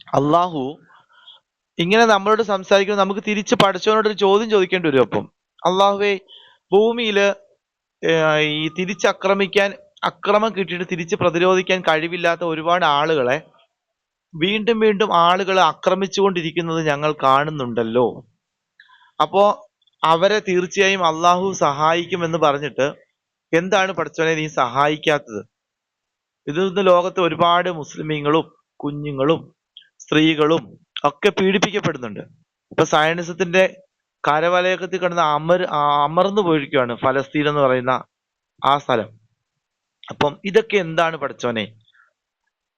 അള്ളാഹു ഇങ്ങനെ നമ്മളോട് സംസാരിക്കുമ്പോൾ നമുക്ക് തിരിച്ച് പടച്ചവനോടൊരു ചോദ്യം ചോദിക്കേണ്ടി വരും. അപ്പം അള്ളാഹുവേ, ഭൂമിയില് ഈ തിരിച്ചക്രമിക്കാൻ, അക്രമം കിട്ടിയിട്ട് തിരിച്ച് പ്രതിരോധിക്കാൻ കഴിവില്ലാത്ത ഒരുപാട് ആളുകളെ വീണ്ടും വീണ്ടും ആളുകൾ ആക്രമിച്ചുകൊണ്ടിരിക്കുന്നത് ഞങ്ങൾ കാണുന്നുണ്ടല്ലോ. അപ്പോ അവരെ തീർച്ചയായും അള്ളാഹു സഹായിക്കുമെന്ന് പറഞ്ഞിട്ട് എന്താണ് പടച്ചവനെ നീ സഹായിക്കാത്തത്? ഇന്ന് ലോകത്ത് ഒരുപാട് മുസ്ലിമീങ്ങളും കുഞ്ഞുങ്ങളും സ്ത്രീകളും ഒക്കെ പീഡിപ്പിക്കപ്പെടുന്നുണ്ട്. ഇപ്പൊ സയനിസത്തിന്റെ കരവലയത്തിൽ കിടന്ന് അമർന്നു പോയിരിക്കുകയാണ് ഫലസ്തീൻ എന്ന് പറയുന്ന ആ സ്ഥലം. അപ്പം ഇതൊക്കെ എന്താണ് പടച്ചോനെ?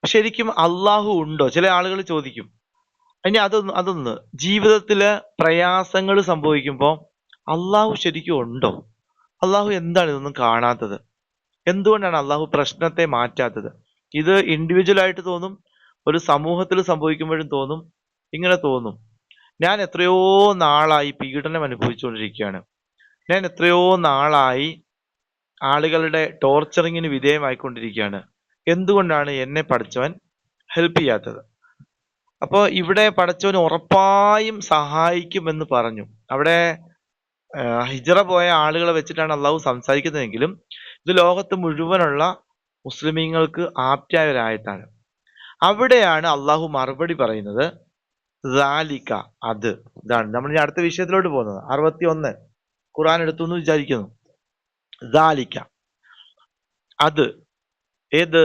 ശരിക്കും അള്ളാഹു ഉണ്ടോ? ചില ആളുകൾ ചോദിക്കും. ഇനി അതൊന്ന് ജീവിതത്തില് പ്രയാസങ്ങൾ സംഭവിക്കുമ്പോൾ അള്ളാഹു ശരിക്കും ഉണ്ടോ? അള്ളാഹു എന്താണ് ഇതൊന്നും കാണാത്തത്? എന്തുകൊണ്ടാണ് അള്ളാഹു പ്രശ്നത്തെ മാറ്റാത്തത്? ഇത് ഇൻഡിവിജ്വൽ ആയിട്ട് തോന്നും, ഒരു സമൂഹത്തിൽ സംഭവിക്കുമ്പോഴും തോന്നും. ഇങ്ങനെ തോന്നും, ഞാൻ എത്രയോ നാളായി പീഡനം അനുഭവിച്ചുകൊണ്ടിരിക്കുകയാണ്, ഞാൻ എത്രയോ നാളായി ആളുകളുടെ ടോർച്ചറിങ്ങിന് വിധേയമായിക്കൊണ്ടിരിക്കുകയാണ്, എന്തുകൊണ്ടാണ് എന്നെ പടച്ചവൻ ഹെൽപ്പ് ചെയ്യാത്തത്? അപ്പോൾ ഇവിടെ പടച്ചവൻ ഉറപ്പായും സഹായിക്കുമെന്ന് പറഞ്ഞു. അവിടെ ഹിജറ പോയ ആളുകളെ വെച്ചിട്ടാണ് അള്ളാഹു സംസാരിക്കുന്നതെങ്കിലും ഇത് ലോകത്ത് മുഴുവനുള്ള മുസ്ലിമീങ്ങൾക്ക് ആപ്റ്റായ ഒരു ആയത്താണ്. അവിടെയാണ് അള്ളാഹു മറുപടി പറയുന്നത്, ذَلِكَ, അത്. ഇതാണ് നമ്മൾ ഇനി അടുത്ത വിഷയത്തിലോട്ട് പോകുന്നത്. 61 ഖുർആൻ എടുത്തു എന്ന് വിചാരിക്കുന്നു. ذَلِكَ, അത്. ഏത്?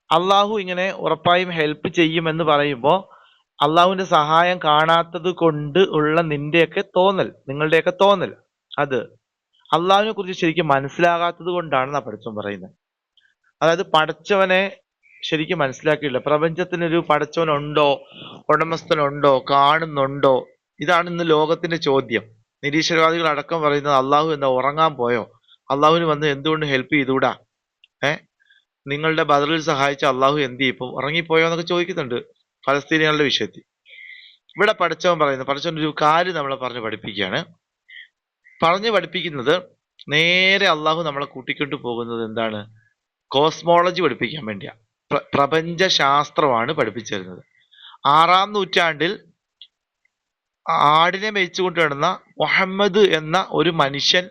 അള്ളാഹു ഇങ്ങനെ ഉറപ്പായും ഹെൽപ്പ് ചെയ്യുമെന്ന് പറയുമ്പോൾ അള്ളാഹുവിന്റെ സഹായം കാണാത്തത് കൊണ്ട് ഉള്ള നിന്റെയൊക്കെ തോന്നൽ, നിങ്ങളുടെയൊക്കെ തോന്നൽ, അത് അള്ളാഹുവിനെ കുറിച്ച് ശരിക്കും മനസ്സിലാകാത്തത് കൊണ്ടാണെന്നാ പടച്ചവൻ പറയുന്നത്. അതായത് പടച്ചവനെ ശരിക്കും മനസ്സിലാക്കിയില്ല. പ്രപഞ്ചത്തിനൊരു പടച്ചവനുണ്ടോ, ഉടമസ്ഥനുണ്ടോ, കാണുന്നുണ്ടോ? ഇതാണ് ഇന്ന് ലോകത്തിന്റെ ചോദ്യം. നിരീശ്വരവാദികൾ അടക്കം പറയുന്നത് അള്ളാഹു എന്താ ഉറങ്ങാൻ പോയോ? അള്ളാഹുവിന് വന്ന് എന്തുകൊണ്ട് ഹെൽപ്പ് ചെയ്തുകൂടാ? നിങ്ങളുടെ ബദറിൽ സഹായിച്ച അള്ളാഹു എന്ത് ചെയ്യും, ഇപ്പം ഉറങ്ങിപ്പോയോ എന്നൊക്കെ ചോദിക്കുന്നുണ്ട് ഫലസ്തീനികളുടെ വിഷയത്തിൽ. ഇവിടെ പടച്ചവൻ പറയുന്നത്, പടച്ചവൻ ഒരു കാര്യം നമ്മളെ പറഞ്ഞ് പഠിപ്പിക്കുകയാണ്. പഠിപ്പിക്കുന്നത് നേരെ അള്ളാഹു നമ്മളെ കൂട്ടിക്കൊണ്ടു പോകുന്നത് എന്താണ്? കോസ്മോളജി പഠിപ്പിക്കാൻ വേണ്ടിയാ. പ്രപഞ്ച ശാസ്ത്രമാണ് പഠിപ്പിച്ചു തരുന്നത്. 6-ാം നൂറ്റാണ്ടിൽ ആടിനെ മേയിച്ചുകൊണ്ട് കിടന്ന മുഹമ്മദ് എന്ന ഒരു മനുഷ്യൻ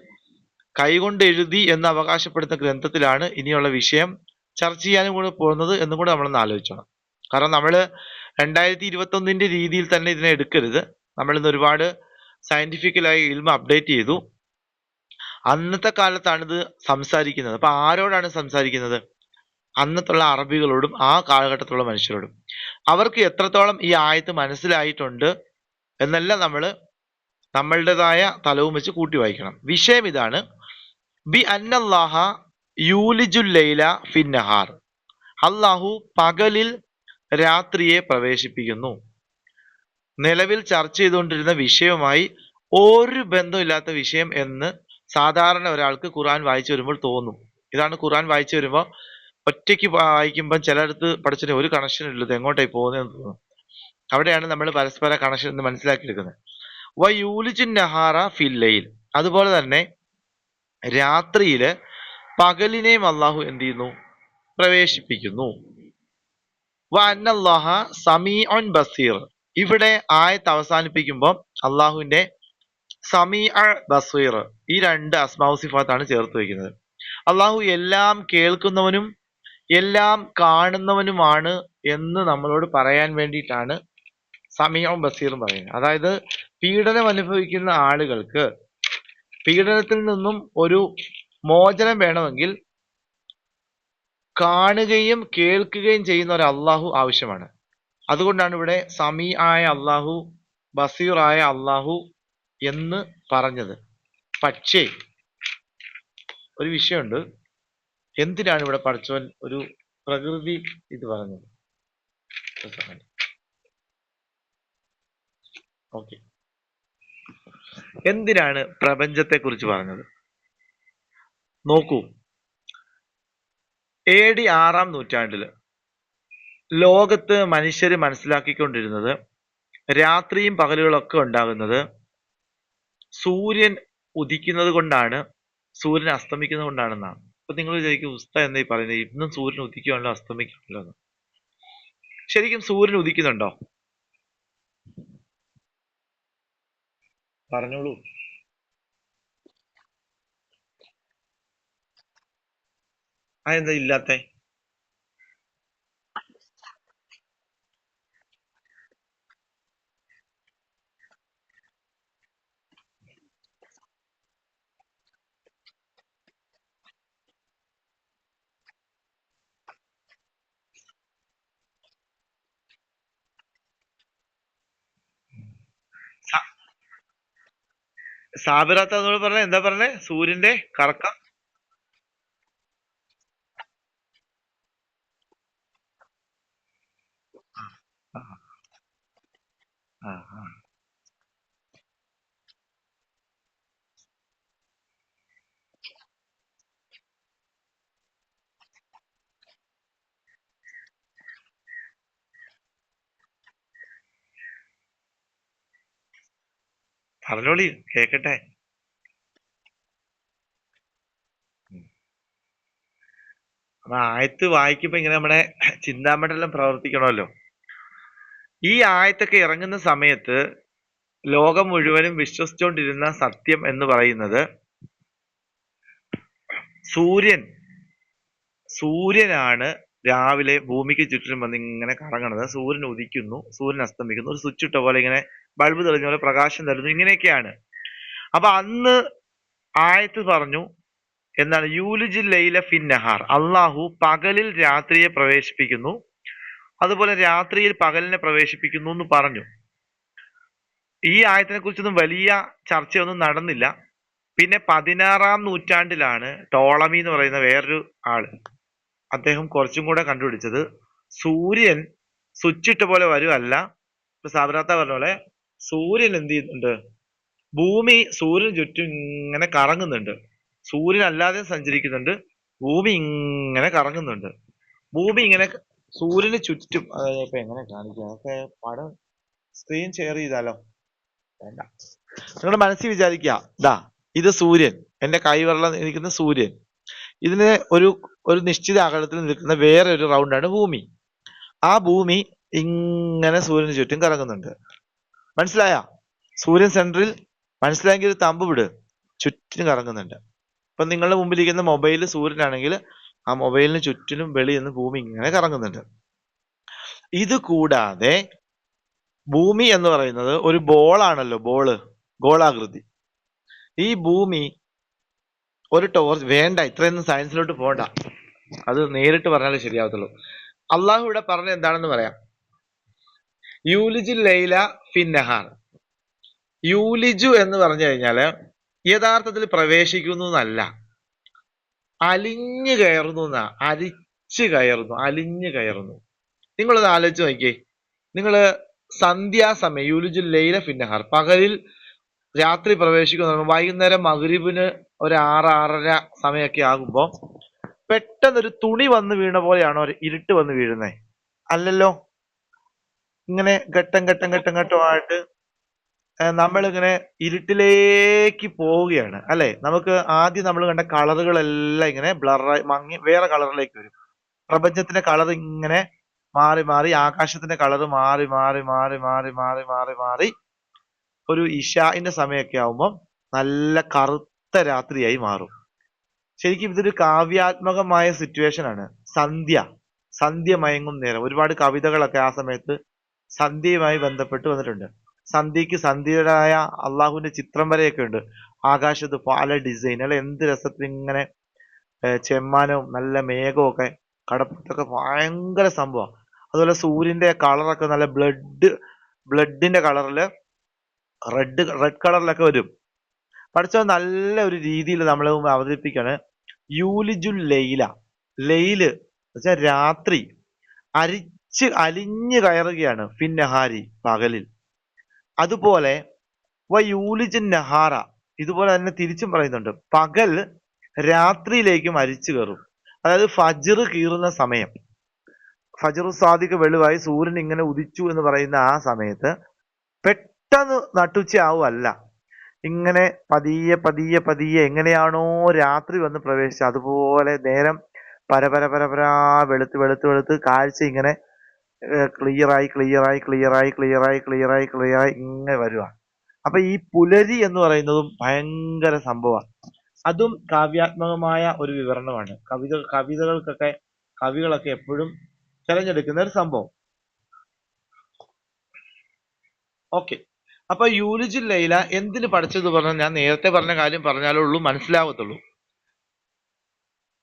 കൈകൊണ്ട് എഴുതി എന്ന് അവകാശപ്പെടുന്ന ഗ്രന്ഥത്തിലാണ് ഇനിയുള്ള വിഷയം ചർച്ച ചെയ്യാനും കൂടെ പോകുന്നത് എന്നും കൂടെ നമ്മളൊന്ന് ആലോചിച്ചോണം. കാരണം നമ്മൾ 2021 രീതിയിൽ തന്നെ ഇതിനെ എടുക്കരുത്. നമ്മളിന്ന് ഒരുപാട് സയന്റിഫിക്കലായി ഇൽമ അപ്ഡേറ്റ് ചെയ്തു. അന്നത്തെ കാലത്താണ് ഇത് സംസാരിക്കുന്നത്. അപ്പൊ ആരോടാണ് സംസാരിക്കുന്നത്? അന്നത്തുള്ള അറബികളോടും ആ കാലഘട്ടത്തിലുള്ള മനുഷ്യരോടും. അവർക്ക് എത്രത്തോളം ഈ ആയത്ത് മനസ്സിലായിട്ടുണ്ട് എന്നെല്ലാം നമ്മൾ നമ്മളുടേതായ തലവും വെച്ച് കൂട്ടി വായിക്കണം. വിഷയം ഇതാണ്, ബി അന്നല്ലാഹ യൂലിജുൽ ലൈല ഫിന്നഹാർ, അള്ളാഹു പകലിൽ രാത്രിയെ പ്രവേശിപ്പിക്കുന്നു. നിലവിൽ ചർച്ച ചെയ്തുകൊണ്ടിരുന്ന വിഷയവുമായി ഒരു ബന്ധമില്ലാത്ത വിഷയം എന്ന് സാധാരണ ഒരാൾക്ക് ഖുർആൻ വായിച്ചു വരുമ്പോൾ തോന്നും. ഇതാണ് ഖുർആൻ വായിച്ചു വരുമ്പോൾ ഒറ്റയ്ക്ക് വായിക്കുമ്പോൾ ചിലടത്ത് പഠിച്ചിട്ട് ഒരു കണക്ഷൻ ഇല്ലത് എങ്ങോട്ടായി പോകുന്നതെന്ന് തോന്നും. അവിടെയാണ് നമ്മൾ പരസ്പര കണക്ഷൻ എന്ന് മനസ്സിലാക്കിയെടുക്കുന്നത്. വയൂലിജുൻ നഹാറ ഫിൽ ലൈൽ, അതുപോലെ തന്നെ രാത്രിയില് പകലിനെയും അള്ളാഹു എന്ത് ചെയ്യുന്നു? പ്രവേശിപ്പിക്കുന്നു. വ അന്നല്ലാഹ സമീഉൻ ബസീർ, ഇവിടെ ആയത്ത് അവസാനിപ്പിക്കുമ്പോൾ അള്ളാഹുവിന്റെ സമീഅ ബസീർ ഈ രണ്ട് അസ്മാഉ സിഫാത്താണ് ചേർത്ത് വയ്ക്കുന്നത്. അള്ളാഹു എല്ലാം കേൾക്കുന്നവനും എല്ലാം കാണുന്നവനുമാണ് എന്ന് നമ്മളോട് പറയാൻ വേണ്ടിയിട്ടാണ് സമീഉം ബസീറും പറയുന്നത്. അതായത് പീഡനം അനുഭവിക്കുന്ന ആളുകൾക്ക് പീഡനത്തിൽ നിന്നും ഒരു മോചനം വേണമെങ്കിൽ കാണുകയും കേൾക്കുകയും ചെയ്യുന്ന ഒരു അള്ളാഹു ആവശ്യമാണ്. അതുകൊണ്ടാണ് ഇവിടെ സമീ ആയ അള്ളാഹു, ബസീറായ അള്ളാഹു എന്ന് പറഞ്ഞത്. പക്ഷേ ഒരു വിഷയമുണ്ട്, എന്തിനാണ് ഇവിടെ പടച്ചവൻ ഒരു പ്രകൃതി ഇത് പറഞ്ഞത്? ഓക്കെ, എന്തിനാണ് പ്രപഞ്ചത്തെ കുറിച്ച് പറഞ്ഞത്? നോക്കൂ, AD 6-ാം നൂറ്റാണ്ടില് ലോകത്ത് മനുഷ്യര് മനസ്സിലാക്കിക്കൊണ്ടിരുന്നത് രാത്രിയും പകലുകളൊക്കെ ഉണ്ടാകുന്നത് സൂര്യൻ ഉദിക്കുന്നത് കൊണ്ടാണ്, സൂര്യൻ അസ്തമിക്കുന്നത് കൊണ്ടാണെന്നാണ്. അപ്പൊ നിങ്ങൾ വിചാരിക്കും, ഉസ്താദ് എന്തായി പറയുന്നത്, ഇന്നും സൂര്യൻ ഉദിക്കുകയാണല്ലോ അസ്തമിക്കുകയാണല്ലോ എന്ന്. ശരിക്കും സൂര്യൻ ഉദിക്കുന്നുണ്ടോ? പറഞ്ഞോളൂ. അതെന്താ ഇല്ലാത്തെ? സാബിറാത്ത എന്നോട് പറഞ്ഞ എന്താ പറഞ്ഞേ? സൂര്യന്റെ കറക്കം. ആ, ആ, ആ. പറഞ്ഞോളി, കേക്കട്ടെ. അപ്പൊ ആയത്ത് വായിക്കുമ്പോ ഇങ്ങനെ നമ്മുടെ ചിന്താമണ്ഡലം പ്രവർത്തിക്കണമല്ലോ. ഈ ആയത്തൊക്കെ ഇറങ്ങുന്ന സമയത്ത് ലോകം മുഴുവനും വിശ്വസിച്ചുകൊണ്ടിരുന്ന സത്യം എന്ന് പറയുന്നത് സൂര്യനാണ് രാവിലെ ഭൂമിക്ക് ചുറ്റിനും വന്ന് ഇങ്ങനെ കറങ്ങണത്. സൂര്യൻ ഉദിക്കുന്നു, സൂര്യൻ അസ്തമിക്കുന്നു, ഒരു സ്വിച്ച് ഇട്ട പോലെ ഇങ്ങനെ ബൾബ് തെളിഞ്ഞ പോലെ പ്രകാശം തരുന്നു, ഇങ്ങനെയൊക്കെയാണ്. അപ്പൊ അന്ന് ആയത്ത് പറഞ്ഞു എന്താണ്? യൂലുജിൽ ലൈല ഫിൻ നഹാർ, അള്ളാഹു പകലിൽ രാത്രിയെ പ്രവേശിപ്പിക്കുന്നു, അതുപോലെ രാത്രിയിൽ പകലിനെ പ്രവേശിപ്പിക്കുന്നു എന്ന് പറഞ്ഞു. ഈ ആയത്തിനെ കുറിച്ചൊന്നും വലിയ ചർച്ചയൊന്നും നടന്നില്ല. പിന്നെ 16-ാം നൂറ്റാണ്ടിലാണ് ടോളമി എന്ന് പറയുന്ന വേറൊരു ആള്, അദ്ദേഹം കുറച്ചും കൂടെ കണ്ടുപിടിച്ചത് സൂര്യൻ സ്വിച്ചിട്ട പോലെ വരുമല്ല. ഇപ്പൊ സാബിറാത്ത പറഞ്ഞ പോലെ സൂര്യൻ എന്ത് ചെയ്യുന്നുണ്ട്? ഭൂമി സൂര്യന് ചുറ്റും ഇങ്ങനെ കറങ്ങുന്നുണ്ട്. സൂര്യൻ അല്ലാതെ സഞ്ചരിക്കുന്നുണ്ട്, ഭൂമി ഇങ്ങനെ കറങ്ങുന്നുണ്ട്. ഭൂമി ഇങ്ങനെ സൂര്യന് ചുറ്റും. ഇപ്പൊ എങ്ങനെ കാണിക്കാം? അതൊക്കെ പടം സ്ക്രീൻ ഷെയർ ചെയ്താലോ? വേണ്ട. നിങ്ങളുടെ മനസ്സിൽ വിചാരിക്കുക, ദാ ഇത് സൂര്യൻ, എന്റെ കൈവിരലിൽ നിൽക്കുന്ന സൂര്യൻ. ഇതിന് ഒരു നിശ്ചിത അകലത്തിൽ നിൽക്കുന്ന വേറെ ഒരു റൗണ്ടാണ് ഭൂമി. ആ ഭൂമി ഇങ്ങനെ സൂര്യന് ചുറ്റും കറങ്ങുന്നുണ്ട്. മനസ്സിലായ? സൂര്യൻ സെന്ററിൽ. മനസ്സിലായെങ്കിൽ ഒരു തമ്പ് വിട്. ചുറ്റിനും കറങ്ങുന്നുണ്ട്. ഇപ്പൊ നിങ്ങളുടെ മുമ്പിലിരിക്കുന്ന മൊബൈൽ സൂര്യനാണെങ്കിൽ ആ മൊബൈലിന് ചുറ്റിനും വെളിയിൽ നിന്ന് ഭൂമി ഇങ്ങനെ കറങ്ങുന്നുണ്ട്. ഇത് കൂടാതെ ഭൂമി എന്ന് പറയുന്നത് ഒരു ബോളാണല്ലോ, ഗോളാകൃതി. ഈ ഭൂമി ഒരു ടോർച്ച് വേണ്ട, ഇത്രയൊന്നും സയൻസിലോട്ട് പോകണ്ട, അത് നേരിട്ട് പറഞ്ഞാലേ ശരിയാവത്തുള്ളൂ. അള്ളാഹു ഇവിടെ പറഞ്ഞത് എന്താണെന്ന് പറയാം. യൂലിജു ലൈല ഫിൻ നഹാർ. യൂലിജു എന്ന് പറഞ്ഞു കഴിഞ്ഞാല് യഥാർത്ഥത്തിൽ പ്രവേശിക്കുന്നു എന്നല്ല, അലിഞ്ഞു കയറുന്നു എന്നാ. അരിച്ചു കയറുന്നു, അലിഞ്ഞു കയറുന്നു. നിങ്ങളത് ആലോചിച്ച് നോക്കിയേ. നിങ്ങള് സന്ധ്യാസമയം യൂലിജു ലൈല ഫിൻ നഹാർ, പകലിൽ രാത്രി പ്രവേശിക്കുന്നു. വൈകുന്നേരം മഗ്രിബിന് ഒരു 6-6:30 സമയമൊക്കെ ആകുമ്പോ പെട്ടെന്നൊരു തുണി വന്ന് വീണ പോലെയാണോ ഒരു ഇരുട്ട് വന്ന് വീഴുന്നേ? അല്ലല്ലോ. ഇങ്ങനെ ഘട്ടം ഘട്ടം ഘട്ടം ഘട്ടമായിട്ട് നമ്മളിങ്ങനെ ഇരുട്ടിലേക്ക് പോവുകയാണ് അല്ലെ? നമുക്ക് ആദ്യം നമ്മൾ കണ്ട കളറുകളെല്ലാം ഇങ്ങനെ ബ്ലറായി മങ്ങി വേറെ കളറിലേക്ക് വരും. പ്രപഞ്ചത്തിന്റെ കളർ ഇങ്ങനെ മാറി മാറി, ആകാശത്തിന്റെ കളർ മാറി മാറി മാറി മാറി മാറി മാറി മാറി ഒരു ഇശാഇന്റെ സമയമൊക്കെ ആവുമ്പം നല്ല കറുത്ത രാത്രിയായി മാറും. ശരിക്കും ഇതൊരു കാവ്യാത്മകമായ സിറ്റുവേഷൻ ആണ്. സന്ധ്യ മയങ്ങും നേരം. ഒരുപാട് കവിതകളൊക്കെ ആ സമയത്ത് സന്ധ്യയുമായി ബന്ധപ്പെട്ട് വന്നിട്ടുണ്ട്. സന്ധ്യക്ക് സന്ധ്യയുടേതായ അള്ളാഹുവിന്റെ ചിത്രം വരെയൊക്കെ ഉണ്ട്. ആകാശത്ത് പല ഡിസൈൻ, അല്ലെ? എന്ത് രസത്തിൽ ഇങ്ങനെ ചെമ്മാനവും നല്ല മേഘവും ഒക്കെ കടപ്പുറത്തൊക്കെ ഭയങ്കര സംഭവം. അതുപോലെ സൂര്യന്റെ കളറൊക്കെ നല്ല ബ്ലഡിന്റെ കളറില് റെഡ് കളറിലൊക്കെ വരും. പഠിച്ചോ നല്ല ഒരു രീതിയിൽ നമ്മളെ മുമ്പ് അവതരിപ്പിക്കാണ്. യൂലിജുൽ ലൈല, ലൈല് വെച്ചാൽ രാത്രി, അലിഞ്ഞു കയറുകയാണ്. ഫിന്നഹാരി, പകലിൽ. അതുപോലെ യൂലിജുൻ നഹാറ, ഇതുപോലെ തന്നെ തിരിച്ചും പറയുന്നുണ്ട്. പകൽ രാത്രിയിലേക്കും അരിച്ചു കയറും. അതായത് ഫജ്ർ കീറുന്ന സമയം, ഫജ്ർ സാദിഖ് വെളിവായി സൂര്യൻ ഇങ്ങനെ ഉദിച്ചു എന്ന് പറയുന്ന ആ സമയത്ത് പെട്ടെന്ന് നട്ടുച്ചയാവുമല്ല, ഇങ്ങനെ പതിയെ പതിയെ പതിയെ എങ്ങനെയാണോ രാത്രി വന്ന് പ്രവേശിച്ചത് അതുപോലെ നേരം പരപരാ വെളുത്ത് വെളുത്ത് വെളുത്ത് കാഴ്ച ഇങ്ങനെ ക്ലിയറായി ക്ലിയറായി ക്ലിയറായി ക്ലിയറായി ക്ലിയറായി ക്ലിയറായി ഇങ്ങനെ വരുവാണ്. അപ്പൊ ഈ പുലരി എന്ന് പറയുന്നതും ഭയങ്കര സംഭവമാണ്. അതും കാവ്യാത്മകമായ ഒരു വിവരണമാണ്. കവികളൊക്കെ എപ്പോഴും തിരഞ്ഞെടുക്കുന്ന ഒരു സംഭവം. ഓക്കെ, അപ്പൊ യൂലിജുൽ ലൈല എന്തിന് പഠിച്ചത് പറഞ്ഞാൽ, ഞാൻ നേരത്തെ പറഞ്ഞ കാര്യം പറഞ്ഞാലേ ഉള്ളൂ മനസ്സിലാവത്തുള്ളൂ.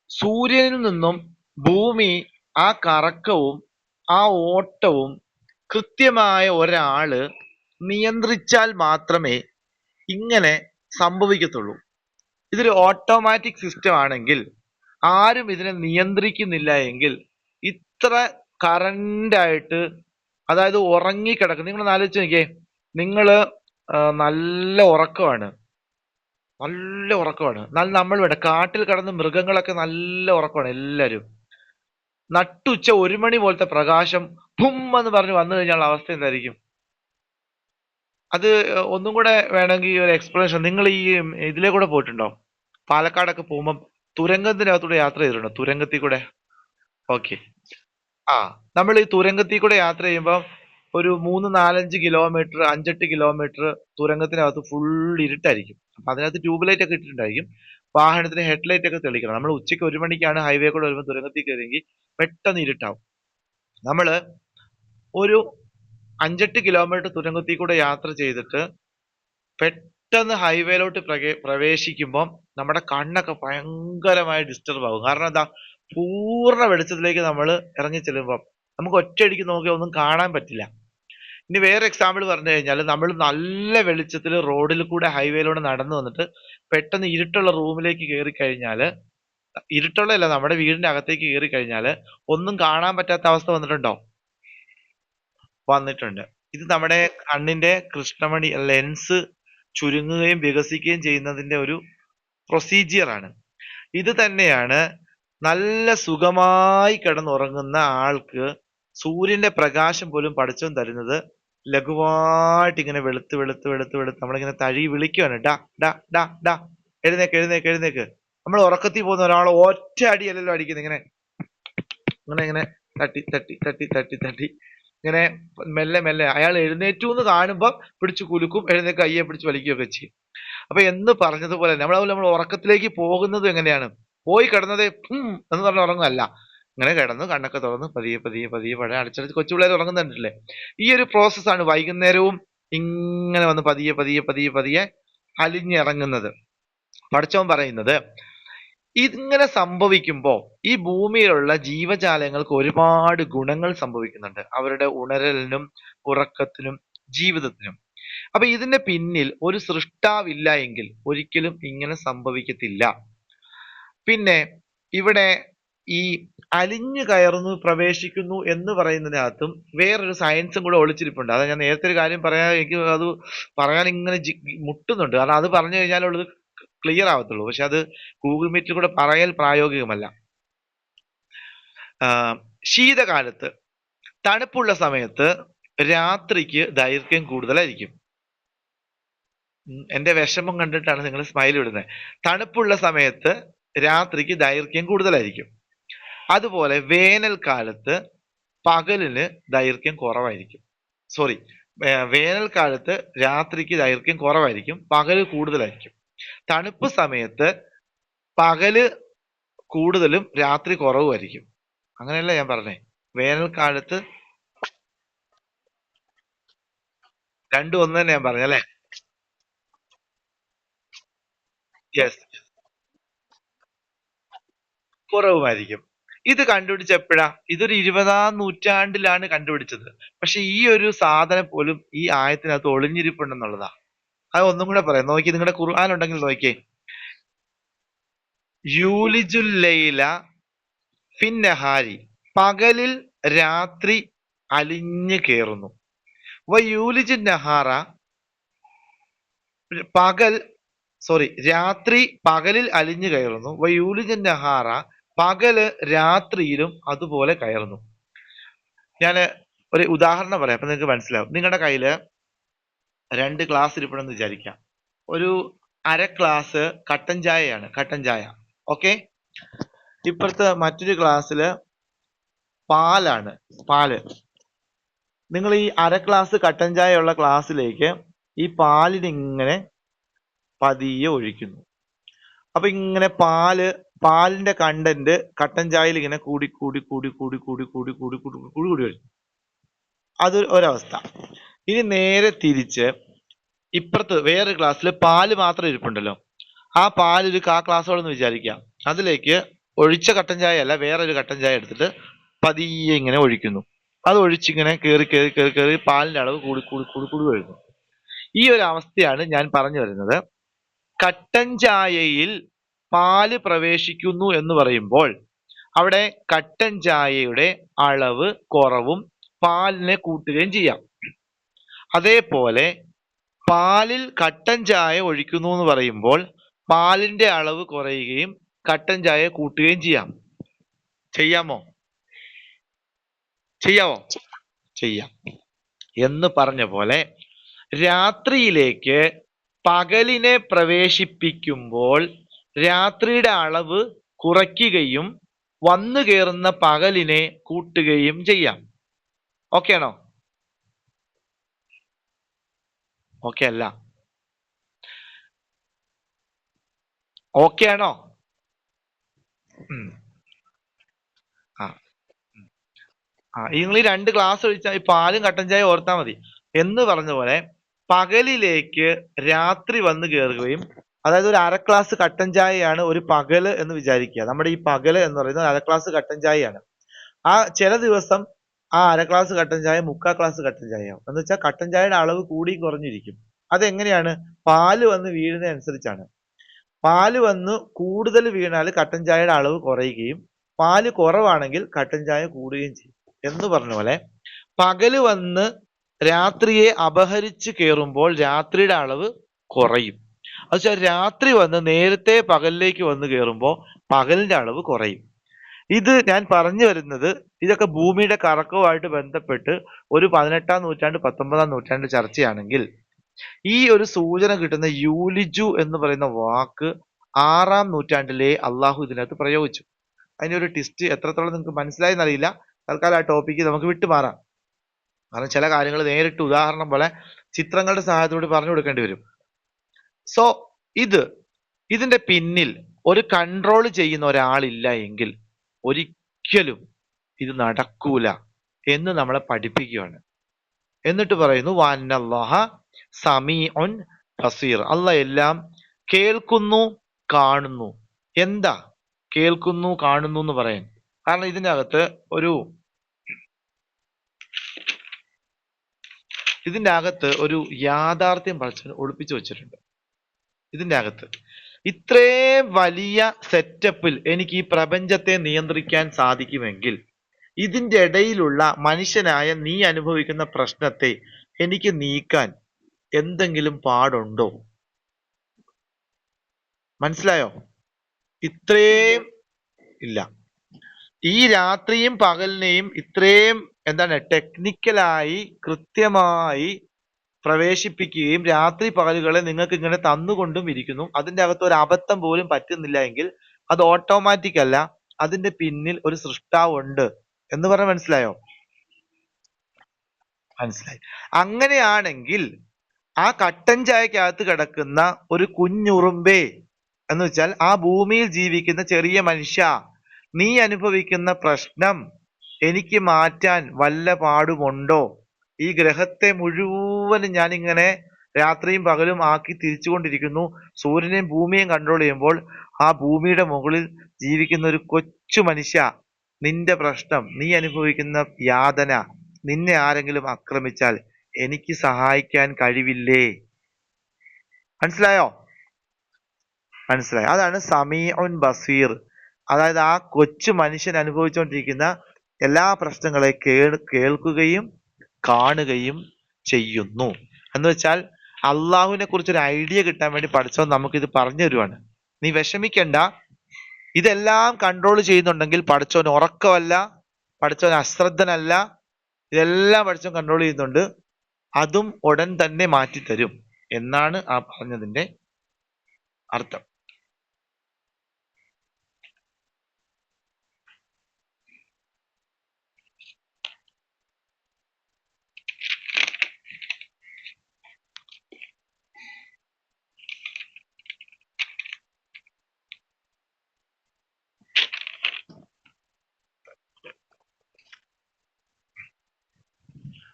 സൂര്യനിൽ നിന്നും ഭൂമി ആ കറക്കവും ആ ഓട്ടവും കൃത്യമായ ഒരാള് നിയന്ത്രിച്ചാൽ മാത്രമേ ഇങ്ങനെ സംഭവിക്കത്തുള്ളൂ. ഇതൊരു ഓട്ടോമാറ്റിക് സിസ്റ്റം ആണെങ്കിൽ, ആരും ഇതിനെ നിയന്ത്രിക്കുന്നില്ല എങ്കിൽ ഇത്ര കറണ്ടായിട്ട്, അതായത് ഉറങ്ങിക്കിടക്കും. നിങ്ങൾ ആലോചിച്ച് നോക്കിയേ, നിങ്ങള് നല്ല ഉറക്കമാണ്, എന്നാൽ നമ്മൾ വേണ്ട, കാട്ടിൽ കിടന്ന് മൃഗങ്ങളൊക്കെ നല്ല ഉറക്കമാണ്. എല്ലാവരും നട്ടുച്ച 1 മണി പോലത്തെ പ്രകാശം ഭും എന്ന് പറഞ്ഞ് വന്നു കഴിഞ്ഞാൽ അവസ്ഥ എന്തായിരിക്കും? അത് ഒന്നും കൂടെ വേണമെങ്കിൽ ഒരു എക്സ്പ്ലനേഷൻ. നിങ്ങൾ ഈ ഇതിലെ കൂടെ പോയിട്ടുണ്ടോ? പാലക്കാടൊക്കെ പോകുമ്പോൾ തുരങ്കത്തിനകത്തൂടെ യാത്ര ചെയ്തിട്ടുണ്ടോ? തുരങ്കത്തിൽ കൂടെ. ഓക്കെ. ആ, നമ്മൾ ഈ തുരങ്കത്തിൽ കൂടെ യാത്ര ചെയ്യുമ്പോൾ ഒരു 3-4-5 കിലോമീറ്റർ, 5-8 കിലോമീറ്റർ തുരങ്കത്തിനകത്ത് ഫുൾ ഇരുട്ടായിരിക്കും. അപ്പൊ അതിനകത്ത് ട്യൂബ് ലൈറ്റ് ഒക്കെ ഇട്ടിട്ടുണ്ടായിരിക്കും. വാഹനത്തിന് ഹെഡ്ലൈറ്റ് ഒക്കെ തെളിക്കണം. നമ്മൾ ഉച്ചയ്ക്ക് 1 മണിക്കാണ് ഹൈവേ കൂടെ വരുമ്പോൾ തുരങ്കത്തിൽ കയറിയെങ്കിൽ പെട്ടെന്ന് ഇരുട്ടാവും. നമ്മള് ഒരു 5-8 കിലോമീറ്റർ തുരങ്കത്തിൽ കൂടെ യാത്ര ചെയ്തിട്ട് പെട്ടെന്ന് ഹൈവേയിലോട്ട് പ്രവേശിക്കുമ്പോൾ നമ്മുടെ കണ്ണൊക്കെ ഭയങ്കരമായി ഡിസ്റ്റർബ് ആകും. കാരണം എന്താ? പൂർണ്ണ വെളിച്ചത്തിലേക്ക് നമ്മൾ ഇറങ്ങി ചെല്ലുമ്പോൾ നമുക്ക് ഒറ്റയടിക്ക് നോക്കിയാൽ ഒന്നും കാണാൻ പറ്റില്ല. ഇനി വേറെ എക്സാമ്പിൾ പറഞ്ഞു കഴിഞ്ഞാൽ, നമ്മൾ നല്ല വെളിച്ചത്തിൽ റോഡിൽ കൂടെ ഹൈവേയിലൂടെ നടന്നു വന്നിട്ട് പെട്ടെന്ന് ഇരുട്ടുള്ള റൂമിലേക്ക് കയറി കഴിഞ്ഞാൽ, ഇരുട്ടുള്ളതല്ല, നമ്മുടെ വീടിന്റെ അകത്തേക്ക് കയറി കഴിഞ്ഞാൽ ഒന്നും കാണാൻ പറ്റാത്ത അവസ്ഥ വന്നിട്ടുണ്ടോ? വന്നിട്ടുണ്ട്. ഇത് നമ്മുടെ കണ്ണിന്റെ കൃഷ്ണമണി ലെൻസ് ചുരുങ്ങുകയും വികസിക്കുകയും ചെയ്യുന്നതിന്റെ ഒരു പ്രൊസീജിയർ ആണ്. ഇത് തന്നെയാണ് നല്ല സുഖമായി കിടന്നുറങ്ങുന്ന ആൾക്ക് സൂര്യന്റെ പ്രകാശം പോലും പടച്ചവൻ തരുന്നത് ലഘുവായിട്ട് ഇങ്ങനെ വെളുത്ത് വെളുത്ത് വെളുത്ത് വെളുത്ത് നമ്മളിങ്ങനെ തഴി വിളിക്കുകയാണ്. ഡാ ഡാ ഡാ ഡാ, എഴുന്നേക്ക് എഴുന്നേക്ക് എഴുന്നേക്ക്. നമ്മൾ ഉറക്കത്തിൽ പോകുന്ന ഒരാൾ ഒറ്റ അടിയല്ലല്ലോ അടിക്കുന്നത്, ഇങ്ങനെ ഇങ്ങനെ ഇങ്ങനെ തട്ടി തട്ടി തട്ടി തട്ടി തട്ടി ഇങ്ങനെ മെല്ലെ മെല്ലെ അയാൾ എഴുന്നേറ്റു എന്ന് കാണുമ്പോൾ പിടിച്ചു കുലുക്കും, എഴുന്നേക്ക് കയ്യെ പിടിച്ച് വലിക്കുകയൊക്കെ ചെയ്യും. അപ്പൊ എന്ന് പറഞ്ഞതുപോലെ നമ്മൾ ഉറക്കത്തിലേക്ക് പോകുന്നത് എങ്ങനെയാണ്? പോയി കിടന്നത് എന്ന് പറഞ്ഞ് ഉറങ്ങുമല്ല, ഇങ്ങനെ കിടന്ന് കണ്ണൊക്കെ തുറന്ന് പതിയെ പതിയെ പതിയെ പഴയ അടച്ചടച്ച് കൊച്ചു പിള്ളേർ ഉറങ്ങുന്നുണ്ടല്ലേ. ഈ ഒരു പ്രോസസ്സാണ് വൈകുന്നേരവും ഇങ്ങനെ വന്ന് പതിയെ പതിയെ പതിയെ പതിയെ അലിഞ്ഞിറങ്ങുന്നത്. പഠിച്ചവൻ പറയുന്നത്, ഇങ്ങനെ സംഭവിക്കുമ്പോ ഈ ഭൂമിയിലുള്ള ജീവജാലങ്ങൾക്ക് ഒരുപാട് ഗുണങ്ങൾ സംഭവിക്കുന്നുണ്ട്, അവരുടെ ഉണരലിനും ഉറക്കത്തിനും ജീവിതത്തിനും. അപ്പൊ ഇതിന്റെ പിന്നിൽ ഒരു സൃഷ്ടാവില്ല എങ്കിൽ ഒരിക്കലും ഇങ്ങനെ സംഭവിക്കത്തില്ല. പിന്നെ ഇവിടെ ഈ അലിഞ്ഞു കയറുന്നു, പ്രവേശിക്കുന്നു എന്ന് പറയുന്നതിനകത്തും വേറൊരു സയൻസും കൂടെ ഒളിച്ചിരിപ്പുണ്ട്. അത് ഞാൻ നേരത്തെ ഒരു കാര്യം പറയാൻ, എനിക്ക് അത് പറയാൻ ഇങ്ങനെ മുട്ടുന്നുണ്ട്. കാരണം അത് പറഞ്ഞു കഴിഞ്ഞാലുള്ളത് ക്ലിയർ ആവത്തുള്ളൂ. പക്ഷെ അത് ഗൂഗിൾ മീറ്റിൽ കൂടെ പറയൽ പ്രായോഗികമല്ല. ശീതകാലത്ത്, തണുപ്പുള്ള സമയത്ത് രാത്രിക്ക് ദൈർഘ്യം കൂടുതലായിരിക്കും. എന്റെ വിഷമം കണ്ടിട്ടാണ് നിങ്ങൾ സ്മൈൽ ഇടുന്നത്. തണുപ്പുള്ള സമയത്ത് രാത്രിക്ക് ദൈർഘ്യം കൂടുതലായിരിക്കും. അതുപോലെ വേനൽക്കാലത്ത് പകലിന് ദൈർഘ്യം കുറവായിരിക്കും. വേനൽക്കാലത്ത് രാത്രിക്ക് ദൈർഘ്യം കുറവായിരിക്കും, പകല് കൂടുതലായിരിക്കും. തണുപ്പ് സമയത്ത് പകല് കൂടുതലും രാത്രി കുറവുമായിരിക്കും. അങ്ങനെയല്ല ഞാൻ പറഞ്ഞേ. വേനൽക്കാലത്ത് രണ്ടും ഒന്ന് തന്നെ ഞാൻ പറഞ്ഞല്ലേ. യെസ്, കുറവുമായിരിക്കും. ഇത് കണ്ടുപിടിച്ച എപ്പോഴാ? ഇതൊരു 20-ാം നൂറ്റാണ്ടിലാണ് കണ്ടുപിടിച്ചത്. പക്ഷെ ഈ ഒരു സാധനം പോലും ഈ ആയത്തിനകത്ത് ഒളിഞ്ഞിരിപ്പുണ്ടെന്നുള്ളതാ. അത് ഒന്നും കൂടെ പറയാം, നോക്കി. നിങ്ങളുടെ ഖുർആൻ ഉണ്ടെങ്കിൽ നോക്കിയേ. യൂലിജുൽ ലൈല ഫിന്നഹാരി, പകലിൽ രാത്രി അലിഞ്ഞു കേറുന്നു. യൂലിജുൻ നഹാറ, രാത്രി പകലിൽ അലിഞ്ഞു കയറുന്നു. യൂലിജുൻ നഹാറ, പകല് രാത്രിയിലും അതുപോലെ കയറുന്നു. ഞാൻ ഒരു ഉദാഹരണം പറയാം, അപ്പൊ നിങ്ങൾക്ക് മനസ്സിലാവും. നിങ്ങളുടെ കയ്യില് 2 ഗ്ലാസ് ഇരിപ്പുണ്ടെന്ന് വിചാരിക്കാം. ഒരു അര ഗ്ലാസ് കട്ടൻ ചായയാണ്, കട്ടൻ ചായ. ഓക്കെ. ഇപ്പുറത്ത് മറ്റൊരു ഗ്ലാസ്സില് പാലാണ്, പാല്. നിങ്ങൾ ഈ അര ഗ്ലാസ് കട്ടൻ ചായ ഉള്ള ഗ്ലാസ്സിലേക്ക് ഈ പാലിനിങ്ങനെ പതിയെ ഒഴിക്കുന്നു. അപ്പൊ ഇങ്ങനെ പാലിന്റെ കണ്ടന്റ് കട്ടൻ ചായയിൽ ഇങ്ങനെ കൂടി കൂടി കൂടി കൂടി കൂടി കൂടി കൂടി കൂടി കൂടി കൂടി വരും. അത് ഒരവസ്ഥ. ഇനി നേരെ തിരിച്ച് ഇപ്പുറത്ത് വേറൊരു ഗ്ലാസ്സിൽ പാല് മാത്രം ഇരിപ്പുണ്ടല്ലോ. ആ പാല് ഒരു ഗ്ലാസ്സോടെന്ന് വിചാരിക്കാം. അതിലേക്ക് ഒഴിച്ച കട്ടൻ ചായ അല്ല, വേറൊരു കട്ടൻ ചായ എടുത്തിട്ട് പതിയെ ഇങ്ങനെ ഒഴിക്കുന്നു. അത് ഒഴിച്ചിങ്ങനെ കയറി കയറി കയറി കയറി പാലിന്റെ അളവ് കൂടി കൂടി കൂടി കൂടി വരുന്നു. ഈ ഒരു അവസ്ഥയാണ് ഞാൻ പറഞ്ഞു വരുന്നത്. കട്ടൻ ചായയിൽ പാല് പ്രവേശിക്കുന്നു എന്ന് പറയുമ്പോൾ അവിടെ കട്ടൻ ചായയുടെ അളവ് കുറവും പാലിനെ കൂട്ടുകയും ചെയ്യാം. അതേപോലെ പാലിൽ കട്ടൻ ചായ ഒഴിക്കുന്നു എന്ന് പറയുമ്പോൾ പാലിന്റെ അളവ് കുറയുകയും കട്ടൻ ചായ കൂട്ടുകയും ചെയ്യാം. ചെയ്യാമോ? ചെയ്യാം എന്ന് പറഞ്ഞ പോലെ രാത്രിയിലേക്ക് പകലിനെ പ്രവേശിപ്പിക്കുമ്പോൾ രാത്രിയുടെ അളവ് കുറയ്ക്കുകയും വന്നു കയറുന്ന പകലിനെ കൂട്ടുകയും ചെയ്യാം. ഓക്കെ ആണോ? ഓക്കെ അല്ല? ഓക്കെ ആണോ? നിങ്ങൾ ഈ 2 ഗ്ലാസ് ഒഴിച്ചാൽ ഈ പാലും കട്ടൻ ചായ ഓർത്താൽ മതി. എന്ന് പറഞ്ഞ പോലെ പകലിലേക്ക് രാത്രി വന്ന് കയറുകയും, അതായത് ഒരു 1/2 ഗ്ലാസ് കട്ടൻ ചായയാണ് ഒരു പകല് എന്ന് വിചാരിക്കുക. നമ്മുടെ ഈ പകല് എന്ന് പറയുന്നത് 1/2 ഗ്ലാസ് കട്ടൻ ചായയാണ്. ആ ചില ദിവസം ആ 1/2 ഗ്ലാസ് കട്ടൻ ചായ 3/4 ഗ്ലാസ് കട്ടൻ ചായയാവും. എന്ന് വെച്ചാൽ കട്ടൻ ചായയുടെ അളവ് കൂടിയും കുറഞ്ഞിരിക്കും. അതെങ്ങനെയാണ്? പാല് വന്ന് വീഴുന്നതനുസരിച്ചാണ്. പാല് വന്ന് കൂടുതൽ വീണാൽ കട്ടൻ ചായയുടെ അളവ് കുറയുകയും പാല് കുറവാണെങ്കിൽ കട്ടൻ ചായ കൂടുകയും ചെയ്യും. എന്ന് പറഞ്ഞ പോലെ പകല് വന്ന് രാത്രിയെ അപഹരിച്ച് കയറുമ്പോൾ രാത്രിയുടെ അളവ് കുറയും. എന്നുവെച്ചാൽ രാത്രി വന്ന് നേരത്തെ പകലിലേക്ക് വന്ന് കയറുമ്പോൾ പകലിന്റെ അളവ് കുറയും. ഇത് ഞാൻ പറഞ്ഞു വരുന്നത് ഇതൊക്കെ ഭൂമിയുടെ കറക്കവുമായിട്ട് ബന്ധപ്പെട്ട് ഒരു 18-ാം നൂറ്റാണ്ട് 19-ാം നൂറ്റാണ്ട് ചർച്ചയാണെങ്കിൽ ഈ ഒരു സൂചന കിട്ടുന്ന യൂലിജു എന്ന് പറയുന്ന വാക്ക് 6-ാം നൂറ്റാണ്ടിലെ അള്ളാഹു ഇതിനകത്ത് പ്രയോഗിച്ചു. അതിന്റെ ഒരു ടിസ്റ്റ് എത്രത്തോളം നിങ്ങൾക്ക് മനസ്സിലായെന്ന് അറിയില്ല. തൽക്കാലം ആ ടോപ്പിക്ക് നമുക്ക് വിട്ടുമാറാം. കാരണം ചില കാര്യങ്ങൾ നേരിട്ട് ഉദാഹരണം പോലെ ചിത്രങ്ങളുടെ സഹായത്തോടെ പറഞ്ഞു കൊടുക്കേണ്ടി വരും. സോ ഇതിന്റെ പിന്നിൽ ഒരു കൺട്രോൾ ചെയ്യുന്ന ഒരാളില്ല എങ്കിൽ ഒരിക്കലും ഇത് നടക്കൂല എന്ന് നമ്മളെ പഠിപ്പിക്കുകയാണ്. എന്നിട്ട് പറയുന്നു വഅന്നല്ലാഹ സമീഉൻ ബസീർ. അല്ലാഹ് എല്ലാം കേൾക്കുന്നു, കാണുന്നു. എന്താ കേൾക്കുന്നു കാണുന്നു എന്ന് പറയാൻ? കാരണം ഇതിന്റെ അകത്ത് ഒരു യാഥാർത്ഥ്യം പടച്ചവൻ ഒളിപ്പിച്ചു വെച്ചിട്ടുണ്ട്. ഇതിന്റെ അകത്ത് ഇത്രയും വലിയ സെറ്റപ്പിൽ എനിക്ക് ഈ പ്രപഞ്ചത്തെ നിയന്ത്രിക്കാൻ സാധിക്കുമെങ്കിൽ ഇതിന്റെ ഇടയിലുള്ള മനുഷ്യനായ നീ അനുഭവിക്കുന്ന പ്രശ്നത്തെ എനിക്ക് നീക്കാൻ എന്തെങ്കിലും പാടുണ്ടോ? മനസ്സിലായോ? ഇത്രയും ഇല്ല. ഈ രാത്രിയും പകലിനെയും ഇത്രയും ടെക്നിക്കലായി കൃത്യമായി പ്രവേശിപ്പിക്കുകയും രാത്രി പകലുകളെ നിങ്ങൾക്ക് ഇങ്ങനെ തന്നുകൊണ്ടും ഇരിക്കുന്നു. അതിന്റെ അകത്ത് ഒരു അബദ്ധം പോലും പറ്റുന്നില്ല എങ്കിൽ അത് ഓട്ടോമാറ്റിക് അല്ല, അതിന്റെ പിന്നിൽ ഒരു സൃഷ്ടാവ് ഉണ്ട് എന്ന് പറഞ്ഞാൽ മനസ്സിലായോ? മനസ്സിലായി. അങ്ങനെയാണെങ്കിൽ ആ കട്ടൻ ചായക്കകത്ത് കിടക്കുന്ന ഒരു കുഞ്ഞുറുമ്പേ എന്ന് വെച്ചാൽ ആ ഭൂമിയിൽ ജീവിക്കുന്ന ചെറിയ മനുഷ്യ, നീ അനുഭവിക്കുന്ന പ്രശ്നം എനിക്ക് മാറ്റാൻ വല്ല പാടുമുണ്ടോ? ഈ ഗ്രഹത്തെ മുഴുവനും ഞാനിങ്ങനെ രാത്രിയും പകലും ആക്കി തിരിച്ചുകൊണ്ടിരിക്കുന്നു. സൂര്യനെയും ഭൂമിയെയും കൺട്രോൾ ചെയ്യുമ്പോൾ ആ ഭൂമിയുടെ മുകളിൽ ജീവിക്കുന്ന ഒരു കൊച്ചു മനുഷ്യ, നിന്റെ പ്രശ്നം, നീ അനുഭവിക്കുന്ന യാതന, നിന്നെ ആരെങ്കിലും ആക്രമിച്ചാൽ എനിക്ക് സഹായിക്കാൻ കഴിവില്ലേ? മനസ്സിലായോ? മനസ്സിലായി. അതാണ് സമീഉൻ ബസീർ. അതായത് ആ കൊച്ചു മനുഷ്യൻ അനുഭവിച്ചുകൊണ്ടിരിക്കുന്ന എല്ലാ പ്രശ്നങ്ങളെ കേൾക്കുകയും കാണുകയും ചെയ്യുന്നു. എന്ന് വെച്ചാൽ അള്ളാഹുവിനെ കുറിച്ച് ഒരു ഐഡിയ കിട്ടാൻ വേണ്ടി പഠിച്ചവൻ നമുക്കിത് പറഞ്ഞു തരുവാണ്. നീ വിഷമിക്കണ്ട, ഇതെല്ലാം കൺട്രോൾ ചെയ്യുന്നുണ്ടെങ്കിൽ പഠിച്ചവൻ ഉറക്കമല്ല, പഠിച്ചവൻ അശ്രദ്ധനല്ല, ഇതെല്ലാം പഠിച്ചവൻ കൺട്രോൾ ചെയ്യുന്നുണ്ട്. അതും ഉടൻ തന്നെ മാറ്റിത്തരും എന്നാണ് ആ പറഞ്ഞതിന്റെ അർത്ഥം.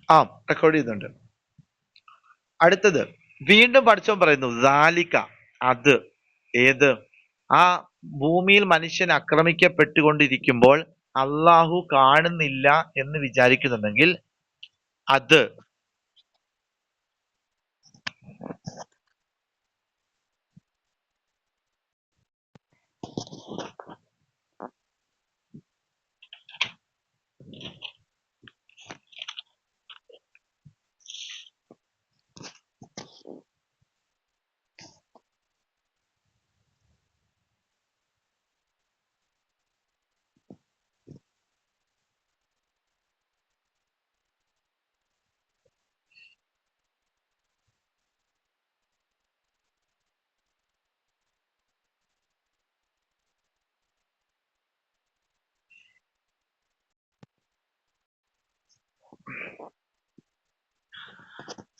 ആ, റെക്കോർഡ് ചെയ്യുന്നുണ്ട്. അടുത്തത് വീണ്ടും പഠിച്ചവൻ പറയുന്നു ദാലിക, അത്. ഏത്? ആ ഭൂമിയിൽ മനുഷ്യൻ ആക്രമിക്കപ്പെട്ടുകൊണ്ടിരിക്കുമ്പോൾ അള്ളാഹു കാണുന്നില്ല എന്ന് വിചാരിക്കുന്നുണ്ടെങ്കിൽ അത്.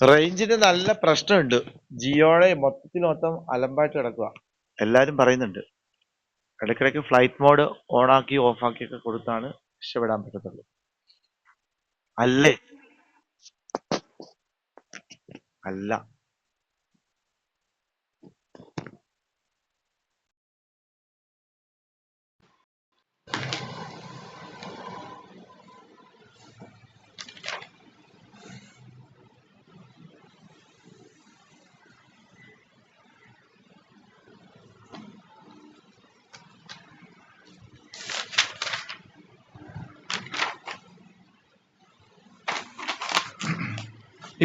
റേഞ്ചിന് നല്ല പ്രശ്നമുണ്ട്. ജിയോടെ മൊത്തം അലമ്പായിട്ട് കിടക്കുക. എല്ലാരും പറയുന്നുണ്ട്. ഇടയ്ക്കിടയ്ക്ക് ഫ്ലൈറ്റ് മോഡ് ഓണാക്കി ഓഫാക്കി ഒക്കെ കൊടുത്താണ് രക്ഷപ്പെടാൻ പറ്റത്തുള്ളൂ. അല്ലേ? അല്ല.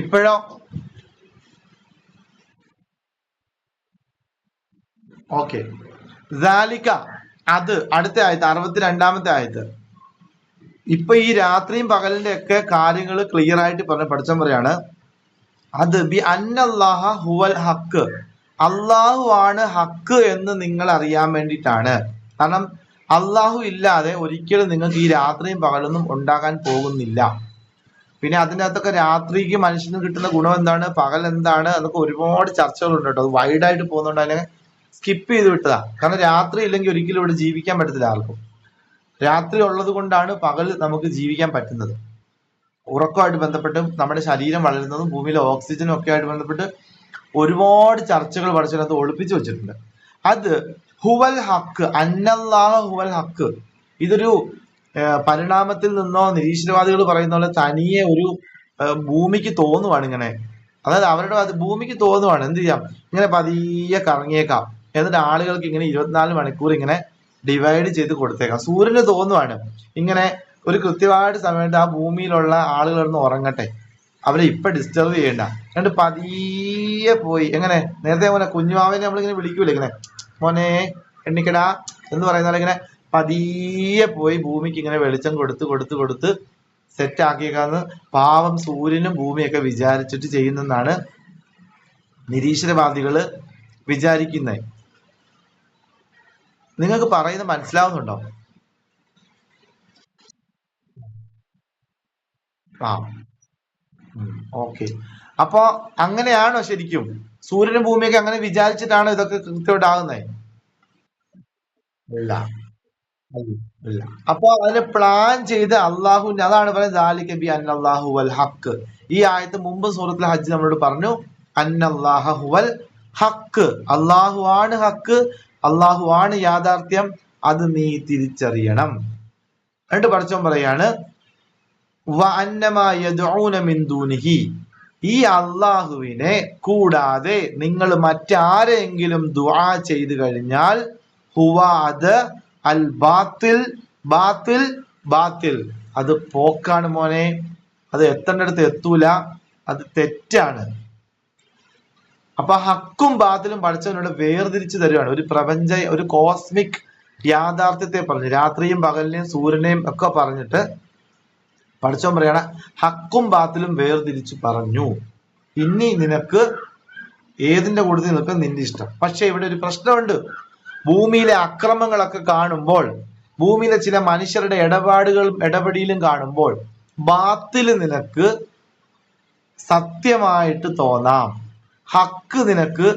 ഇപ്പോഴോ? ഓക്കെ. അത്. അടുത്ത ആയത്ത്, 62-ാമത്തെ ആയത്ത്. ഇപ്പൊ ഈ രാത്രിയും പകലിന്റെ ഒക്കെ കാര്യങ്ങൾ ക്ലിയർ ആയിട്ട് പഠിച്ചം പറയാണ്. അത് ബി അന്നല്ലാഹ ഹുവൽ ഹക്ക്, അള്ളാഹു ആണ് ഹക്ക് എന്ന് നിങ്ങൾ അറിയാൻ വേണ്ടിയിട്ടാണ്. കാരണം അള്ളാഹു ഇല്ലാതെ ഒരിക്കലും നിങ്ങൾക്ക് ഈ രാത്രിയും പകലൊന്നും ഉണ്ടാകാൻ പോകുന്നില്ല. പിന്നെ അതിനകത്തൊക്കെ രാത്രിക്ക് മനുഷ്യന് കിട്ടുന്ന ഗുണം എന്താണ്, പകൽ എന്താണ്, അതൊക്കെ ഒരുപാട് ചർച്ചകളുണ്ട് കേട്ടോ. അത് വൈഡായിട്ട് പോകുന്നതുകൊണ്ട് അതിനെ സ്കിപ്പ് ചെയ്ത് വിട്ടതാ. കാരണം രാത്രി ഇല്ലെങ്കിൽ ഒരിക്കലും ഇവിടെ ജീവിക്കാൻ പറ്റത്തില്ല ആർക്കും. രാത്രി ഉള്ളത് കൊണ്ടാണ് പകൽ നമുക്ക് ജീവിക്കാൻ പറ്റുന്നത്. ഉറക്കമായിട്ട് ബന്ധപ്പെട്ടും നമ്മുടെ ശരീരം വളരുന്നതും ഭൂമിയിലെ ഓക്സിജനും ഒക്കെ ആയിട്ട് ബന്ധപ്പെട്ട് ഒരുപാട് ചർച്ചകൾ പഠിച്ചതിനകത്ത് ഒളിപ്പിച്ചു വെച്ചിട്ടുണ്ട്. അത് ഹുവൽ ഹക്ക്, അന്നല്ലാഹ ഹുവൽ ഹക്ക്. ഇതൊരു പരിണാമത്തിൽ നിന്നോ നിരീശ്വരവാദികൾ പറയുന്ന പോലെ തനിയെ ഒരു ഭൂമിക്ക് തോന്നുവാണ് ഇങ്ങനെ. അതായത് അവരുടെ ഭൂമിക്ക് തോന്നുവാണ് എന്ത് ചെയ്യാം, ഇങ്ങനെ പതിയെ കറങ്ങിയേക്കാം, എന്നിട്ട് ആളുകൾക്ക് ഇങ്ങനെ 24 മണിക്കൂർ ഇങ്ങനെ ഡിവൈഡ് ചെയ്ത് കൊടുത്തേക്കാം. സൂര്യന് തോന്നുവാണ് ഇങ്ങനെ ഒരു കൃത്യമായിട്ട് സമയത്ത് ആ ഭൂമിയിലുള്ള ആളുകളൊന്ന് ഉറങ്ങട്ടെ, അവരെ ഇപ്പൊ ഡിസ്റ്റർബ് ചെയ്യണ്ട, എന്നിട്ട് പതിയെ പോയി എങ്ങനെ നേരത്തെ പോലെ കുഞ്ഞുമാവനെ നമ്മളിങ്ങനെ വിളിക്കൂലേ ഇങ്ങനെ മോനെ എണ്ണിക്കടാ എന്ന് പറയുന്ന പോലെ ഇങ്ങനെ പതിയെ പോയി ഭൂമിക്ക് ഇങ്ങനെ വെളിച്ചം കൊടുത്ത് കൊടുത്ത് കൊടുത്ത് സെറ്റ് ആക്കിയേക്കാന്ന് പാവം സൂര്യനും ഭൂമിയൊക്കെ വിചാരിച്ചിട്ട് ചെയ്യുന്നെന്നാണ് നിരീശ്വരവാദികള് വിചാരിക്കുന്നത്. നിങ്ങൾക്ക് പറയുന്നത് മനസ്സിലാവുന്നുണ്ടോ? ആ, ഓക്കെ. അപ്പൊ അങ്ങനെയാണോ ശരിക്കും? സൂര്യനും ഭൂമിയൊക്കെ അങ്ങനെ വിചാരിച്ചിട്ടാണോ ഇതൊക്കെ കൃത്യമായിട്ടാകുന്നത്? ഇല്ല, ഇല്ല. അപ്പൊ അതിന് പ്ലാൻ ചെയ്ത് അള്ളാഹുവിന്റെ, അതാണ് പറയുന്നത് ദാലിക ബി അന്നല്ലാഹു വൽ ഹക്ക്. ഈ ആയത്ത് മുമ്പ് സൂറത്തുൽ ഹജ്ജ് നമ്മളോട് പറഞ്ഞു, അന്നല്ലാഹ ഹുവൽ ഹക്ക്, അള്ളാഹു ആണ് ഹക്ക്, അള്ളാഹു ആണ് യാഥാർത്ഥ്യം, അത് നീ തിരിച്ചറിയണം. എന്നിട്ട് പഠിച്ചോൻ പറയാണ് വ അന്നമാ യദ്ഊന മിൻ ദൂനിഹി, ഈ അള്ളാഹുവിനെ കൂടാതെ നിങ്ങൾ മറ്റാരെങ്കിലും ദുആ ചെയ്തു കഴിഞ്ഞാൽ ഹുവ, അത് അൽ ബാത്തിൽ, ബാത്തിൽ, ബാത്തിൽ, അത് പോക്കാണ് മോനെ, അത് എത്തേണ്ടടുത്ത് എത്തൂല, അത് തെറ്റാണ്. അപ്പൊ ഹക്കും ബാത്തിലും പഠിച്ചവനോട് വേർതിരിച്ചു തരുവാണ്. ഒരു പ്രപഞ്ച, ഒരു കോസ്മിക് യാഥാർത്ഥ്യത്തെ പറഞ്ഞു, രാത്രിയും പകലിനെയും സൂര്യനെയും ഒക്കെ പറഞ്ഞിട്ട് പഠിച്ചവൻ പറയാണ് ഹക്കും ബാത്തിലും വേർതിരിച്ചു പറഞ്ഞു. ഇനി നിനക്ക് ഏതിന്റെ കൂട്ടത്തിൽ നിൽക്കും നിന്റെ ഇഷ്ടം. പക്ഷെ ഇവിടെ ഒരു പ്രശ്നമുണ്ട്. ഭൂമിയിലെ അക്രമങ്ങളൊക്കെ കാണുമ്പോൾ, ഭൂമിയിലെ ചില മനുഷ്യരുടെ ഇടപെടലും കാണുമ്പോൾ ബാത്തില് നിനക്ക് സത്യമായിട്ട് തോന്നാം, ഹക്ക് നിനക്ക്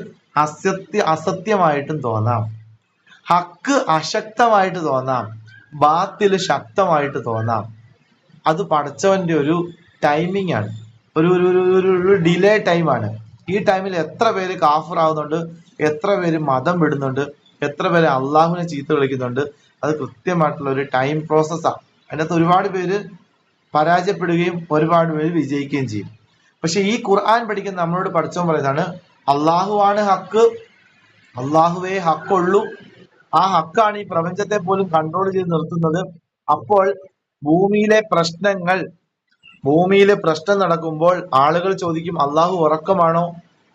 അസത്യമായിട്ടും തോന്നാം, ഹക്ക് അശക്തമായിട്ട് തോന്നാം, ബാത്തില് ശക്തമായിട്ട് തോന്നാം. അത് പടച്ചവന്റെ ഒരു ടൈമിംഗ് ആണ്, ഒരു ഡിലേ ടൈമാണ്. ഈ ടൈമിൽ എത്ര പേര് കാഫിറാവുന്നുണ്ട്, എത്ര പേര് മതം വിടുന്നുണ്ട്, എത്ര പേര് അള്ളാഹുവിനെ ചീത്ത വിളിക്കുന്നുണ്ട്, അത് കൃത്യമായിട്ടുള്ള ഒരു ടൈം പ്രോസസ്സാണ്. അതിനകത്ത് ഒരുപാട് പേര് പരാജയപ്പെടുകയും ഒരുപാട് പേര് വിജയിക്കുകയും ചെയ്യും. പക്ഷെ ഈ ഖുർആൻ പഠിക്കുന്ന നമ്മളോട് പഠിച്ചോൻ പറയുന്നതാണ്, അള്ളാഹുവാണ് ഹക്ക്, അള്ളാഹുവേ ഹക്കുള്ളൂ, ആ ഹക്കാണ് ഈ പ്രപഞ്ചത്തെ പോലും കൺട്രോൾ ചെയ്ത് നിർത്തുന്നത്. അപ്പോൾ ഭൂമിയിലെ പ്രശ്നം നടക്കുമ്പോൾ ആളുകൾ ചോദിക്കും, അള്ളാഹു ഉറക്കമാണോ,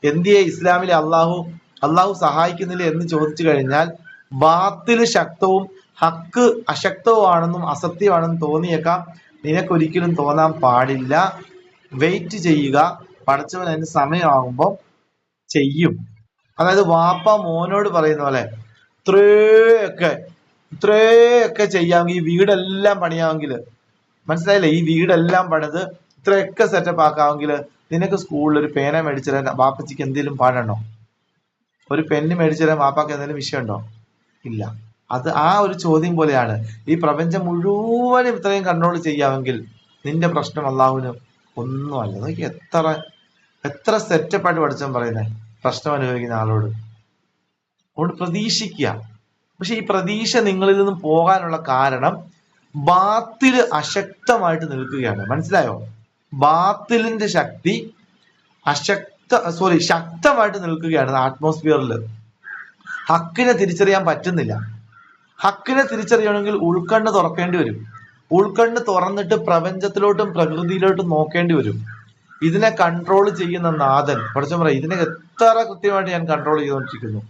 എന്തിയെ ഇസ്ലാമിലെ അള്ളാഹു സഹായിക്കുന്നില്ല എന്ന് ചോദിച്ചു കഴിഞ്ഞാൽ ബാത്തിൽ ശക്തവും ഹക്ക് അശക്തവുമാണെന്നും അസത്യമാണെന്നും തോന്നിയേക്കാം. നിനക്കൊരിക്കലും തോന്നാൻ പാടില്ല. വെയിറ്റ് ചെയ്യുക, പഠിച്ചവൻ അതിന് സമയമാകുമ്പോൾ ചെയ്യും. അതായത് വാപ്പ മോനോട് പറയുന്ന പോലെ ഇത്രയൊക്കെ ചെയ്യാമെങ്കിൽ, ഈ വീടെല്ലാം പണിയാമെങ്കിൽ, മനസ്സിലായില്ലേ, ഈ വീടെല്ലാം പണിത് ഇത്രയൊക്കെ സെറ്റപ്പ് ആക്കാമെങ്കിൽ നിനക്ക് സ്കൂളിൽ ഒരു പേന മേടിച്ചു തരാൻ വാപ്പച്ചിക്ക് എന്തെങ്കിലും പാടുണ്ടോ? ഒരു പെണ്ണ് മേടിച്ചു തരാൻ വാപ്പാക്ക് എന്തെങ്കിലും വിഷയമുണ്ടോ? ഇല്ല. അത് ആ ഒരു ചോദ്യം പോലെയാണ്. ഈ പ്രപഞ്ചം മുഴുവനും ഇത്രയും കൺട്രോൾ ചെയ്യാമെങ്കിൽ നിന്റെ പ്രശ്നം അള്ളാഹുവിന് ഒന്നുമല്ല. നോക്കി എത്ര സെറ്റപ്പായിട്ട് പഠിച്ചാൽ പറയുന്നത് പ്രശ്നം അനുഭവിക്കുന്ന ആളോട്. അതുകൊണ്ട് പ്രതീക്ഷിക്കുക. പക്ഷെ ഈ പ്രതീക്ഷ നിങ്ങളിൽ നിന്നും പോകാനുള്ള കാരണം ബാത്തില് അശക്തമായിട്ട് നിൽക്കുകയാണ്. മനസ്സിലായോ? ബാത്തിലിന്റെ ശക്തി ശക്തമായിട്ട് നിൽക്കുകയാണ് ആറ്റ്മോസ്ഫിയറിൽ. ഹക്കിനെ തിരിച്ചറിയാൻ പറ്റുന്നില്ല. ഹക്കിനെ തിരിച്ചറിയണമെങ്കിൽ ഉൾക്കണ്ണ് തുറക്കേണ്ടി വരും. ഉൾക്കണ്ണ് തുറന്നിട്ട് പ്രപഞ്ചത്തിലോട്ടും പ്രകൃതിയിലോട്ടും നോക്കേണ്ടി വരും. ഇതിനെ കൺട്രോൾ ചെയ്യുന്ന നാഥൻ പഠിച്ചോ പറയാം, ഇതിനെ എത്ര കൃത്യമായിട്ട് ഞാൻ കൺട്രോൾ ചെയ്തുകൊണ്ടിരിക്കുന്നു.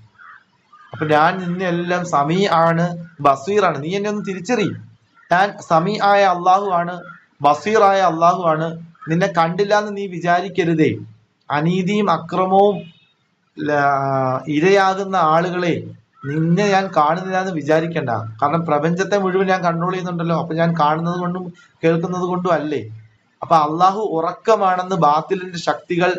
അപ്പൊ ഞാൻ നിന്നെല്ലാം സമീ ആണ്, ബസീറാണ്. നീ എന്നെ ഒന്ന് തിരിച്ചറിയും. ഞാൻ സമീ ആയ അള്ളാഹു ആണ്, ബസീറായ അള്ളാഹു ആണ്. നിന്നെ കണ്ടില്ല എന്ന് നീ വിചാരിക്കരുതേ. അനീതിയും അക്രമവും ഇരയാകുന്ന ആളുകളെ നിന്നെ ഞാൻ കാണുന്നില്ല എന്ന് വിചാരിക്കണ്ട. കാരണം പ്രപഞ്ചത്തെ മുഴുവൻ ഞാൻ കൺട്രോൾ ചെയ്യുന്നുണ്ടല്ലോ. അപ്പൊ ഞാൻ കാണുന്നത് കൊണ്ടും കേൾക്കുന്നത് കൊണ്ടും അല്ലേ. അപ്പൊ അള്ളാഹു ഉറക്കമാണെന്ന് ബാത്തിലിന്റെ ശക്തികൾ,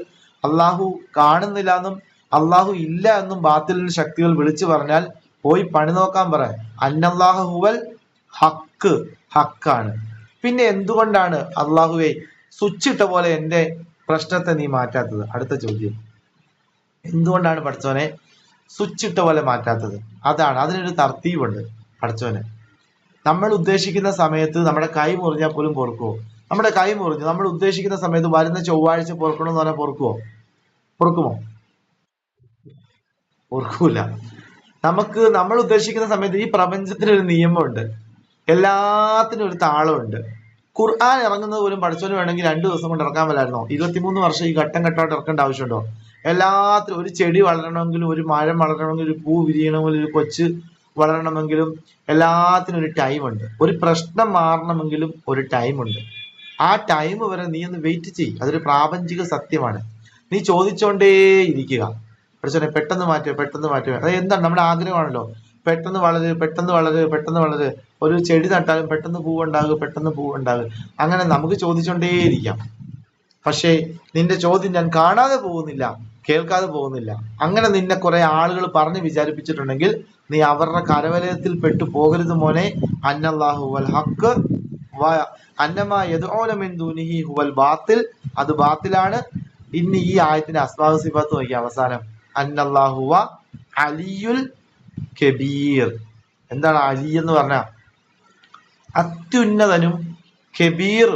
അള്ളാഹു കാണുന്നില്ല എന്നും അള്ളാഹു ഇല്ല എന്നും ബാത്തിലിന്റെ ശക്തികൾ വിളിച്ചു പറഞ്ഞാൽ പോയി പണി നോക്കാൻ പറ. അന്നല്ലാഹു ഹുവൽ ഹക്ക്, ഹക്കാണ്. പിന്നെ എന്തുകൊണ്ടാണ് അള്ളാഹുവെ സ്വിച്ച് ഇട്ട പോലെ എന്റെ പ്രശ്നത്തെ നീ മാറ്റാത്തത്? അടുത്ത ചോദ്യം, എന്തുകൊണ്ടാണ് പഠിച്ചോനെ സ്വിച്ച് ഇട്ട പോലെ മാറ്റാത്തത്? അതിനൊരു തർത്തീബുണ്ട് പഠിച്ചോനെ. നമ്മൾ ഉദ്ദേശിക്കുന്ന സമയത്ത് നമ്മുടെ കൈ മുറിഞ്ഞാൽ പോലും പൊറുക്കുവോ? നമ്മുടെ കൈ മുറിഞ്ഞു നമ്മൾ ഉദ്ദേശിക്കുന്ന സമയത്ത് വരുന്ന ചൊവ്വാഴ്ച പൊറുക്കണമെന്ന് പറഞ്ഞാൽ പൊറുക്കുമോ? പൊറുക്കൂല. നമ്മൾ ഉദ്ദേശിക്കുന്ന സമയത്ത് ഈ പ്രപഞ്ചത്തിനൊരു നിയമമുണ്ട്, എല്ലാത്തിനും ഒരു താളമുണ്ട്. ഖുർആൻ ഇറങ്ങുന്നത് പോലും പഠിച്ചോന് വേണമെങ്കിൽ 2 ദിവസം കൊണ്ട് ഇറക്കാൻ പറ്റായിരുന്നോ? 23 വർഷം ഈ ഘട്ടം ഘട്ടമായിട്ട് ഇറക്കേണ്ട ആവശ്യമുണ്ടോ? എല്ലാത്തിനും ഒരു ചെടി വളരണമെങ്കിലും, ഒരു മരം വളരണമെങ്കിലും, ഒരു പൂ വിരിയണമെങ്കിലും, ഒരു കൊച്ച് വളരണമെങ്കിലും എല്ലാത്തിനും ഒരു ടൈമുണ്ട്. ഒരു പ്രശ്നം മാറണമെങ്കിലും ഒരു ടൈമുണ്ട്. ആ ടൈം വരെ നീ ഒന്ന് വെയിറ്റ് ചെയ്യ്. അതൊരു പ്രാപഞ്ചിക സത്യമാണ്. നീ ചോദിച്ചോണ്ടേ ഇരിക്കുക, പഠിച്ചോനെ പെട്ടെന്ന് മാറ്റുക. അത് എന്താണ്? നമ്മുടെ ആഗ്രഹമാണല്ലോ, പെട്ടെന്ന് വളര്. ഒരു ചെടി നട്ടാലും പെട്ടെന്ന് പൂവുണ്ടാകുക. അങ്ങനെ നമുക്ക് ചോദിച്ചോണ്ടേ ഇരിക്കാം. പക്ഷേ നിന്റെ ചോദ്യം ഞാൻ കാണാതെ പോകുന്നില്ല, കേൾക്കാതെ പോകുന്നില്ല. അങ്ങനെ നിന്നെ കുറെ ആളുകൾ പറഞ്ഞ് വിചാരിപ്പിച്ചിട്ടുണ്ടെങ്കിൽ നീ അവരുടെ കരവലയത്തിൽ പെട്ടു പോകരുത് മോനെ. അന്നല്ലാഹു വൽ ഹക്ക് അന്നമാ യദ്ഊന മിൻ ദൂനിഹി ഹുവൽ ബാത്തിൽ, അത് ബാത്തിലാണ്. ഇനി ഈ ആയത്തിന്റെ അസ്മാഉ സിഫാത്ത് നോക്കി അവസാനം, അന്നല്ലാഹു വ അലിയുൽ കബീർ. എന്താണ് അലി എന്ന് പറഞ്ഞാൽ? അത്യുന്നതനും കബീർ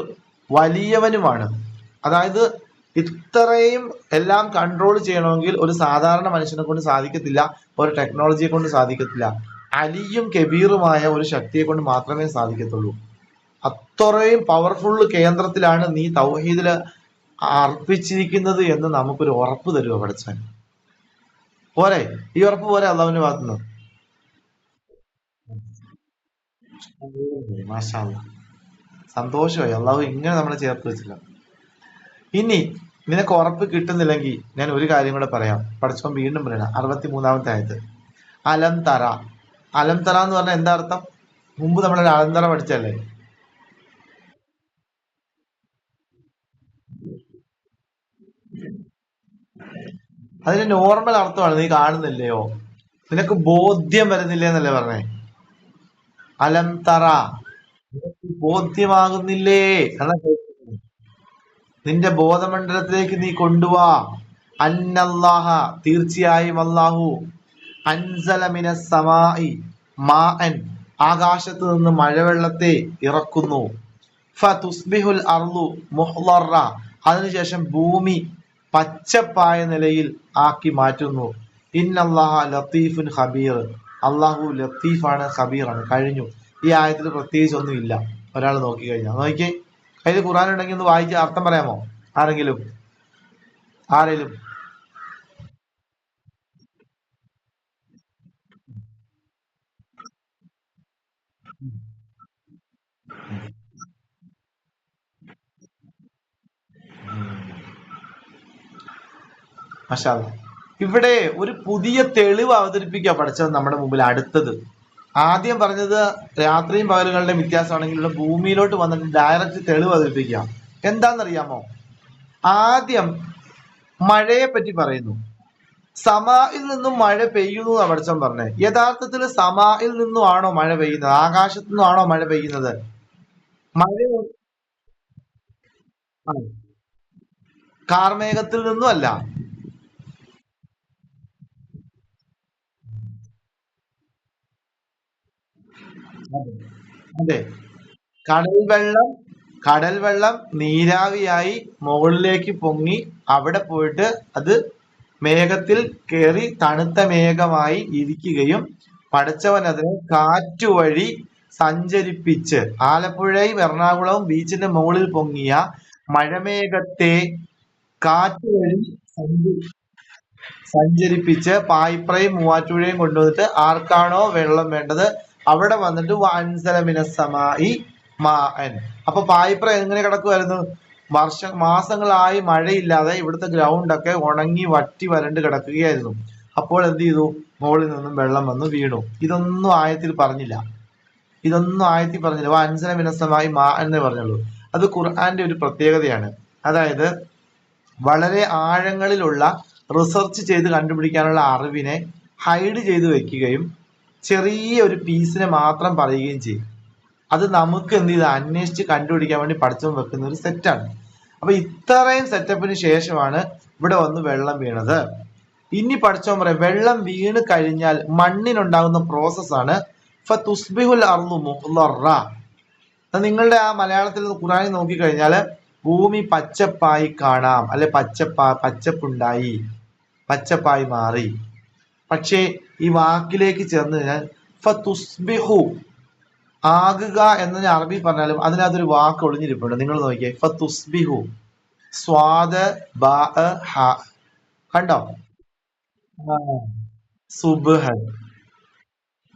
വലിയവനുമാണ്. അതായത് ഇത്രയും എല്ലാം കൺട്രോൾ ചെയ്യണമെങ്കിൽ ഒരു സാധാരണ മനുഷ്യനെ കൊണ്ട് സാധിക്കത്തില്ല, ഒരു ടെക്നോളജിയെ കൊണ്ട് സാധിക്കത്തില്ല. അലിയും കബീറുമായ ഒരു ശക്തിയെ കൊണ്ട് മാത്രമേ സാധിക്കത്തുള്ളൂ. അത്രയും പവർഫുൾ കേന്ദ്രത്തിലാണ് നീ തൗഹീദില് അർപ്പിച്ചിരിക്കുന്നത് എന്ന് നമുക്കൊരു ഉറപ്പ് തരുമോ പഠിച്ചാൻ? പോരെ? ഈ ഉറപ്പ് പോരെ അള്ളാഹുവിന്റെ ഭാഗത്തുനിന്ന്? മാഷാ അല്ലാഹ്, സന്തോഷമായി. അള്ളാഹു ഇങ്ങനെ നമ്മളെ ചേർത്ത് വെച്ചില്ല. ഇനി നിനക്ക് ഉറപ്പ് കിട്ടുന്നില്ലെങ്കിൽ ഞാൻ ഒരു കാര്യം കൂടെ പറയാം. പഠിച്ചോൻ വീണ്ടും പറയണം, 63-ാമത്തെ ആയത്ത്, അലം തറ. അലം തറ എന്ന് പറഞ്ഞാൽ എന്താ അർത്ഥം? മുമ്പ് നമ്മളൊരു അലന്തറ പഠിച്ചല്ലേ? അതിന് നോർമൽ അർത്ഥമാണ്, നീ കാണുന്നില്ലയോ, നിനക്ക് ബോധ്യം വരുന്നില്ലേ എന്നല്ലേ പറഞ്ഞേ? അലം തറ, നിനക്ക് ബോധ്യമാകുന്നില്ലേ എന്നാ ചോദിക്കുന്നത്. നിന്റെ ബോധമണ്ഡലത്തിലേക്ക് നീ കൊണ്ടുവാ. അന്നല്ലാഹ, തീർച്ചയായും അല്ലാഹു, അൻസല മിനസ് സമാഇ മാഅൻ, ആകാശത്ത് നിന്ന് മഴവെള്ളത്തെ ഇറക്കുന്നു. ഫതുസ്ബിഹുൽ അർളു മുഹ്ളറ, അതിനുശേഷം ഭൂമി പച്ചപ്പായ നിലയിൽ ആക്കി മാറ്റുന്നു. ഇന്നല്ലാഹ ലത്തീഫുൻ ഖബീർ, അള്ളാഹു ലത്തീഫാണ് ഖബീറാണ്. കഴിഞ്ഞു. ഈ ആയത്തിൽ പ്രത്യേകിച്ച് ഒന്നും ഇല്ല. ഒരാൾ നോക്കി കഴിഞ്ഞാൽ നോക്കിയേ, കയ്യിൽ ഖുർആൻ ഉണ്ടെങ്കിൽ ഒന്ന് വായിച്ച് അർത്ഥം പറയാമോ ആരെങ്കിലും? ആരെങ്കിലും? മാഷാ അല്ലാ. ഇവിടെ ഒരു പുതിയ തെളിവ് അവതരിപ്പിക്കുക പഠിച്ചത് നമ്മുടെ മുമ്പിൽ. അടുത്തത് ആദ്യം പറഞ്ഞത് രാത്രിയും പകലുകളുടെ വ്യത്യാസമാണെങ്കിൽ ഇവിടെ ഭൂമിയിലോട്ട് വന്നിട്ട് ഡയറക്റ്റ് തെളിവ് അവതരിപ്പിക്കുക. എന്താണെന്നറിയാമോ? ആദ്യം മഴയെ പറ്റി പറയുന്നു. സമായിൽ നിന്നും മഴ പെയ്യുന്നു എന്നാണ് പഠിച്ചവൻ പറഞ്ഞത്. യഥാർത്ഥത്തിൽ സമായിൽ നിന്നും ആണോ മഴ പെയ്യുന്നത്? ആകാശത്തു നിന്നും ആണോ മഴ പെയ്യുന്നത്? മഴ കാർമേഘത്തിൽ നിന്നും അല്ല. അതെ, കടൽ വെള്ളം കടൽ വെള്ളം നീരാവിയായി മുകളിലേക്ക് പൊങ്ങി അവിടെ പോയിട്ട് അത് മേഘത്തിൽ കയറി തണുത്ത മേഘമായി ഇരിക്കുകയും പടച്ചവൻ അതിനെ കാറ്റുവഴി സഞ്ചരിപ്പിച്ച് ആലപ്പുഴയും എറണാകുളവും ബീച്ചിന്റെ മുകളിൽ പൊങ്ങിയ മഴമേഘത്തെ കാറ്റുവഴി സഞ്ചരിപ്പിച്ച് പായിപ്രയും മൂവാറ്റുപുഴയും കൊണ്ടുവന്നിട്ട് ആർക്കാണോ വെള്ളം വേണ്ടത് അവിടെ വന്നിട്ട് വൻസല മിനസ്സമായി മാഅൻ. അപ്പൊ പായിപ്ര എങ്ങനെ കിടക്കുമായിരുന്നു? മാസങ്ങളായി മഴയില്ലാതെ ഇവിടുത്തെ ഗ്രൗണ്ട് ഒക്കെ ഉണങ്ങി വറ്റി വരണ്ട് കിടക്കുകയായിരുന്നു. അപ്പോൾ എന്ത് ചെയ്തു? മുകളിൽ നിന്നും വെള്ളം വന്ന് വീണു. ഇതൊന്നും ആയത്തിൽ പറഞ്ഞില്ല. വൻസല മിനസ്സമായി മാ എന്നേ പറഞ്ഞുള്ളൂ. അത് ഖുർആന്റെ ഒരു പ്രത്യേകതയാണ്. അതായത് വളരെ ആഴങ്ങളിലുള്ള റിസർച്ച് ചെയ്ത് കണ്ടുപിടിക്കാനുള്ള അറിവിനെ ഹൈഡ് ചെയ്ത് വെക്കുകയും ചെറിയ ഒരു പീസിനെ മാത്രം പറയുകയും ചെയ്യും. അത് നമുക്ക് എന്ത് ചെയ്ത് അന്വേഷിച്ച് കണ്ടുപിടിക്കാൻ വേണ്ടി പഠിച്ചു വെക്കുന്ന ഒരു സെറ്റാണ്. അപ്പൊ ഇത്രയും സെറ്റപ്പിന് ശേഷമാണ് ഇവിടെ വന്ന് വെള്ളം വീണത്. ഇനി പഠിച്ചോ പറയാം, വെള്ളം വീണ് കഴിഞ്ഞാൽ മണ്ണിനുണ്ടാകുന്ന പ്രോസസ്സാണ് ഫതുസ്ബിഹുൽ അർളു മുഹ്ളറ. നിങ്ങളുടെ ആ മലയാളത്തിൽ ഖുർആനിൽ നോക്കിക്കഴിഞ്ഞാൽ ഭൂമി പച്ചപ്പായി കാണാം, അല്ലെ പച്ചപ്പുണ്ടായി, പച്ചപ്പായി മാറി. പക്ഷേ ഈ വാക്കിലേക്ക് ചേർന്ന് കഴിഞ്ഞാൽ ഫതുസ്ബിഹു, ആകുക എന്നതിന് അറബി പറഞ്ഞാലും അതിനകത്തൊരു വാക്ക് ഒളിഞ്ഞിരിപ്പുണ്ട്. നിങ്ങൾ നോക്കിയേ, ഫതുസ്ബിഹു, സ്വാദ് ബാ ഹ, കണ്ടോ? സുബ്ഹൻ.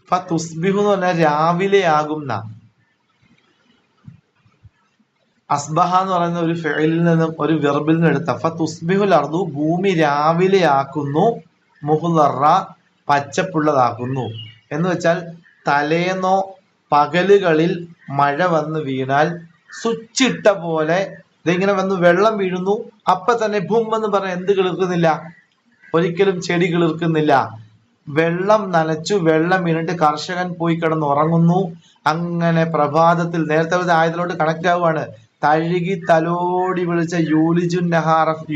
ഫതുസ്ബിഹു എന്ന് പറഞ്ഞാൽ രാവിലെ ആകുന്ന. അസ്ബഹ എന്ന് പറയുന്ന ഒരു ഫെയിലിൽ നിന്നും ഒരു വെർബിൽ നിന്നും എടുത്ത ഫതുസ്ബിഹുൽ അർദു, ഭൂമി രാവിലെ ആക്കുന്നു, മുഹ്ളറ, പച്ചപ്പുള്ളതാക്കുന്നു. എന്ന് വെച്ചാൽ തലേന്നോ പകലുകളിൽ മഴ വന്ന് വീണാൽ സ്വിച്ച് ഇട്ട പോലെ ഇതിങ്ങനെ വന്ന് വെള്ളം വീഴുന്നു. അപ്പൊ തന്നെ ഭൂം എന്ന് പറഞ്ഞാൽ എന്ത് കിളിർക്കുന്നില്ല? ഒരിക്കലും ചെടി കിളിർക്കുന്നില്ല. വെള്ളം നനച്ചു, വെള്ളം വീണിട്ട് കർഷകൻ പോയി കിടന്ന് ഉറങ്ങുന്നു. അങ്ങനെ പ്രഭാതത്തിൽ നേരത്തെ ആയതിലോട്ട് കണക്ട് ആവുകയാണ്. തഴുകി തലോടി വിളിച്ച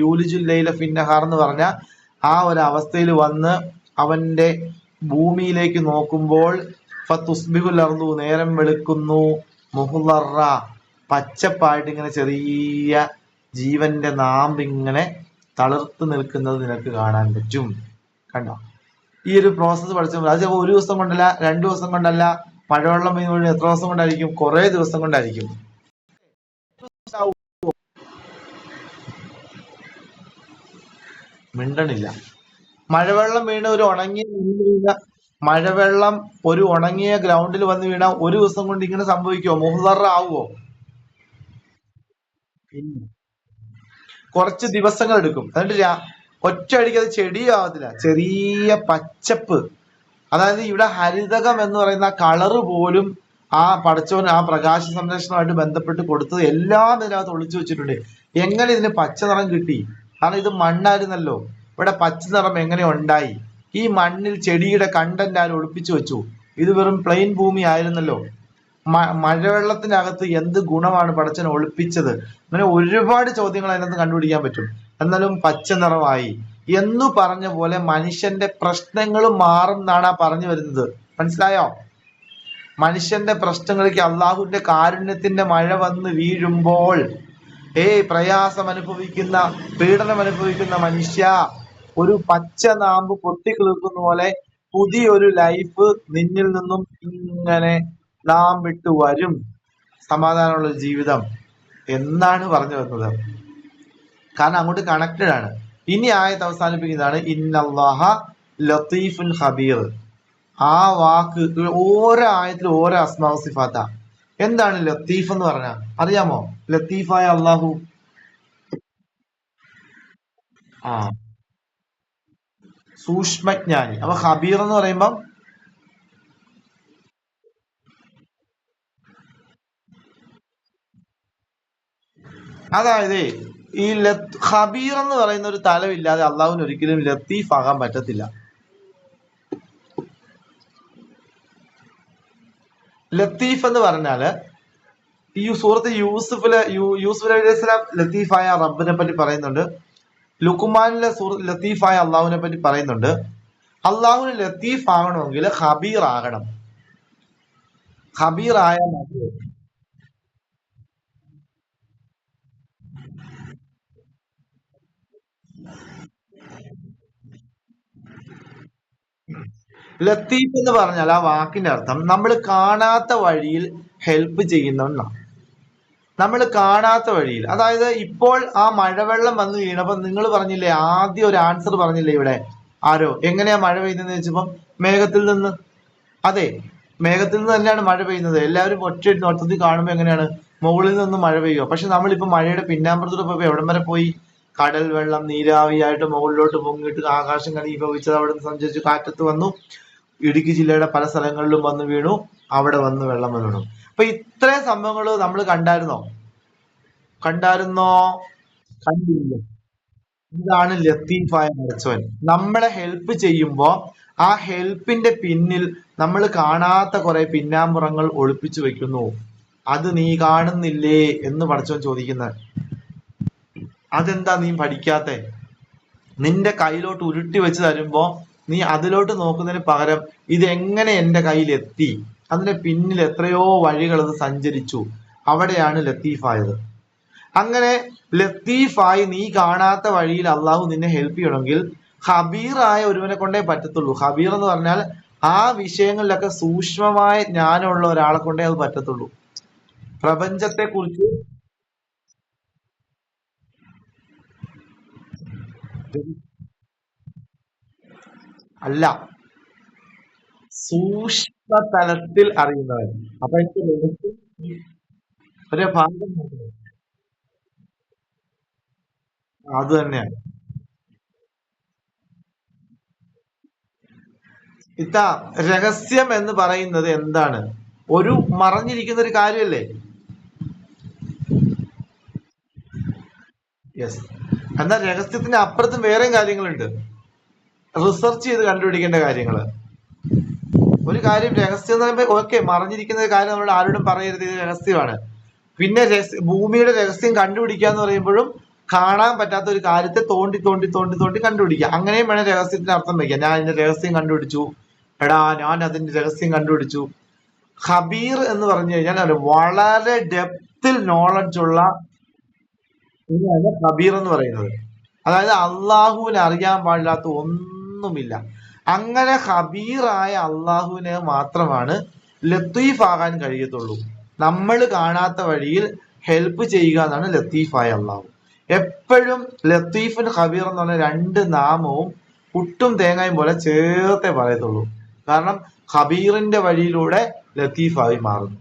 യൂലിജുൽ ലൈല ഫിന്നഹാർ എന്ന് പറഞ്ഞ ആ ഒരു അവസ്ഥയിൽ വന്ന് അവന്റെ ഭൂമിയിലേക്ക് നോക്കുമ്പോൾ ഫതുസ്ബിഹുൽ അർളു, നേരം വെളുക്കുന്നു, മുഹ്ളറ, പച്ചപ്പായിട്ട് ഇങ്ങനെ ചെറിയ ജീവന്റെ നാമ്പ് ഇങ്ങനെ തളിർത്ത് നിൽക്കുന്നത് നിനക്ക് കാണാൻ പറ്റും. കണ്ടോ? ഈ ഒരു പ്രോസസ്സ് പഠിച്ചപ്പോൾ അത് ചിലപ്പോൾ ഒരു ദിവസം കൊണ്ടല്ല, 2 ദിവസം കൊണ്ടല്ല. മഴവെള്ളം വീഴുമ്പോൾ എത്ര ദിവസം കൊണ്ടായിരിക്കും? കുറെ ദിവസം കൊണ്ടായിരിക്കും. മിണ്ടണില്ല. മഴവെള്ളം വീണ ഒരു ഉണങ്ങിയ മഴവെള്ളം ഒരു ഉണങ്ങിയ ഗ്രൗണ്ടിൽ വന്ന് വീണ ഒരു ദിവസം കൊണ്ട് ഇങ്ങനെ സംഭവിക്കുമോ? മുഹ്ളറ ആവുമോ? കുറച്ച് ദിവസങ്ങൾ എടുക്കും. എന്നിട്ട് ഒറ്റയടിക്ക് അത് ചെടിയാവത്തില്ല, ചെറിയ പച്ചപ്പ്. അതായത് ഇവിടെ ഹരിതകം എന്ന് പറയുന്ന കളറ് പോലും ആ പടച്ചവൻ ആ പ്രകാശ സംരക്ഷണമായിട്ട് ബന്ധപ്പെട്ട് കൊടുത്തത് എല്ലാം ഇതിനകത്ത് ഒളിച്ചു വെച്ചിട്ടുണ്ട്. എങ്ങനെ ഇതിന് പച്ച നിറം കിട്ടി? കാരണം ഇത് മണ്ണായിരുന്നല്ലോ. ഇവിടെ പച്ച നിറം എങ്ങനെ ഉണ്ടായി? ഈ മണ്ണിൽ ചെടിയുടെ കണ്ടന്റ് ആരും ഒളിപ്പിച്ചു വെച്ചു? ഇത് വെറും പ്ലെയിൻ ഭൂമി ആയിരുന്നല്ലോ. മഴവെള്ളത്തിനകത്ത് എന്ത് ഗുണമാണ് പടച്ചവൻ ഒളിപ്പിച്ചത്? അങ്ങനെ ഒരുപാട് ചോദ്യങ്ങൾ അതിനകത്ത് കണ്ടുപിടിക്കാൻ പറ്റും. എന്നാലും പച്ച നിറമായി എന്നു പറഞ്ഞ പോലെ മനുഷ്യന്റെ പ്രശ്നങ്ങൾ മാറും എന്നാണ് പറഞ്ഞു വരുന്നത്. മനസ്സിലായോ? മനുഷ്യന്റെ പ്രശ്നങ്ങൾക്ക് അള്ളാഹുവിന്റെ കാരുണ്യത്തിന്റെ മഴ വന്ന് വീഴുമ്പോൾ, പ്രയാസം അനുഭവിക്കുന്ന, പീഡനം അനുഭവിക്കുന്ന മനുഷ്യ, ഒരു പച്ച നാമ്പ് പൊട്ടിക്കിളിർക്കുന്ന പോലെ പുതിയൊരു ലൈഫ് നിന്നിൽ നിന്നും ഇങ്ങനെ നാമ്പിട്ട് വരും, സമാധാനമുള്ള ജീവിതം എന്നാണ് പറഞ്ഞു വരുന്നത്. കാരണം അങ്ങോട്ട് കണക്റ്റഡ് ആണ്. ഇനി ആയത്ത് അവസാനിപ്പിക്കുന്നതാണ് ഇന്നല്ലാഹ ലത്തീഫുൻ ഖബീർ. ആ വാക്ക് ഓരോ ആയത്തിലും ഓരോ അസ്മാഉ സിഫാത്താ. എന്താണ് ലത്തീഫ് എന്ന് പറഞ്ഞാൽ അറിയാമോ? ലത്തീഫായ അള്ളാഹു സൂക്ഷ്മജ്ഞാനി. അപ്പൊ ഖബീർ എന്ന് പറയുമ്പം അതായത് ഈ ഖബീർ എന്ന് പറയുന്ന ഒരു തലമില്ലാതെ അള്ളാഹുവിന് ഒരിക്കലും ലത്തീഫ് ആകാൻ പറ്റത്തില്ല. ലത്തീഫ് എന്ന് പറഞ്ഞാല് ഈ സൂറത്ത് യൂസുഫ് നബി അലൈഹി സ്വലാം ലത്തീഫായ റബ്ബിനെ പറ്റി പറയുന്നുണ്ട്. ലുക്മാനിലെ ലത്തീഫായ അള്ളാഹുവിനെ പറ്റി പറയുന്നുണ്ട്. അള്ളാഹുവിന് ലത്തീഫ് ആകണമെങ്കിൽ ഖബീർ ആകണം. ഖബീർ ആയ ലത്തീഫ് എന്ന് പറഞ്ഞാൽ ആ വാക്കിന്റെ അർത്ഥം നമ്മൾ കാണാത്ത വഴിയിൽ ഹെൽപ്പ് ചെയ്യുന്നവനാണ്. നമ്മൾ കാണാത്ത വഴിയിൽ, അതായത് ഇപ്പോൾ ആ മഴവെള്ളം വന്നു വീണപ്പോ നിങ്ങൾ പറഞ്ഞില്ലേ, ആദ്യം ഒരു ആൻസർ പറഞ്ഞില്ലേ ഇവിടെ ആരോ, എങ്ങനെയാ മഴ പെയ്യുന്നതെന്ന് വെച്ചപ്പം മേഘത്തിൽ നിന്ന്. അതെ, മേഘത്തിൽ നിന്ന് തന്നെയാണ് മഴ പെയ്യുന്നത്. എല്ലാവരും ഒറ്റ നോട്ടത്തിൽ കാണുമ്പോൾ എങ്ങനെയാണ് മുകളിൽ നിന്ന് മഴ പെയ്യുക. പക്ഷെ നമ്മളിപ്പോ മഴയുടെ പിന്നാമ്പുറത്തൂടെ പോയപ്പോ എവിടം വരെ പോയി? കടൽ വെള്ളം നീരാവിയായിട്ട് മുകളിലോട്ട് പൊങ്ങിയിട്ട് ആകാശം ഘനീഭവിച്ചത് അവിടെ നിന്ന് സഞ്ചരിച്ച് കാറ്റത്ത് വന്നു, ഇടുക്കി ജില്ലയുടെ പല സ്ഥലങ്ങളിലും വന്ന് വീണു, അവിടെ വന്ന് വെള്ളം വീണു. അപ്പൊ ഇത്രയും സംഭവങ്ങൾ നമ്മൾ കണ്ടായിരുന്നോ? കണ്ടില്ല. ഇതാണ് ലത്തീഫായ പടച്ചവൻ. നമ്മളെ ഹെൽപ്പ് ചെയ്യുമ്പോ ആ ഹെൽപ്പിന്റെ പിന്നിൽ നമ്മൾ കാണാത്ത കുറെ പിന്നാമ്പുറങ്ങൾ ഒളിപ്പിച്ചു വെക്കുന്നു. അത് നീ കാണുന്നില്ലേ എന്ന് പടച്ചവൻ ചോദിക്കുന്നത്. അതെന്താ നീ പഠിക്കാത്തെ? നിന്റെ കയ്യിലോട്ട് ഉരുട്ടി വെച്ച് തരുമ്പോ നീ അതിലോട്ട് നോക്കുന്നതിന് പകരം ഇതെങ്ങനെ എന്റെ കയ്യിൽ എത്തി, അതിന്റെ പിന്നിൽ എത്രയോ വഴികൾ അത് സഞ്ചരിച്ചു, അവിടെയാണ് ലത്തീഫായത്. അങ്ങനെ ലത്തീഫായി നീ കാണാത്ത വഴിയിൽ അള്ളാഹു നിന്നെ ഹെൽപ്പ് ചെയ്യണമെങ്കിൽ ഖബീറായ ഒരുവനെ കൊണ്ടേ പറ്റത്തുള്ളൂ. ഖബീർ എന്ന് പറഞ്ഞാൽ ആ വിഷയങ്ങളിലൊക്കെ സൂക്ഷ്മമായ ജ്ഞാനമുള്ള ഒരാളെ കൊണ്ടേ അത് പറ്റത്തുള്ളൂ. പ്രപഞ്ചത്തെ കുറിച്ച് അല്ല, സൂക്ഷ്മ തലത്തിൽ അറിയുന്നവൻ. അപ്പൊ എനിക്ക് ഒരു ഭാഗം അത് തന്നെയാണ്. ഇതാ രഹസ്യം എന്ന് പറയുന്നത് എന്താണ്? ഒരു മറഞ്ഞിരിക്കുന്ന ഒരു കാര്യമല്ലേ? യെസ്. എന്നാൽ രഹസ്യത്തിന് അപ്പുറത്തും വേറെയും കാര്യങ്ങളുണ്ട്, റിസർച്ച് ചെയ്ത് കണ്ടുപിടിക്കേണ്ട കാര്യങ്ങള്. ഒരു കാര്യം രഹസ്യം എന്ന് പറയുമ്പോൾ ഓക്കെ, മറഞ്ഞിരിക്കുന്ന ഒരു കാര്യം നമ്മൾ ആരോടും പറയരുത്, ഇത് രഹസ്യമാണ്. പിന്നെ ഭൂമിയുടെ രഹസ്യം കണ്ടുപിടിക്കുക എന്ന് പറയുമ്പോഴും കാണാൻ പറ്റാത്ത ഒരു കാര്യത്തെ തോണ്ടി തോണ്ടി തോണ്ടി തോണ്ടി കണ്ടുപിടിക്കുക. അങ്ങനെയും വേണം രഹസ്യത്തിന് അർത്ഥം വയ്ക്കാം. ഞാൻ ഇതിന്റെ രഹസ്യം കണ്ടുപിടിച്ചു, എടാ ഞാൻ അതിന്റെ രഹസ്യം കണ്ടുപിടിച്ചു. ഖബീർ എന്ന് പറഞ്ഞു കഴിഞ്ഞാൽ വളരെ ഡെപ്തിൽ നോളജ് ഉള്ള ഇതിനാണ് ഖബീർ എന്ന് പറയുന്നത്. അതായത് അള്ളാഹുവിനെ അറിയാൻ പാടില്ലാത്ത ഒന്നുമില്ല. അങ്ങനെ ഖബീറായ അള്ളാഹുവിനെ മാത്രമാണ് ലത്തീഫ് ആകാൻ കഴിയത്തുള്ളൂ. നമ്മൾ കാണാത്ത വഴിയിൽ ഹെൽപ്പ് ചെയ്യുക എന്നാണ് ലത്തീഫായ അള്ളാഹു. എപ്പോഴും ലത്തീഫുൻ ഖബീർ എന്ന് പറഞ്ഞ രണ്ട് നാമവും പുട്ടും തേങ്ങയും പോലെ ചേർത്തേ പറയത്തുള്ളൂ. കാരണം ഖബീറിന്റെ വഴിയിലൂടെ ലത്തീഫായി മാറുന്നു.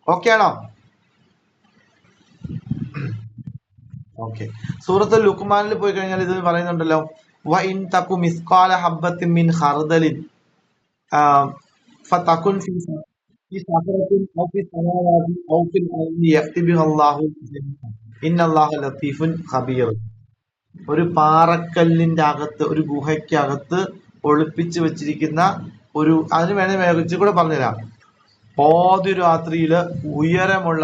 ഓക്കെ ആണോ? ഓക്കെ. സൂറത്തുൽ ലുഖ്മാനിൽ പോയി കഴിഞ്ഞാൽ ഇത് പറയുന്നുണ്ടല്ലോ, വ ഇൻ തകു മിസ്കാല ഹബ്ബത്തിൻ മിൻ ഖർദലിൻ ഫതകുൻ ഫീ സഖറത്തിൻ ഔ ഫീ സമാവാതി ഔ ഫിൽ അർദി യഅതി ബിഹ അല്ലാഹു ഇന്നല്ലാഹ ലത്തീഫുൻ ഖബീർ. ഒരു പാറക്കല്ലിന്റെ അകത്ത്, ഒരു ഗുഹയ്ക്കകത്ത് ഒളിപ്പിച്ചു വെച്ചിരിക്കുന്ന ഒരു, അതിന് വേണമെങ്കിൽ കൂടെ പറഞ്ഞുതരാം. പാതിരാത്രിയില് ഉയരമുള്ള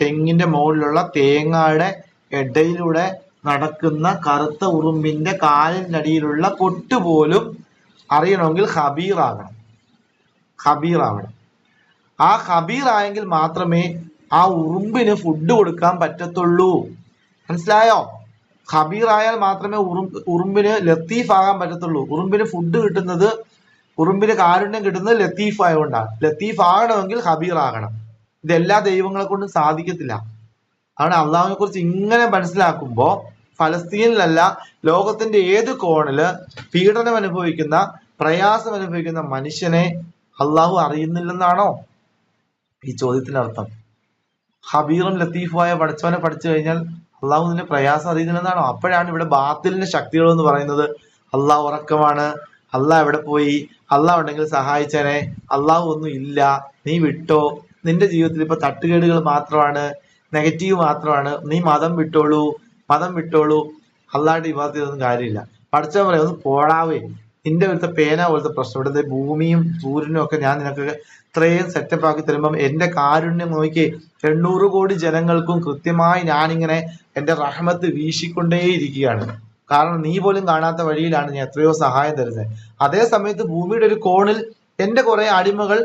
തെങ്ങിന്റെ മുകളിലുള്ള തേങ്ങയുടെ ഇടയിലൂടെ നടക്കുന്ന കറുത്ത ഉറുമ്പിന്റെ കാലിനടിയിലുള്ള പൊട്ടുപോലും അറിയണമെങ്കിൽ ഖബീറാകണം. ആ ഖബീറായെങ്കിൽ മാത്രമേ ആ ഉറുമ്പിന് ഫുഡ് കൊടുക്കാൻ പറ്റത്തുള്ളൂ. മനസ്സിലായോ? ഖബീറായാൽ മാത്രമേ ഉറുമ്പിന് ലത്തീഫ് ആകാൻ പറ്റത്തുള്ളൂ. ഉറുമ്പിന് ഫുഡ് കിട്ടുന്നത്, ഉറുമ്പിന് കാരുണ്യം കിട്ടുന്നത് ലത്തീഫ് ആയതുകൊണ്ടാണ്. ലത്തീഫ് ആകണമെങ്കിൽ ഖബീർ ആകണം. ഇത് എല്ലാ ദൈവങ്ങളെ കൊണ്ടും സാധിക്കത്തില്ല. ആണ് അള്ളാഹുവിനെ കുറിച്ച് ഇങ്ങനെ മനസ്സിലാക്കുമ്പോ ഫലസ്തീനിലല്ല, ലോകത്തിന്റെ ഏത് കോണില് പീഡനം അനുഭവിക്കുന്ന, പ്രയാസം അനുഭവിക്കുന്ന മനുഷ്യനെ അള്ളാഹു അറിയുന്നില്ലെന്നാണോ ഈ ചോദ്യത്തിന്റെ അർത്ഥം? ഹബീറും ലത്തീഫുമായ പഠിച്ചവനെ പഠിച്ചു കഴിഞ്ഞാൽ അള്ളാഹു നിന്റെ പ്രയാസം അറിയുന്നില്ലെന്നാണോ? അപ്പോഴാണ് ഇവിടെ ബാത്തിലിന്റെ ശക്തികൾ എന്ന് പറയുന്നത്. അള്ളാഹു ഉറക്കമാണ്, അള്ളാഹ് എവിടെ പോയി, അള്ളാഹ് ഉണ്ടെങ്കിൽ സഹായിച്ചനെ, അള്ളാഹു ഒന്നും ഇല്ല, നീ വിട്ടോ, നിന്റെ ജീവിതത്തിൽ ഇപ്പൊ തട്ടുകേടുകൾ മാത്രമാണ്, നെഗറ്റീവ് മാത്രമാണ്, നീ മതം വിട്ടോളൂ. അള്ളാഹുടെ വിവാദത്തിൽ ഒന്നും കാര്യമില്ല. പഠിച്ചവൻ പറയാം, ഒന്ന് പോടാവേ, നിന്റെ ഇവിടുത്തെ പേന പോലത്തെ പ്രശ്നം, ഇവിടുത്തെ ഭൂമിയും സൂര്യനും ഒക്കെ ഞാൻ നിനക്ക് ഇത്രയും സെറ്റപ്പ് ആക്കി തരുമ്പം എന്റെ കാരുണ്യം നോക്കി 800 കോടി ജനങ്ങൾക്കും കൃത്യമായി ഞാനിങ്ങനെ എന്റെ റഹ്മത്ത് വീശിക്കൊണ്ടേയിരിക്കുകയാണ്. കാരണം നീ പോലും കാണാത്ത വഴിയിലാണ് ഞാൻ എത്രയോ സഹായം തരുന്നത്. അതേ സമയത്ത് ഭൂമിയുടെ ഒരു കോണിൽ എന്റെ കുറെ അടിമകൾ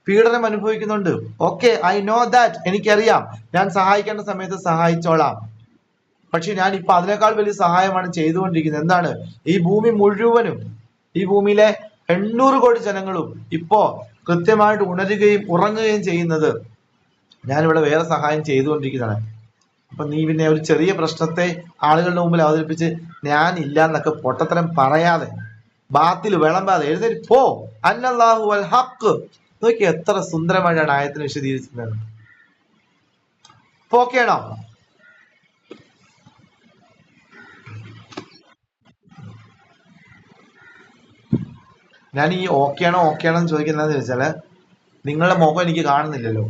പീഡനം അനുഭവിക്കുന്നുണ്ട്. ഓക്കെ, ഐ നോ ദാറ്റ്, എനിക്കറിയാം, ഞാൻ സഹായിക്കേണ്ട സമയത്ത് സഹായിച്ചോളാം. പക്ഷെ ഞാൻ ഇപ്പൊ അതിനേക്കാൾ വലിയ സഹായമാണ് ചെയ്തുകൊണ്ടിരിക്കുന്നത്. എന്താണ്? ഈ ഭൂമി മുഴുവനും, ഈ ഭൂമിയിലെ 800 കോടി ജനങ്ങളും ഇപ്പോ കൃത്യമായിട്ട് ഉണരുകയും ഉറങ്ങുകയും ചെയ്യുന്നത് ഞാനിവിടെ വേറെ സഹായം ചെയ്തുകൊണ്ടിരിക്കുന്നതാണ്. അപ്പൊ നീ പിന്നെ ഒരു ചെറിയ പ്രശ്നത്തെ ആളുകളുടെ മുമ്പിൽ അവതരിപ്പിച്ച് ഞാൻ ഇല്ല എന്നൊക്കെ പൊട്ടത്തരം പറയാതെ, ബാത്തിൽ വിളമ്പാതെ എഴുന്നേറ്റ് പോ. അന്നല്ലാഹു അൽ ഹഖ്. നോക്കി എത്ര സുന്ദരമായിട്ടാണ് ആയത്തിന് വിശദീകരിച്ചിട്ടുള്ളത്. ഓക്കെയാണോ? ഞാൻ ഈ ഓക്കെയാണോ എന്ന് ചോദിക്കുന്നതെന്ന് ചോദിച്ചാല്, നിങ്ങളുടെ മുഖം എനിക്ക് കാണുന്നില്ലല്ലോ,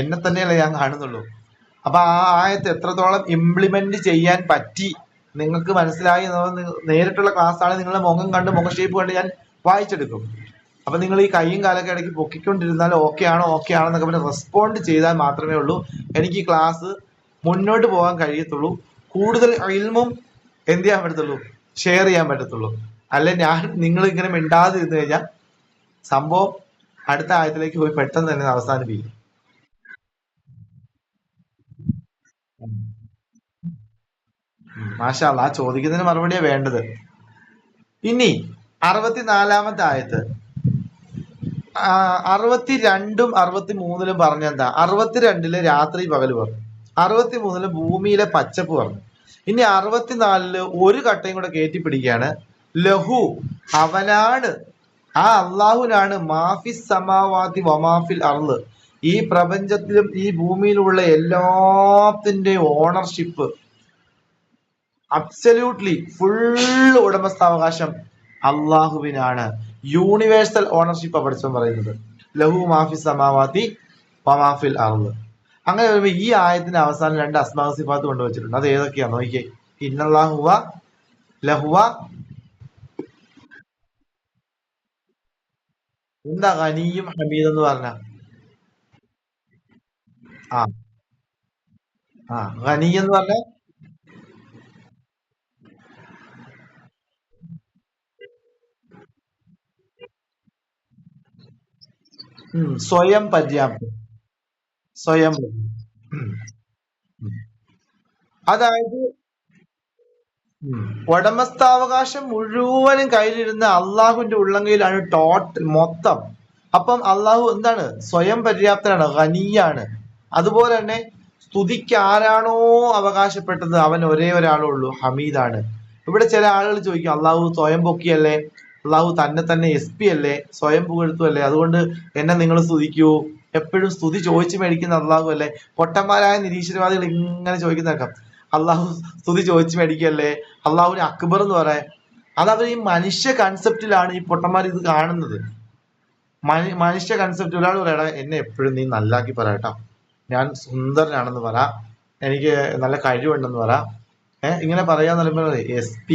എന്നെ തന്നെയല്ലേ ഞാൻ കാണുന്നുള്ളൂ. അപ്പൊ ആ ആയത്ത് എത്രത്തോളം ഇംപ്ലിമെന്റ് ചെയ്യാൻ പറ്റി നിങ്ങൾക്ക് മനസ്സിലായി. നേരിട്ടുള്ള ക്ലാസ് ആണ്, നിങ്ങളുടെ മുഖം കണ്ട്, മുഖ ഷേപ്പ് കണ്ട് ഞാൻ വായിച്ചെടുക്കും. അപ്പൊ നിങ്ങൾ ഈ കൈയും കാലൊക്കെ ഇടയ്ക്ക് പൊക്കിക്കൊണ്ടിരുന്നാൽ ഓക്കെ ആണോ എന്നൊക്കെ പിന്നെ റെസ്പോണ്ട് ചെയ്താൽ മാത്രമേ ഉള്ളൂ എനിക്ക് ഈ ക്ലാസ് മുന്നോട്ട് പോകാൻ കഴിയത്തുള്ളൂ. കൂടുതൽ ഇൽമും എന്ത് ചെയ്യാൻ പറ്റത്തുള്ളൂ, ഷെയർ ചെയ്യാൻ പറ്റത്തുള്ളൂ. അല്ലെ നിങ്ങൾ ഇങ്ങനെ മിണ്ടാതിരുന്നു കഴിഞ്ഞാൽ സംഭവം അടുത്ത ആയത്തിലേക്ക് പോയി പെട്ടെന്ന് തന്നെ അവസാനിപ്പിക്കും. മാഷാ അല്ലാഹ്, ആ ചോദിക്കുന്നതിന് മറുപടിയാ വേണ്ടത്. ഇനി 64-ാമത്തെ ആയത്ത്, 62-ും 63-ലും പറഞ്ഞെന്താ? 62-ല് രാത്രി പകല് പറഞ്ഞു, 63-ല് ഭൂമിയിലെ പച്ചപ്പ് പറഞ്ഞു. ഇനി 64-ല് ഒരു കട്ടയും കൂടെ കയറ്റി പിടിക്കുകയാണ്. ലഹു, അവനാണ്, ആ അള്ളാഹുനാണ്, മാഫിസ് സമാവാതി വമാഫിൽ അർള്, ഈ പ്രപഞ്ചത്തിലും ഈ ഭൂമിയിലുള്ള എല്ലാത്തിന്റെയും ഓണർഷിപ്പ്, അബ്സല്യൂട്ട്ലി ഫുൾ ഉടമസ്ഥാവകാശം അള്ളാഹുവിനാണ്. യൂണിവേഴ്സൽ ഓണർഷിപ്പ് പഠിച്ചോ പറയുന്നത്. ലഹു മാഫി സമാവാതി വമാഫിൽ അർള്. അങ്ങനെ വരുമ്പോ ഈ ആയത്തിന്റെ അവസാനം 2 അസ്മാ സിഫാത്ത് കൊണ്ടുവച്ചിട്ടുണ്ട്. അത് ഏതൊക്കെയാ നോക്കിയേ. ഇന്നല്ലാഹുവ ലഹുവ, എന്താ ഗനിയും ഹമീദ് എന്ന് പറഞ്ഞ? ആ ഗനി എന്ന് പറഞ്ഞ സ്വയം പര്യാപ്തം. സ്വയം അതായത് ഉടമസ്ഥാവകാശം മുഴുവനും കയ്യിലിരുന്ന അള്ളാഹുവിന്റെ ഉള്ളംകൈയിലാണ് ടോട്ടൽ മൊത്തം. അപ്പം അള്ളാഹു എന്താണ്? സ്വയം പര്യാപ്തനാണ്, ഖനിയാണ്. അതുപോലെ തന്നെ സ്തുതിക്ക് ആരാണോ അവകാശപ്പെട്ടത് അവൻ ഒരേ ഒരാളുള്ളൂ, ഹമീദാണ്. ഇവിടെ ചില ആളുകൾ ചോദിക്കും, അള്ളാഹു സ്വയം പൊക്കിയല്ലേ, അള്ളാഹു തന്നെ SP അല്ലേ, സ്വയം പുകഴ്ത്തുമല്ലേ, അതുകൊണ്ട് എന്നെ നിങ്ങൾ സ്തുതിക്കൂ. എപ്പോഴും സ്തുതി ചോദിച്ചു മേടിക്കുന്ന അള്ളാഹു അല്ലേ? പൊട്ടന്മാരായ നിരീശ്വരവാദികൾ ഇങ്ങനെ ചോദിക്കുന്നേക്കാം, അള്ളാഹു സ്തുതി ചോദിച്ചു മേടിക്കല്ലേ, അള്ളാഹുവിനെ അക്ബർ എന്ന് പറയാൻ. അതവർ ഈ മനുഷ്യ കൺസെപ്റ്റിലാണ് ഈ പൊട്ടന്മാർ ഇത് കാണുന്നത്. മനുഷ്യ കൺസെപ്റ്റ്. ഒരാൾ പറയടാ, എന്നെ എപ്പോഴും നീ നല്ലാക്കി പറയട്ടോ, ഞാൻ സുന്ദരനാണെന്ന് പറ, എനിക്ക് നല്ല കഴിവുണ്ടെന്ന് പറ, ഇങ്ങനെ പറയാന്ന് പറയുമ്പോൾ SP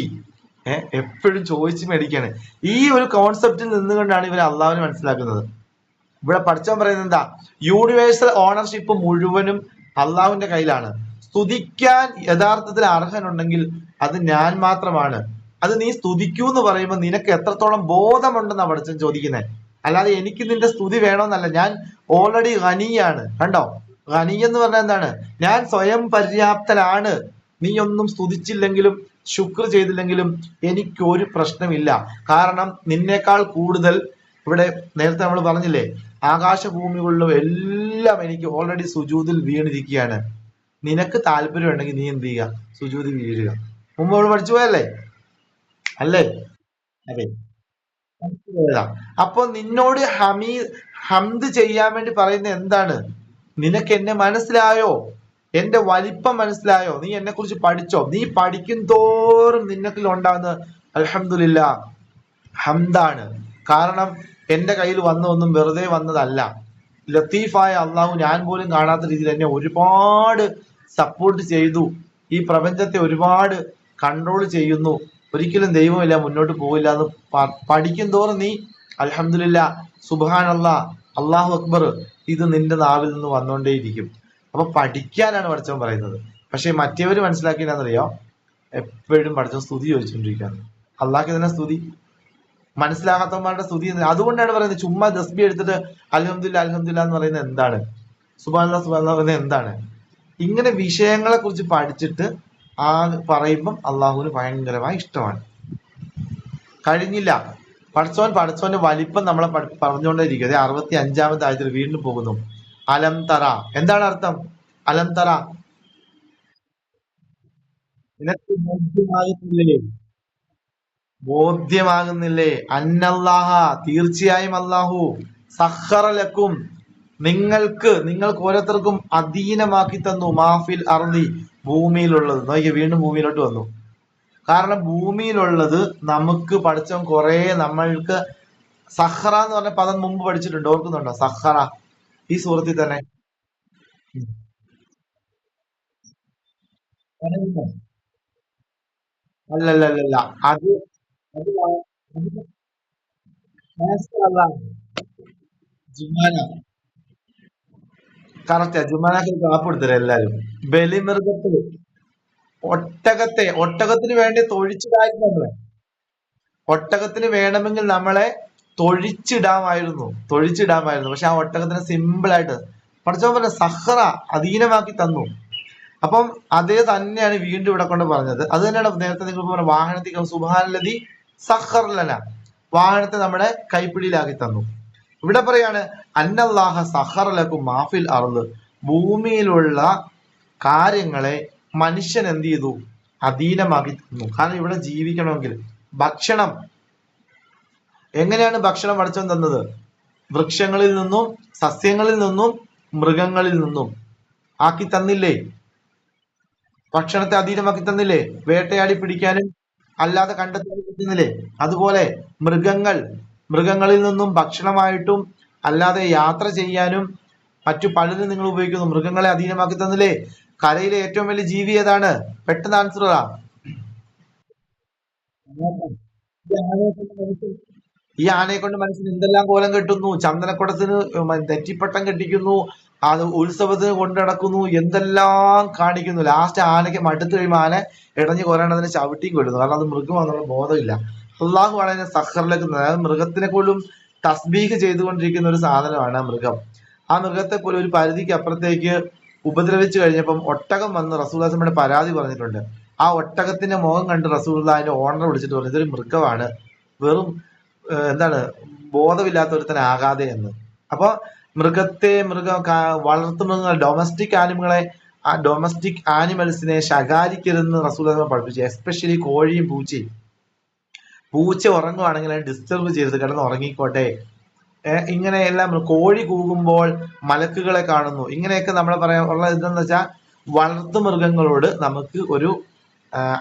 എപ്പോഴും ചോദിച്ചു മേടിക്കാണ്. ഈ ഒരു കോൺസെപ്റ്റിൽ നിന്നുകൊണ്ടാണ് ഇവർ അള്ളാഹുവിനെ മനസ്സിലാക്കുന്നത്. ഇവിടെ പഠിച്ചവൻ പറയുന്നത് എന്താ? യൂണിവേഴ്സൽ ഓണർഷിപ്പ് മുഴുവനും അള്ളാഹുവിന്റെ കയ്യിലാണ്. സ്തുതിക്കാൻ യഥാർത്ഥത്തിൽ അർഹനുണ്ടെങ്കിൽ അത് ഞാൻ മാത്രമാണ്. അത് നീ സ്തുതിക്കൂ എന്ന് പറയുമ്പോൾ നിനക്ക് എത്രത്തോളം ബോധമുണ്ടെന്നാ പഠിച്ചവൻ ചോദിക്കുന്നത്. അല്ലാതെ എനിക്ക് നിന്റെ സ്തുതി വേണമെന്നല്ല. ഞാൻ ഓൾറെഡി ഖനിയാണ്. കണ്ടോ, ഖനി എന്ന് പറഞ്ഞാൽ എന്താണ്? ഞാൻ സ്വയം പര്യാപ്തനാണ്. നീ ഒന്നും സ്തുതിച്ചില്ലെങ്കിലും ശുക്ർ ചെയ്തില്ലെങ്കിലും എനിക്ക് ഒരു പ്രശ്നമില്ല. കാരണം നിന്നേക്കാൾ കൂടുതൽ ഇവിടെ നേരത്തെ നമ്മൾ പറഞ്ഞില്ലേ, ആകാശഭൂമികളിലും എല്ലാം എനിക്ക് ഓൾറെഡി സുജൂദിൽ വീണിരിക്കുകയാണ്. നിനക്ക് താല്പര്യം ഉണ്ടെങ്കിൽ നീ എന്ത് ചെയ്യുക? സുജൂദിൽ വീഴുക. മുമ്പ് നമ്മൾ പഠിച്ചു പോയല്ലേ അല്ലേ? അതെ, അപ്പൊ നിന്നോട് ഹംദ് ചെയ്യാൻ വേണ്ടി പറയുന്ന എന്താണ്? നിനക്ക് എന്നെ മനസ്സിലായോ? എന്റെ വലിപ്പം മനസ്സിലായോ? നീ എന്നെ കുറിച്ച് പഠിച്ചോ? നീ പഠിക്കും തോറും നിന്നക്കിൽ ഉണ്ടാകുന്ന അൽഹംദുലില്ലാ ഹംദാണ്. കാരണം എന്റെ കയ്യിൽ വന്നതൊന്നും വെറുതെ വന്നതല്ല. ലത്തീഫായ അള്ളാഹു ഞാൻ പോലും കാണാത്ത രീതിയിൽ എന്നെ ഒരുപാട് സപ്പോർട്ട് ചെയ്തു. ഈ പ്രപഞ്ചത്തെ ഒരുപാട് കൺട്രോൾ ചെയ്യുന്നു. ഒരിക്കലും ദൈവമില്ല, മുന്നോട്ട് പോകില്ല എന്ന് പഠിക്കും തോറും നീ അൽഹംദുലില്ലാ, സുബ്ഹാനല്ലാ, അല്ലാഹു അക്ബർ ഇത് നിന്റെ നാവിൽ നിന്ന് വന്നുകൊണ്ടേയിരിക്കും. അപ്പൊ പഠിക്കാനാണ് പഠിച്ചവൻ പറയുന്നത്. പക്ഷെ മറ്റേവര് മനസ്സിലാക്കിയെന്നറിയോ? എപ്പോഴും പഠിച്ചവൻ സ്തുതി ചോദിച്ചുകൊണ്ടിരിക്കുകയാണ്. അള്ളാഹ്ക്ക് തന്നെ സ്തുതി, മനസ്സിലാകാത്തവന്മാരുടെ സ്തുതി. അതുകൊണ്ടാണ് പറയുന്നത് ചുമ്മാ തസ്ബീഹ് എടുത്തിട്ട് അൽഹംദുലില്ലാ അൽഹംദുലില്ലാ എന്ന് പറയുന്നത് എന്താണ്? സുബ്ഹാനല്ലാഹ് സുബ്ഹാനല്ലാഹ് പറയുന്നത് എന്താണ്? ഇങ്ങനെ വിഷയങ്ങളെ കുറിച്ച് പഠിച്ചിട്ട് ആ പറയുമ്പം അള്ളാഹുവിന് ഭയങ്കരമായി ഇഷ്ടമാണ്. കഴിഞ്ഞില്ല, പഠിച്ചവന്റെ വലിപ്പം നമ്മളെ പറഞ്ഞുകൊണ്ടേയിരിക്കും. അതെ, 65-ാമത്തെ ആയത്തിൽ വീണ്ടും പോകുന്നു. അലം തറ എന്താണ് അർത്ഥം? അലം തറ നിനക്ക് ബോധ്യമാകുന്നില്ലേ? അന്നല്ലാഹ തീർച്ചയായും അല്ലാഹു സഖറ ലക്കും നിങ്ങൾക്ക് ഓരോരുത്തർക്കും അധീനമാക്കി തന്നു മാഫിൽ അർളി ഭൂമിയിലുള്ളത്. നോക്കിയ വീണ്ടും ഭൂമിയിലോട്ട് വന്നു. കാരണം ഭൂമിയിലുള്ളത് നമുക്ക് പഠിച്ചവൻ കുറെ നമ്മൾക്ക് സഹറ എന്ന് പറഞ്ഞ പദം മുമ്പ് പഠിച്ചിട്ടുണ്ട്, ഓർക്കുന്നുണ്ടോ? സഹറ ഈ സൂറത്തിൽ തന്നെ. അല്ലല്ലല്ല, അത് അത് ജുമാന കറക്റ്റാ. ജുമാനക്ക് കാപ്പ് കൊടുത്തരും എല്ലാരും. ബലിമൃഗത്തിൽ ഒട്ടകത്തിന് വേണ്ടി തൊഴിച്ചിടായിരുന്നു നമ്മളെ. ഒട്ടകത്തിന് വേണമെങ്കിൽ നമ്മളെ തൊഴിച്ചിടാമായിരുന്നു. പക്ഷെ ആ ഒട്ടകത്തിന് സിമ്പിൾ ആയിട്ട് പഠിച്ചോ പറഞ്ഞ സഹറ അധീനമാക്കി തന്നു. അപ്പം അതേ തന്നെയാണ് വീണ്ടും ഇവിടെ കൊണ്ട് പറഞ്ഞത്. അത് തന്നെയാണ് നേരത്തെ നിങ്ങൾ പറഞ്ഞ വാഹനത്തിൽ സുബ്ഹാനല്ലദി സഖറലന, വാഹനത്തെ നമ്മുടെ കൈപ്പിടിയിലാക്കി തന്നു. ഇവിടെ പറയാണ് അന്നല്ലാഹ സഖറലക്കും മാഫിൽ അർള്, ഭൂമിയിലുള്ള കാര്യങ്ങളെ മനുഷ്യൻ എന്ത് ചെയ്തു? അധീനമാക്കി തന്നു. കാരണം ഇവിടെ ജീവിക്കണമെങ്കിൽ ഭക്ഷണം, എങ്ങനെയാണ് ഭക്ഷണം പഠിച്ചവൻ തന്നത്? വൃക്ഷങ്ങളിൽ നിന്നും സസ്യങ്ങളിൽ നിന്നും മൃഗങ്ങളിൽ നിന്നും ആക്കി തന്നില്ലേ? ഭക്ഷണത്തെ അധീനമാക്കി തന്നില്ലേ? വേട്ടയാടി പിടിക്കാനും അല്ലാതെ കണ്ടെത്താനും പറ്റുന്നില്ലേ? അതുപോലെ മൃഗങ്ങളിൽ നിന്നും ഭക്ഷണമായിട്ടും അല്ലാതെ യാത്ര ചെയ്യാനും മറ്റു പലരും നിങ്ങൾ ഉപയോഗിക്കുന്നു. മൃഗങ്ങളെ അധീനമാക്കി തന്നില്ലേ? കരയിലെ ഏറ്റവും വലിയ ജീവി ഏതാണ്? പെട്ടെന്ന് ആൻസർ ഇടാം. ഈ ആനയെ കൊണ്ട് മനുഷ്യൻ എന്തെല്ലാം കോലം കെട്ടുന്നു. ചന്ദനക്കുടത്തിന് നെറ്റിപ്പട്ടം കെട്ടിക്കുന്നു, അത് ഉത്സവത്തിന് കൊണ്ടു നടക്കുന്നു, എന്തെല്ലാം കാണിക്കുന്നു. ലാസ്റ്റ് ആനയ്ക്ക് മടുത്തു കഴിയുമ്പോൾ ആന ഇടഞ്ഞു കൊല്ലാണ്ടതിനെ ചവിട്ടിയും കൊല്ലുന്നു. കാരണം അത് മൃഗമാണെന്നുള്ള ബോധമില്ല. അള്ളാഹു വളരെ സഖറിലേക്ക്, അതായത് മൃഗത്തിനെ പോലും തസ്ബീഹ് ചെയ്തുകൊണ്ടിരിക്കുന്ന ഒരു സാധനമാണ് ആ മൃഗം. ആ മൃഗത്തെ പോലും ഒരു പരിധിക്ക് അപ്പുറത്തേക്ക് ഉപദ്രവിച്ചു കഴിഞ്ഞപ്പം ഒട്ടകം വന്ന് റസൂലുള്ളാഹിയുടെ പരാതി പറഞ്ഞിട്ടുണ്ട്. ആ ഒട്ടകത്തിന്റെ മുഖം കണ്ട് റസൂലുള്ളാഹി അതിന്റെ ഓണറെ വിളിച്ചിട്ട് പറഞ്ഞു, ഇതൊരു മൃഗമാണ്, വെറും എന്താണ് ബോധമില്ലാത്ത ഒരുത്തനാകാതെ എന്ന്. അപ്പൊ വളർത്തു മൃഗങ്ങൾ, ഡൊമസ്റ്റിക് ആനിമൽസിനെ ശകാരിക്കരുതെന്ന് റസൂലുള്ളാഹി പഠിപ്പിച്ചു. എസ്പെഷ്യലി കോഴിയും പൂച്ചയും. പൂച്ച ഉറങ്ങുവാണെങ്കിൽ അതിനെ ഡിസ്റ്റർബ് ചെയ്യരുത്, കിടന്ന് ഉറങ്ങിക്കോട്ടെ. ഇങ്ങനെയെല്ലാം. കോഴി കൂകുമ്പോൾ മലക്കുകളെ കാണുന്നു. ഇങ്ങനെയൊക്കെ നമ്മൾ പറയാൻ ഉള്ള ഇതെന്ന് വെച്ചാൽ വളർത്തു മൃഗങ്ങളോട് നമുക്ക് ഒരു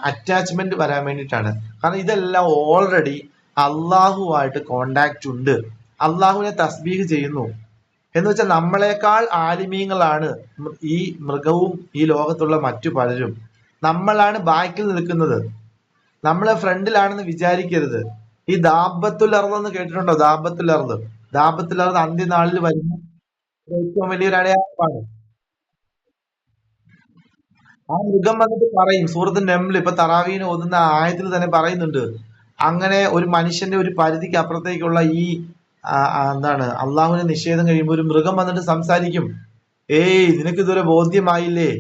അറ്റാച്ച്മെന്റ് വരാൻ വേണ്ടിയിട്ടാണ്. കാരണം ഇതെല്ലാം ഓൾറെഡി അള്ളാഹുവായിട്ട് കോണ്ടാക്ട് ഉണ്ട്. അള്ളാഹുവിനെ തസ്ബീഹ് ചെയ്യുന്നു എന്ന് വെച്ചാൽ നമ്മളെക്കാൾ ആലിമീങ്ങളാണ് ഈ മൃഗവും ഈ ലോകത്തുള്ള മറ്റു പലരും. നമ്മളാണ് ബാക്കിൽ നിൽക്കുന്നത്, നമ്മളെ ഫ്രണ്ടിലാണെന്ന് വിചാരിക്കരുത്. ഈ ദാബത്തുൽ അർദ് എന്ന് കേട്ടിട്ടുണ്ടോ? ദാബത്തുൽ അർദ് ദാപത്തിലർന്ന് അന്ത്യനാളിൽ വരുന്ന ഏറ്റവും വലിയൊരു അടയാളമാണ്. ആ മൃഗം വന്നിട്ട് പറയും, സൂറത്ത് നംല് ഇപ്പൊ തറാവീന് ഓതുന്ന ആയത്തിൽ തന്നെ പറയുന്നുണ്ട്, അങ്ങനെ ഒരു മനുഷ്യന്റെ ഒരു പരിധിക്ക് അപ്പുറത്തേക്കുള്ള ഈ എന്താണ് അള്ളാഹുവിന്റെ നിഷേധം കഴിയുമ്പോൾ ഒരു മൃഗം വന്നിട്ട് സംസാരിക്കും. ഏയ് നിനക്ക് ഇതുവരെ ബോധ്യമായില്ലേ?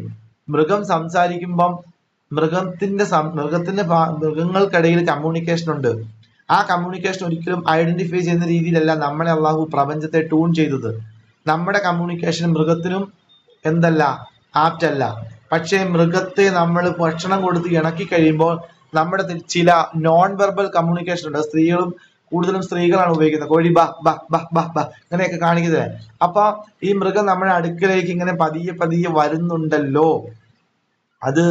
മൃഗം സംസാരിക്കുമ്പം മൃഗങ്ങൾക്കിടയിൽ കമ്മ്യൂണിക്കേഷൻ ഉണ്ട്. ആ കമ്മ്യൂണിക്കേഷൻ ഒരിക്കലും ഐഡന്റിഫൈ ചെയ്യുന്ന രീതിയിലല്ല നമ്മളെ അള്ളാഹു പ്രപഞ്ചത്തെ ട്യൂൺ ചെയ്തത്. നമ്മുടെ കമ്മ്യൂണിക്കേഷൻ മൃഗത്തിനും എന്തല്ല, ആപ്റ്റ് അല്ല. പക്ഷേ മൃഗത്തെ നമ്മൾ ഭക്ഷണം കൊടുത്ത് ഇണക്കി കഴിയുമ്പോൾ നമ്മുടെ ചില നോൺ വെർബൽ കമ്മ്യൂണിക്കേഷൻ ഉണ്ട്. കൂടുതലും സ്ത്രീകളാണ് ഉപയോഗിക്കുന്നത്. കോഴി ബ ബ ബ ബ ബ ഇങ്ങനെയൊക്കെ കാണിക്കുന്നത്. അപ്പൊ ഈ മൃഗം നമ്മുടെ അടുക്കലേക്ക് ഇങ്ങനെ പതിയെ പതിയെ വരുന്നുണ്ടല്ലോ, അത്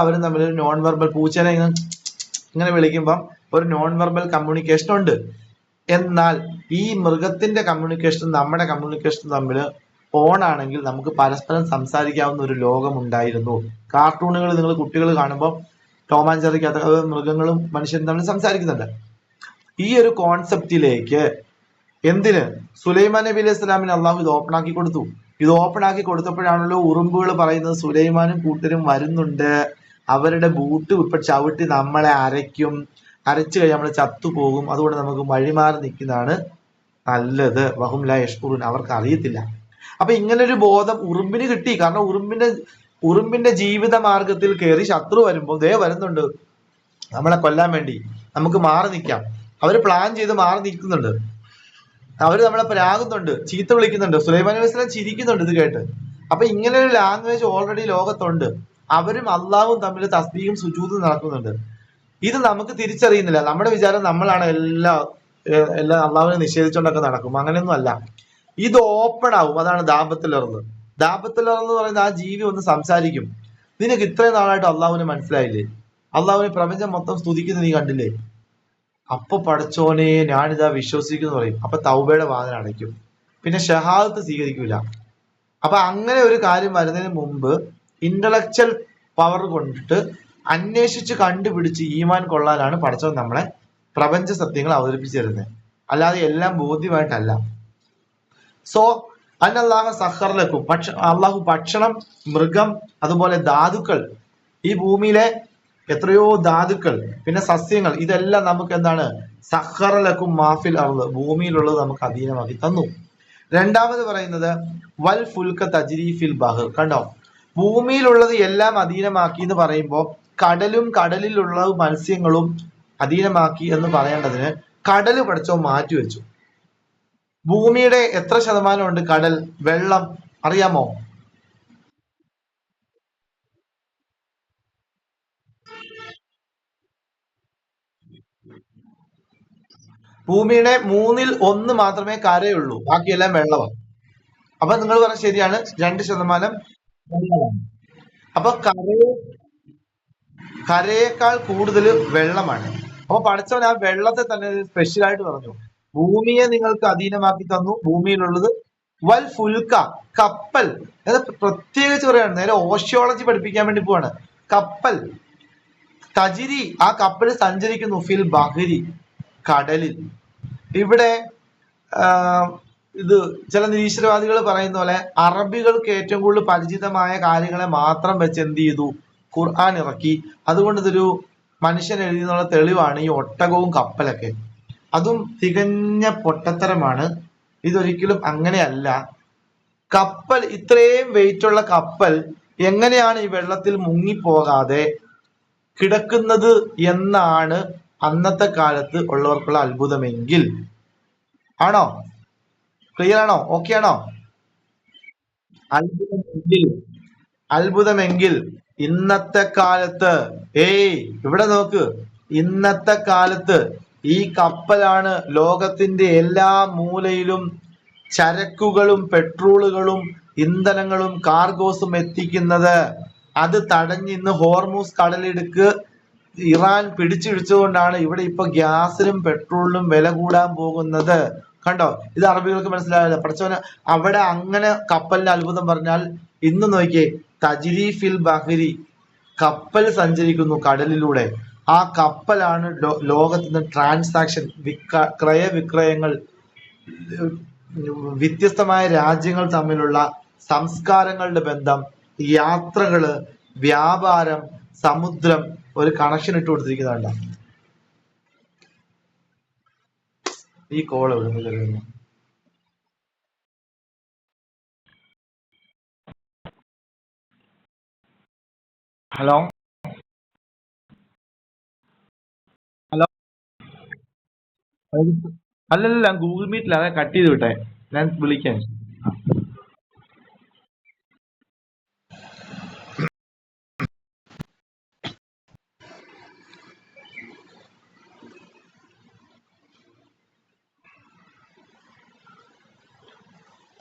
അവരും തമ്മിൽ ഒരു നോൺ വെർബൽ, പൂച്ചനെ ഇങ്ങനെ വിളിക്കുമ്പം ഒരു നോൺ വെർബൽ കമ്മ്യൂണിക്കേഷൻ ഉണ്ട്. എന്നാൽ ഈ മൃഗത്തിന്റെ കമ്മ്യൂണിക്കേഷൻ നമ്മുടെ കമ്മ്യൂണിക്കേഷൻ തമ്മിൽ ഓൺ ആണെങ്കിൽ നമുക്ക് പരസ്പരം സംസാരിക്കാവുന്ന ഒരു ലോകം ഉണ്ടായിരുന്നു. കാർട്ടൂണുകൾ നിങ്ങൾ കുട്ടികൾ കാണുമ്പോൾ ടോം ആൻഡ് ജെറിക്കകത്ത് മൃഗങ്ങളും മനുഷ്യരും തമ്മിൽ സംസാരിക്കുന്നുണ്ട്. ഈ ഒരു കോൺസെപ്റ്റിലേക്ക് എന്തിന് സുലൈമാൻ നബി അലൈഹി സ്വലാമിന് അള്ളാഹു ഇത് ഓപ്പൺ ആക്കി കൊടുത്തു. ഇത് ഓപ്പൺ ആക്കി കൊടുത്തപ്പോഴാണല്ലോ ഉറുമ്പുകൾ പറയുന്നത് സുലൈമാനും കൂട്ടരും വരുന്നുണ്ട്, അവരുടെ ബൂട്ട് ഇപ്പൊ ചവിട്ടി നമ്മളെ അരയ്ക്കും, അരച്ചു കഴിഞ്ഞാൽ നമ്മൾ ചത്തുപോകും, അതുകൊണ്ട് നമുക്ക് വഴിമാറി നിൽക്കുന്നതാണ് നല്ലത്. വഹും ലാ യഷ്കുറൂൻ, അവർക്ക് അറിയത്തില്ല. അപ്പൊ ഇങ്ങനൊരു ബോധം ഉറുമ്പിന് കിട്ടി. കാരണം ഉറുമ്പിന്റെ ജീവിത മാർഗത്തിൽ കയറി ശത്രു വരുമ്പോൾ ദേ വരുന്നുണ്ട് നമ്മളെ കൊല്ലാൻ വേണ്ടി, നമുക്ക് മാറി നിൽക്കാം. അവര് പ്ലാൻ ചെയ്ത് മാറി നിൽക്കുന്നുണ്ട്, അവര് നമ്മളെ പ്രാകുന്നുണ്ട്, ചീത്ത വിളിക്കുന്നുണ്ട്. സുലൈമാൻ നബി സ്വലം ചിരിക്കുന്നുണ്ട് ഇത് കേട്ട്. അപ്പൊ ഇങ്ങനെ ഒരു ലാംഗ്വേജ് ഓൾറെഡി ലോകത്തുണ്ട്. അവരും അള്ളാഹും തമ്മിൽ തസ്ബീഹും സുജൂദും നടക്കുന്നുണ്ട്. ഇത് നമുക്ക് തിരിച്ചറിയുന്നില്ല. നമ്മുടെ വിചാരം നമ്മളാണ് എല്ലാം അള്ളാഹുവിനെ നിഷേധിച്ചുകൊണ്ടൊക്കെ നടക്കും. അങ്ങനെയൊന്നും അല്ല. ഇത് ഓപ്പൺ ആവും. അതാണ് ദാബത്തുലർന്ന്. ദാബത്തുലർന്ന് പറയുന്ന ആ ജീവി ഒന്ന് സംസാരിക്കും. നിനക്ക് ഇത്രയും നാളായിട്ട് അള്ളാഹുവിനെ മനസ്സിലായില്ലേ? അള്ളാഹുവിനെ പ്രപഞ്ചം മൊത്തം സ്തുതിക്കുന്നത് നീ കണ്ടില്ലേ? അപ്പൊ പടച്ചോനെ ഞാനിതാ വിശ്വസിക്കുന്നു പറയും. അപ്പൊ തൗബയുടെ വാതിൽ അടയ്ക്കും, പിന്നെ ഷഹാദത്ത് സ്വീകരിക്കൂല. അപ്പൊ അങ്ങനെ ഒരു കാര്യം വരുന്നതിന് മുമ്പ് ഇന്റലക്ച്വൽ പവർ കൊണ്ടിട്ട് അന്വേഷിച്ച് കണ്ടുപിടിച്ച് ഈമാൻ കൊള്ളാനാണ് പടച്ചവൻ നമ്മളെ പ്രപഞ്ച സത്യങ്ങൾ അവതരിപ്പിച്ചു തരുന്നത്, അല്ലാതെ എല്ലാം ബോധ്യമായിട്ടല്ല. സോ അന്നല്ലാഹ സഖറലക്കും, അള്ളാഹു ഭക്ഷണം, മൃഗം, അതുപോലെ ധാതുക്കൾ, ഈ ഭൂമിയിലെ എത്രയോ ധാതുക്കൾ, പിന്നെ സസ്യങ്ങൾ, ഇതെല്ലാം നമുക്ക് എന്താണ്? സഖറലക്കും മാഫിൽ അർള്, ഭൂമിയിലുള്ളത് നമുക്ക് അധീനമാക്കി തന്നു. രണ്ടാമത് പറയുന്നത് വൽ ഫുൽക തജ്രി ഫിൽ ബഹർ. കണ്ടോ, ഭൂമിയിലുള്ളത് എല്ലാം അധീനമാക്കി എന്ന് പറയുമ്പോൾ കടലും കടലിലുള്ള മത്സ്യങ്ങളും അധീനമാക്കി എന്ന് പറയേണ്ടതിന് കടല് പഠിച്ചോ മാറ്റിവെച്ചു. ഭൂമിയുടെ എത്ര ശതമാനം ഉണ്ട് കടൽ, വെള്ളം അറിയാമോ? ഭൂമിയുടെ 1/3 മാത്രമേ കരയുള്ളൂ, ബാക്കിയെല്ലാം വെള്ളമാണ്. അപ്പൊ നിങ്ങൾ പറഞ്ഞ ശരിയാണ്, 2% വെള്ളമാണ്. അപ്പൊ കരയേക്കാൾ കൂടുതൽ വെള്ളമാണ്. അപ്പൊ പഠിച്ചവൻ ആ വെള്ളത്തെ തന്നെ സ്പെഷ്യൽ ആയിട്ട് പറഞ്ഞു, ഭൂമിയെ നിങ്ങൾക്ക് അധീനമാക്കി തന്നു, ഭൂമിയിലുള്ളത്. വൽ ഫുൽക്ക, കപ്പൽ. അത് പ്രത്യേകിച്ച് പറയാണ്, നേരെ ഓഷ്യോളജി പഠിപ്പിക്കാൻ വേണ്ടി പോവാണ്. കപ്പൽ തജിരി, ആ കപ്പൽ സഞ്ചരിക്കുന്നു, ഫിൽ ബഹരി, കടലിൽ. ഇവിടെ ഇത് ചില നിരീശ്വരവാദികൾ പറയുന്ന പോലെ അറബികൾക്ക് ഏറ്റവും കൂടുതൽ പരിചിതമായ കാര്യങ്ങളെ മാത്രം വെച്ച് എന്ത് ചെയ്തു? ഖുർആൻ ഇറക്കി. അതുകൊണ്ട് ഇതൊരു മനുഷ്യൻ എഴുതിയെന്നുള്ള തെളിവാണ് ഈ ഒട്ടകവും കപ്പലൊക്കെ. അതും തികഞ്ഞ പൊട്ടത്തരമാണ്. ഇതൊരിക്കലും അങ്ങനെയല്ല. കപ്പൽ, ഇത്രയും വെയിറ്റ് ഉള്ള കപ്പൽ എങ്ങനെയാണ് ഈ വെള്ളത്തിൽ മുങ്ങിപ്പോകാതെ കിടക്കുന്നത് എന്നാണ് അന്നത്തെ കാലത്ത് ഉള്ളവർക്കുള്ള അത്ഭുതമെങ്കിൽ. ആണോ? ക്ലിയർ ആണോ? ഓക്കെ ആണോ? അത്ഭുതമെങ്കിൽ ഇന്നത്തെ കാലത്ത്, ഇവിടെ നോക്ക്, ഇന്നത്തെ കാലത്ത് ഈ കപ്പലാണ് ലോകത്തിന്റെ എല്ലാ മൂലയിലും ചരക്കുകളും പെട്രോളുകളും ഇന്ധനങ്ങളും കാർഗോസും എത്തിക്കുന്നത്. അത് തടഞ്ഞ് ഇന്ന് ഹോർമൂസ് കടലിടുക്ക് ഇറാൻ പിടിച്ചിടിച്ചുകൊണ്ടാണ് ഇവിടെ ഇപ്പൊ ഗ്യാസിനും പെട്രോളിനും വില കൂടാൻ പോകുന്നത്. കണ്ടോ, ഇത് അറബികൾക്ക് മനസ്സിലാവില്ല. പഠിച്ചവന് അവിടെ അങ്ങനെ കപ്പലിന്റെ അത്ഭുതം പറഞ്ഞാൽ ഇന്ന് നോക്കിയേ, തജ്രി ഫിൽ ബഹരി, കപ്പൽ സഞ്ചരിക്കുന്നു കടലിലൂടെ. ആ കപ്പലാണ് ലോകത്തിന് ട്രാൻസാക്ഷൻ, ക്രയവിക്രയങ്ങൾ വ്യത്യസ്തമായ രാജ്യങ്ങൾ തമ്മിലുള്ള സംസ്കാരങ്ങളുടെ ബന്ധം, യാത്രകള്, വ്യാപാരം, സമുദ്രം, ഒരു കണക്ഷൻ ഇട്ട് കൊടുത്തിരിക്കുന്നതല്ല. ഈ കോള് വിടുന്നു. ഹലോ ഹലോ, അല്ലല്ല, ഗൂഗിൾ മീറ്റിൽ അതെ കട്ട് ചെയ്ത് വിട്ടെ, ഞാൻ വിളിക്കാം.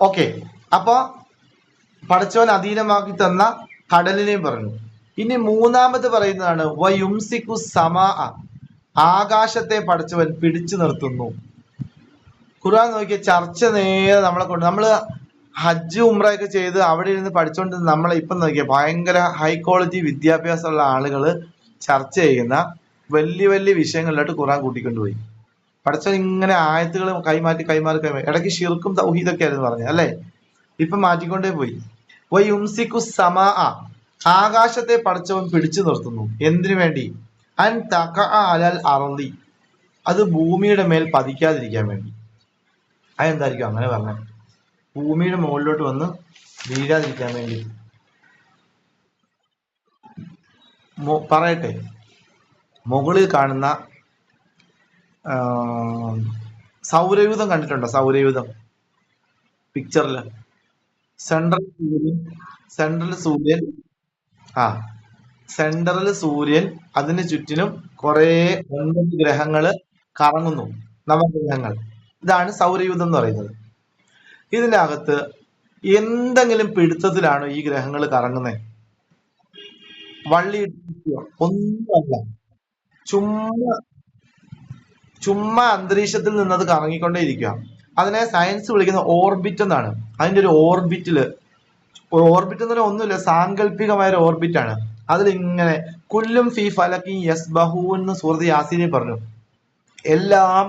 ഓക്കെ, അപ്പൊ പടച്ചോൻ അധീനമാക്കി തന്ന കടലിനെയും പറഞ്ഞു. ഇനി മൂന്നാമത് പറയുന്നതാണ് വയുംസിക്കു സമാ, ആകാശത്തെ പടച്ചവൻ പിടിച്ചു നിർത്തുന്നു. ഖുർആൻ നോക്കിയ ചർച്ച നേരെ നമ്മളെ കൊണ്ട്, നമ്മള് ഹജ്ജ് ഉംറയൊക്കെ ചെയ്ത് അവിടെ ഇരുന്ന് പഠിച്ചുകൊണ്ടിരുന്ന നമ്മളെ ഇപ്പം നോക്കിയ ഭയങ്കര ഹൈ ക്വാളിറ്റി വിദ്യാഭ്യാസമുള്ള ആളുകൾ ചർച്ച ചെയ്യുന്ന വലിയ വലിയ വിഷയങ്ങളിലോട്ട് ഖുർആൻ കൂട്ടിക്കൊണ്ടുപോയി. പടച്ചവൻ ഇങ്ങനെ ആയത്തുകൾ കൈമാറ്റി ഇടയ്ക്ക് ഷിർക്കും തൗഹീദൊക്കെ ആയിരുന്നു പറഞ്ഞത് അല്ലെ, ഇപ്പൊ മാറ്റിക്കൊണ്ടേ പോയി. വയുംസിക്കു സമാ, ആകാശത്തെ പടച്ചവൻ പിടിച്ചു നിർത്തുന്നു. എന്തിനു വേണ്ടി? അൻ തഖഅ അലൽ അർളി, അത് ഭൂമിയുടെ മേൽ പതിക്കാതിരിക്കാൻ വേണ്ടി. അതെന്തായിരിക്കും അങ്ങനെ പറഞ്ഞത്? ഭൂമിയുടെ മുകളിലോട്ട് വന്ന് വീഴാതിരിക്കാൻ വേണ്ടി. പറയട്ടെ, മുകളിൽ കാണുന്ന സൗരയൂഥം കണ്ടിട്ടുണ്ടോ? സൗരയൂഥം പിക്ചറില് സെൻട്രൽ സൂര്യൻ സെൻട്രൽ സൂര്യൻ, അതിന് ചുറ്റിനും കുറെ 9 ഗ്രഹങ്ങള് കറങ്ങുന്നു, നവഗ്രഹങ്ങൾ. ഇതാണ് സൗരയൂഥം എന്ന് പറയുന്നത്. ഇതിന്റെ അകത്ത് എന്തെങ്കിലും പിടുത്തത്തിലാണോ ഈ ഗ്രഹങ്ങൾ കറങ്ങുന്നത്? വള്ളി ഒന്നുമല്ല, ചുമ്മാ അന്തരീക്ഷത്തിൽ നിന്നത് കറങ്ങിക്കൊണ്ടേയിരിക്കുക. അതിനെ സയൻസ് വിളിക്കുന്ന ഓർബിറ്റ് എന്നാണ്. അതിന്റെ ഒരു ഓർബിറ്റ് എന്ന് പറഞ്ഞാൽ ഒന്നുമില്ല, സാങ്കല്പികമായ ഒരു ഓർബിറ്റ് ആണ്. അതിലിങ്ങനെ കുല്ലും ഫീ ഫലക്കി യസ്ബഹൂ എന്ന് സൂറത്ത് യാസീനിൽ പറഞ്ഞു. എല്ലാം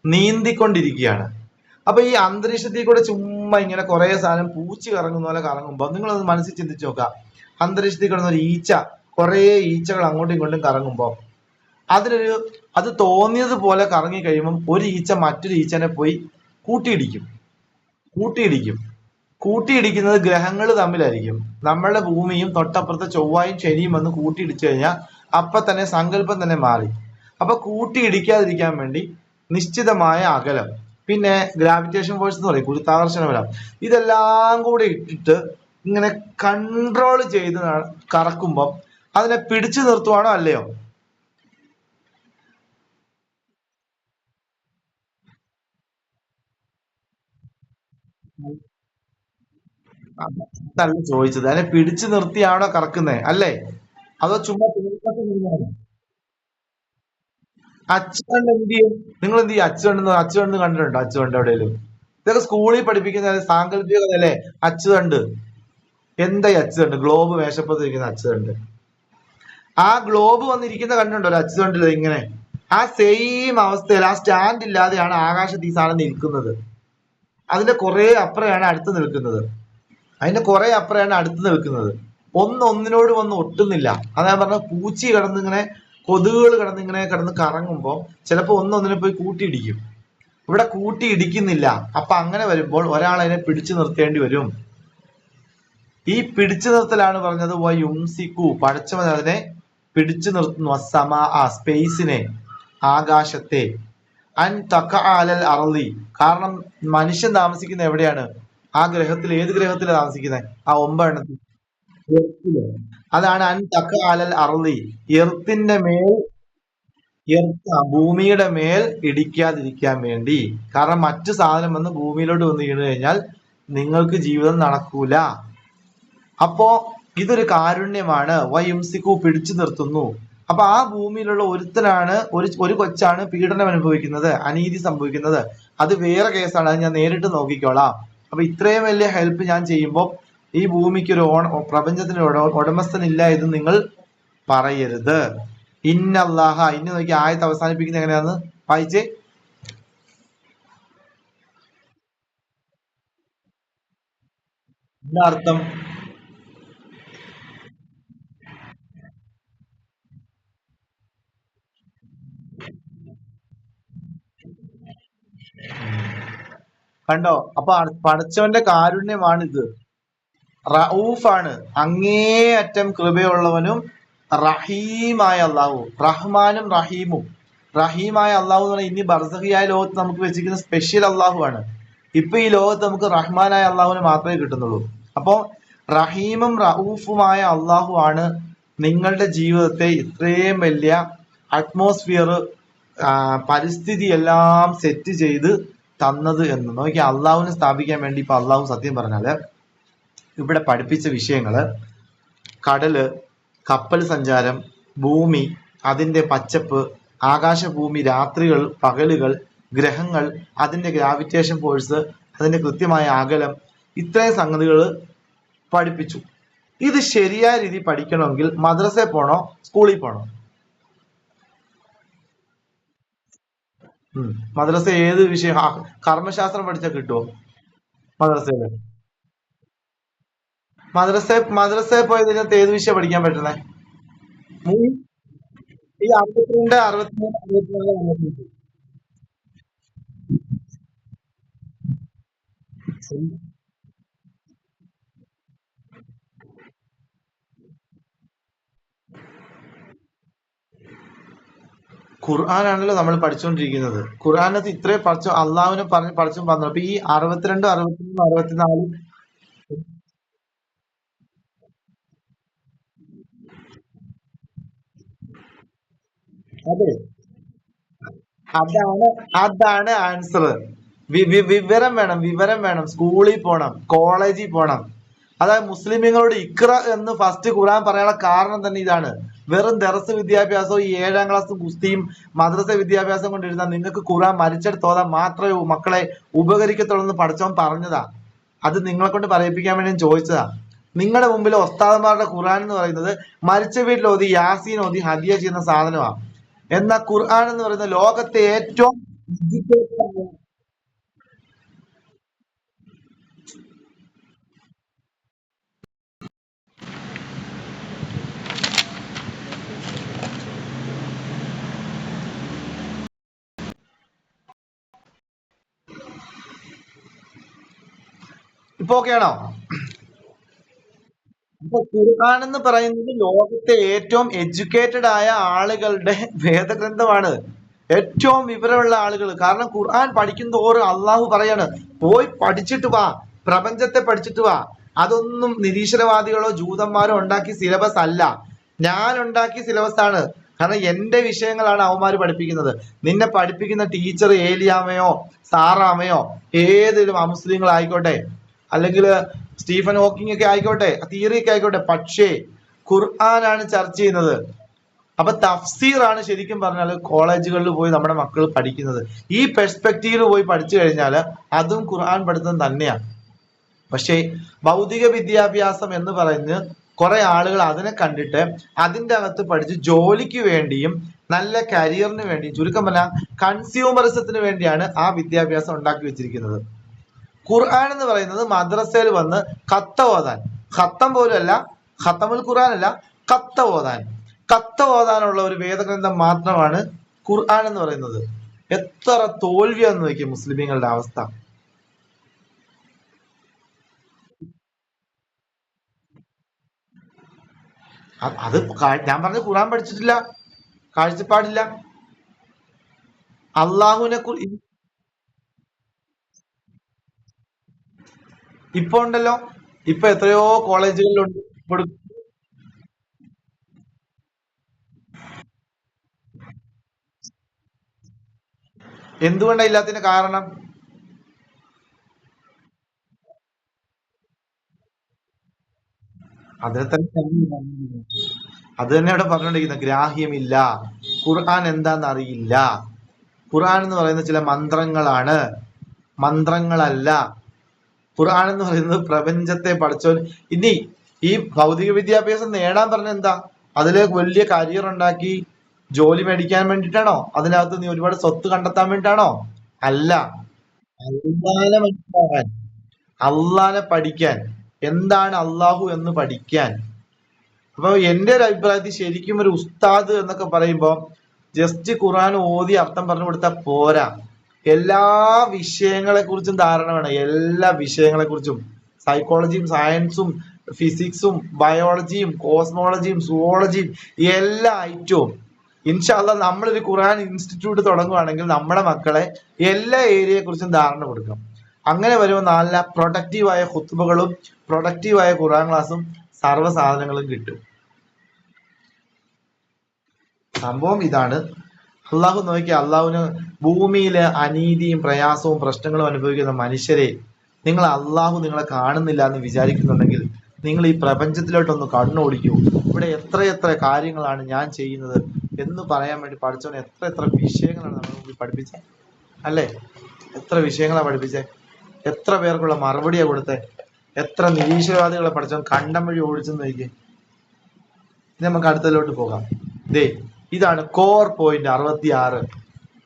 നീന്തിക്കൊണ്ടിരിക്കുകയാണ്. അപ്പൊ ഈ അന്തരീക്ഷത്തിൽ കൂടെ ചുമ്മാ ഇങ്ങനെ കുറെ സാധനം പൂച്ചി കറങ്ങുന്ന പോലെ കറങ്ങുമ്പോൾ നിങ്ങളൊന്ന് മനസ്സിൽ ചിന്തിച്ചു നോക്കുക. അന്തരീക്ഷത്തിൽ കിടന്ന ഒരു ഈച്ച, കുറെ ഈച്ചകൾ അങ്ങോട്ടും ഇങ്ങോട്ടും കറങ്ങുമ്പോൾ അത് തോന്നിയതുപോലെ കറങ്ങി കഴിയുമ്പം ഒരു ഈച്ച മറ്റൊരു ഈച്ചനെ പോയി കൂട്ടിയിടിക്കുന്നത് ഗ്രഹങ്ങൾ തമ്മിലായിരിക്കും. നമ്മളുടെ ഭൂമിയും തൊട്ടപ്പുറത്തെ ചൊവ്വായും ശനിയും വന്ന് കൂട്ടിയിടിച്ചു കഴിഞ്ഞാൽ അപ്പൊ തന്നെ സങ്കല്പം തന്നെ മാറി. അപ്പൊ കൂട്ടിയിടിക്കാതിരിക്കാൻ വേണ്ടി നിശ്ചിതമായ അകലം, പിന്നെ ഗ്രാവിറ്റേഷൻ ഫോഴ്സ് എന്ന് പറയും, ഗുരുത്വാകർഷണ ബലം, ഇതെല്ലാം കൂടി ഇട്ടിട്ട് ഇങ്ങനെ കൺട്രോൾ ചെയ്ത് കറക്കുമ്പം അതിനെ പിടിച്ചു നിർത്തുവാണോ അല്ലയോ? അതല്ല ചോദിച്ചത്, അതിനെ പിടിച്ചു നിർത്തിയാണോ കറക്കുന്നത് അല്ലേ, അതോ ചുമ്മാ അച്ചുകണ്ട് എന്ത് ചെയ്യും? നിങ്ങൾ എന്ത് ചെയ്യും? അച്ചുകണ്ട് കണ്ടിട്ടുണ്ടോ? അച്ചുകണ്ട് എവിടെയെങ്കിലും? ഇതൊക്കെ സ്കൂളിൽ പഠിപ്പിക്കുന്ന സാങ്കല്പികത അല്ലേ അച്ചുകണ്ട്. എന്താ അച്ചുകണ്ട്? ഗ്ലോബ് മേശപ്പുറത്തിരിക്കുന്ന അച്ചുകണ്ട്. ആ ഗ്ലോബ് വന്നിരിക്കുന്ന കണ്ടുണ്ടോ ഒരു അച്ചുകണ്ടില്? ഇങ്ങനെ ആ സെയിം അവസ്ഥയിൽ ആ സ്റ്റാൻഡ് ഇല്ലാതെയാണ് ആകാശത്ത് ഈ സാധനം നിൽക്കുന്നത്. അതിന്റെ കുറെ അപ്പുറയാണ് അടുത്ത് നിൽക്കുന്നത്. ഒന്നിനോട് വന്ന് ഒട്ടുന്നില്ല. അതാ പറഞ്ഞ പൂച്ചി കിടന്നിങ്ങനെ, കൊതുകുകൾ കിടന്ന് കറങ്ങുമ്പോൾ ചിലപ്പോൾ ഒന്നൊന്നിനെ പോയി കൂട്ടിയിടിക്കും. ഇവിടെ കൂട്ടിയിടിക്കുന്നില്ല. അപ്പൊ അങ്ങനെ വരുമ്പോൾ ഒരാൾ അതിനെ പിടിച്ചു നിർത്തേണ്ടി വരും. ഈ പിടിച്ചു നിർത്തലാണ് പറഞ്ഞത് വയുംസിക്കു, പടച്ചവൻ അതിനെ പിടിച്ചു നിർത്തുന്നു. സ്പേസിനെ, ആകാശത്തെ. അൻ തഖഅ അലൽ അർളി, കാരണം മനുഷ്യൻ താമസിക്കുന്ന എവിടെയാണ്? ആ ഗ്രഹത്തിൽ. ഏത് ഗ്രഹത്തിലാണ് താമസിക്കുന്നത്? ആ 9 എണ്ണത്തിൽ. അതാണ് അൻ തഖഅ അലൽ അർളി, എർത്തിന്റെ മേൽ, ഭൂമിയുടെ മേൽ ഇടിക്കാതിരിക്കാൻ വേണ്ടി. കാരണം മറ്റു സാധനം വന്ന് ഭൂമിയിലോട്ട് വന്ന് വീണ് കഴിഞ്ഞാൽ നിങ്ങൾക്ക് ജീവിതം നടക്കൂല. അപ്പോ ഇതൊരു കാരുണ്യമാണ്. വയുംസിക്കു, പിടിച്ചു നിർത്തുന്നു. അപ്പൊ ആ ഭൂമിയിലുള്ള ഒരുത്തനാണ്, ഒരു കൊച്ചാണ് പീഡനം അനുഭവിക്കുന്നത്, അനീതി സംഭവിക്കുന്നത്. അത് വേറെ കേസാണ്, അത് ഞാൻ നേരിട്ട് നോക്കിക്കോളാം. അപ്പൊ ഇത്രയും വലിയ ഹെൽപ്പ് ഞാൻ ചെയ്യുമ്പോൾ ഈ ഭൂമിക്ക് ഒരു പ്രപഞ്ചത്തിന് ഉടമസ്ഥനില്ല എന്ന് നിങ്ങൾ പറയരുത്. ഇന്നല്ലാഹ, ഇന്ന് നോക്കി ആയത്ത് അവസാനിപ്പിക്കുന്നത് എങ്ങനെയാന്ന് വായിച്ചേ. എന്താ അർത്ഥം? കണ്ടോ? അപ്പൊ പടച്ചവന്റെ കാരുണ്യമാണിത്. റഊഫാണ്, അങ്ങേയറ്റം കൃപയുള്ളവനും റഹീമായ അള്ളാഹു. റഹ്മാനും റഹീമും. റഹീമായ അള്ളാഹു എന്ന് പറഞ്ഞാൽ ഇനി ബർസഹിയായ ലോകത്ത് നമുക്ക് വെച്ചിരിക്കുന്ന സ്പെഷ്യൽ അള്ളാഹു ആണ്. ഇപ്പൊ ഈ ലോകത്ത് നമുക്ക് റഹ്മാനായ അള്ളാഹുവിന് മാത്രമേ കിട്ടുന്നുള്ളൂ. അപ്പോ റഹീമും റഊഫുമായ അള്ളാഹു ആണ് നിങ്ങളുടെ ജീവിതത്തെ ഇത്രയും വലിയ അറ്റ്മോസ്ഫിയർ, പരിസ്ഥിതി എല്ലാം സെറ്റ് ചെയ്ത് തന്നത് എന്ന് നോക്കി. അള്ളാഹുവിനെ സ്ഥാപിക്കാൻ വേണ്ടി ഇപ്പൊ അള്ളാഹു സത്യം പറഞ്ഞാല് ഇവിടെ പഠിപ്പിച്ച വിഷയങ്ങള് കടല്, കപ്പൽ സഞ്ചാരം, ഭൂമി, അതിന്റെ പച്ചപ്പ്, ആകാശഭൂമി, രാത്രികൾ, പകലുകൾ, ഗ്രഹങ്ങൾ, അതിന്റെ ഗ്രാവിറ്റേഷൻ ഫോഴ്സ്, അതിന്റെ കൃത്യമായ അകലം, ഇത്രയും സംഗതികൾ പഠിപ്പിച്ചു. ഇത് ശരിയായ രീതി പഠിക്കണമെങ്കിൽ മദ്രസയിൽ പോണോ സ്കൂളിൽ പോണോ? മദ്രസ ഏത് വിഷയം? കർമ്മശാസ്ത്രം പഠിച്ചാൽ കിട്ടുമോ മദ്രസയില്? മദ്രസയിൽ പോയത് ഇതിനകത്ത് ഏത് വിഷയം പഠിക്കാൻ പറ്റുന്നേ? ഈ 62, 63, 64 ഖുർആനാണല്ലോ നമ്മൾ പഠിച്ചുകൊണ്ടിരിക്കുന്നത്. ഖുർആനകത്ത് ഇത്രയും പഠിച്ചു, അള്ളാഹുവിനെ പറഞ്ഞ് പഠിച്ചു പറഞ്ഞു. അപ്പൊ ഈ 62, 63, 64, അതെ, അതാണ് അതാണ് ആൻസർ. വിവരം വേണം, വിവരം വേണം. സ്കൂളിൽ പോണം, കോളേജിൽ പോണം. അതായത് മുസ്ലിമീങ്ങളോട് ഇക്ര എന്ന് ഫസ്റ്റ് ഖുർആൻ പറയാനുള്ള കാരണം തന്നെ ഇതാണ്. വെറും ദർസ് വിദ്യാഭ്യാസവും ഈ 7ാം ക്ലാസ് ഗുസ്തിയും മദ്രസ വിദ്യാഭ്യാസം കൊണ്ടിരുന്നാൽ നിങ്ങൾക്ക് ഖുർആൻ മരിച്ചെടുത്തോളാം മാത്രമേ മക്കളെ ഉപകരിക്കത്തുള്ളൂ എന്ന് പഠിച്ചവൻ പറഞ്ഞതാ. അത് നിങ്ങളെ കൊണ്ട് പറയിപ്പിക്കാൻ വേണ്ടി ഞാൻ ചോദിച്ചതാ. നിങ്ങളുടെ മുമ്പിൽ ഒസ്താദന്മാരുടെ ഖുർആൻ എന്ന് പറയുന്നത് മരിച്ച വീട്ടിൽ ഓതി യാസീൻ ഓതി ഹദിയ ചെയ്യുന്ന സാധനമാണ്. എന്നാൽ ഖുർആൻ എന്ന് പറയുന്ന ലോകത്തെ ഏറ്റവും ഇപ്പൊ ഓക്കെയാണോ? അപ്പൊ ഖുർആൻ എന്ന് പറയുന്നത് ലോകത്തെ ഏറ്റവും എഡ്യൂക്കേറ്റഡ് ആയ ആളുകളുടെ വേദഗ്രന്ഥമാണ്. ഏറ്റവും വിവരമുള്ള ആളുകൾ. കാരണം ഖുർആൻ പഠിക്കും തോറും അള്ളാഹു പറയാണ്, പോയി പഠിച്ചിട്ട് വാ, പ്രപഞ്ചത്തെ പഠിച്ചിട്ട് വാ. അതൊന്നും നിരീശ്വരവാദികളോ ജൂതന്മാരോ ഉണ്ടാക്കിയ സിലബസ് അല്ല, ഞാൻ ഉണ്ടാക്കിയ സിലബസ് ആണ്. കാരണം എന്റെ വിഷയങ്ങളാണ് അവന്മാര് പഠിപ്പിക്കുന്നത്. നിന്നെ പഠിപ്പിക്കുന്ന ടീച്ചർ ഏലിയാമയോ സാറാമയോ ഏതെങ്കിലും അമുസ്ലിങ്ങളായിക്കോട്ടെ, അല്ലെങ്കിൽ സ്റ്റീഫൻ ഹോക്കിംഗ് ഒക്കെ ആയിക്കോട്ടെ, തിയറി ഒക്കെ ആയിക്കോട്ടെ, പക്ഷേ ഖുർആനാണ് ചർച്ച ചെയ്യുന്നത്. അപ്പൊ തഫ്സീർ ആണ് ശരിക്കും പറഞ്ഞാൽ കോളേജുകളിൽ പോയി നമ്മുടെ മക്കൾ പഠിക്കുന്നത്. ഈ പെർസ്പെക്റ്റീവിൽ പോയി പഠിച്ചു കഴിഞ്ഞാൽ അതും ഖുർആൻ പഠിത്തം തന്നെയാണ്. പക്ഷേ ഭൗതിക വിദ്യാഭ്യാസം എന്ന് പറഞ്ഞ് കുറെ ആളുകൾ അതിനെ കണ്ടിട്ട് അതിന്റെ അകത്ത് പഠിച്ച് ജോലിക്ക് വേണ്ടിയും നല്ല കരിയറിന് വേണ്ടിയും, ചുരുക്കം പറഞ്ഞാൽ കൺസ്യൂമറിസത്തിന് വേണ്ടിയാണ് ആ വിദ്യാഭ്യാസം ഉണ്ടാക്കി വെച്ചിരിക്കുന്നത്. ഖുർആൻ എന്ന് പറയുന്നത് മദ്രസയിൽ വന്ന് ഖത്ത ഓതാൻ, ഖത്തം പോലും അല്ല, ഖത്തമുൽ ഖുർആൻ അല്ല, ഖത്ത ഓതാൻ, ഖത്ത ഓതാനുള്ള ഒരു വേദഗ്രന്ഥം മാത്രമാണ് ഖുർആൻ എന്ന് പറയുന്നത്. എത്ര തോൽവിയാന്ന് നോക്കിയ മുസ്ലിമീങ്ങളുടെ അവസ്ഥ. അത് ഞാൻ പറഞ്ഞ ഖുർആൻ പഠിച്ചിട്ടില്ല, കാഴ്ചപ്പാടില്ല. അള്ളാഹുവിനെ ഇപ്പൊ ഉണ്ടല്ലോ, ഇപ്പൊ എത്രയോ കോളേജുകളിലുണ്ട്. എന്തുകൊണ്ടാണ് ഇല്ലാത്തതിന് കാരണം? അതിനെ തന്നെ അത് തന്നെ ഇവിടെ പറഞ്ഞുകൊണ്ടിരിക്കുന്നത്. ഗ്രാഹ്യമില്ല, ഖുർആൻ എന്താന്ന് അറിയില്ല. ഖുർആൻ എന്ന് പറയുന്നത് ചില മന്ത്രങ്ങളാണ്, മന്ത്രങ്ങളല്ല. ഖുർആൻ എന്ന് പറയുന്നത് പ്രപഞ്ചത്തെ പഠിച്ചവൻ. ഇനി ഈ ഭൗതിക വിദ്യാഭ്യാസം നേടാൻ പറഞ്ഞ എന്താ? അതില് വലിയ കരിയർ ഉണ്ടാക്കി ജോലി മേടിക്കാൻ വേണ്ടിയിട്ടാണോ? അതിനകത്ത് നീ ഒരുപാട് സ്വത്ത് കണ്ടെത്താൻ വേണ്ടിയിട്ടാണോ? അല്ല. അള്ളാനെ മനസ്സിലാക്കാൻ, അള്ളാനെ പഠിക്കാൻ. എന്താണ് അള്ളാഹു എന്ന് പഠിക്കാൻ. അപ്പൊ എന്റെ ഒരു അഭിപ്രായത്തിൽ ശരിക്കും ഒരു ഉസ്താദ് എന്നൊക്കെ പറയുമ്പോൾ ജസ്റ്റ് ഖുർആൻ ഓതി അർത്ഥം പറഞ്ഞു കൊടുത്താൽ പോരാ. എല്ലാ വിഷയങ്ങളെ കുറിച്ചും ധാരണ വേണം. എല്ലാ വിഷയങ്ങളെ കുറിച്ചും, സൈക്കോളജിയും സയൻസും ഫിസിക്സും ബയോളജിയും കോസ്മോളജിയും സുവോളജിയും എല്ലാ ഐറ്റവും. ഇൻഷാ അല്ലാഹ് നമ്മളൊരു ഖുർആൻ ഇൻസ്റ്റിറ്റ്യൂട്ട് തുടങ്ങുവാണെങ്കിൽ നമ്മുടെ മക്കളെ എല്ലാ ഏരിയയെ കുറിച്ചും ധാരണ കൊടുക്കണം. അങ്ങനെ വരുമ്പോൾ നല്ല പ്രൊഡക്റ്റീവായ ഖുത്ബകളും പ്രൊഡക്റ്റീവായ ഖുർആൻ ക്ലാസ്സും സർവ്വ സാധനങ്ങളും കിട്ടും. സംഭവം ഇതാണ്. അള്ളാഹു നോക്കിയ അള്ളാഹുവിന് ഭൂമിയിലെ അനീതിയും പ്രയാസവും പ്രശ്നങ്ങളും അനുഭവിക്കുന്ന മനുഷ്യരെ നിങ്ങൾ അള്ളാഹു നിങ്ങളെ കാണുന്നില്ല എന്ന് വിചാരിക്കുന്നുണ്ടെങ്കിൽ നിങ്ങൾ ഈ പ്രപഞ്ചത്തിലോട്ടൊന്ന് കണ്ണോടിക്കൂ. ഇവിടെ എത്രയെത്ര കാര്യങ്ങളാണ് ഞാൻ ചെയ്യുന്നത് എന്ന് പറയാൻ വേണ്ടി പഠിച്ചവൻ എത്ര വിഷയങ്ങളാണ് നമ്മൾ മുമ്പിൽ പഠിപ്പിച്ചത് അല്ലേ? എത്ര വിഷയങ്ങളാണ് പഠിപ്പിച്ചത്? എത്ര പേർക്കുള്ള മറുപടിയാ കൊടുത്തേ? എത്ര നിരീശ്വരവാദികളെ പഠിച്ചവൻ കണ്ടം വഴി ഓടിച്ചെന്ന് നോക്കിയേ. നമുക്ക് അടുത്തതിലോട്ട് പോകാം. ദേ ഇതാണ് കോർ പോയിന്റ് 66.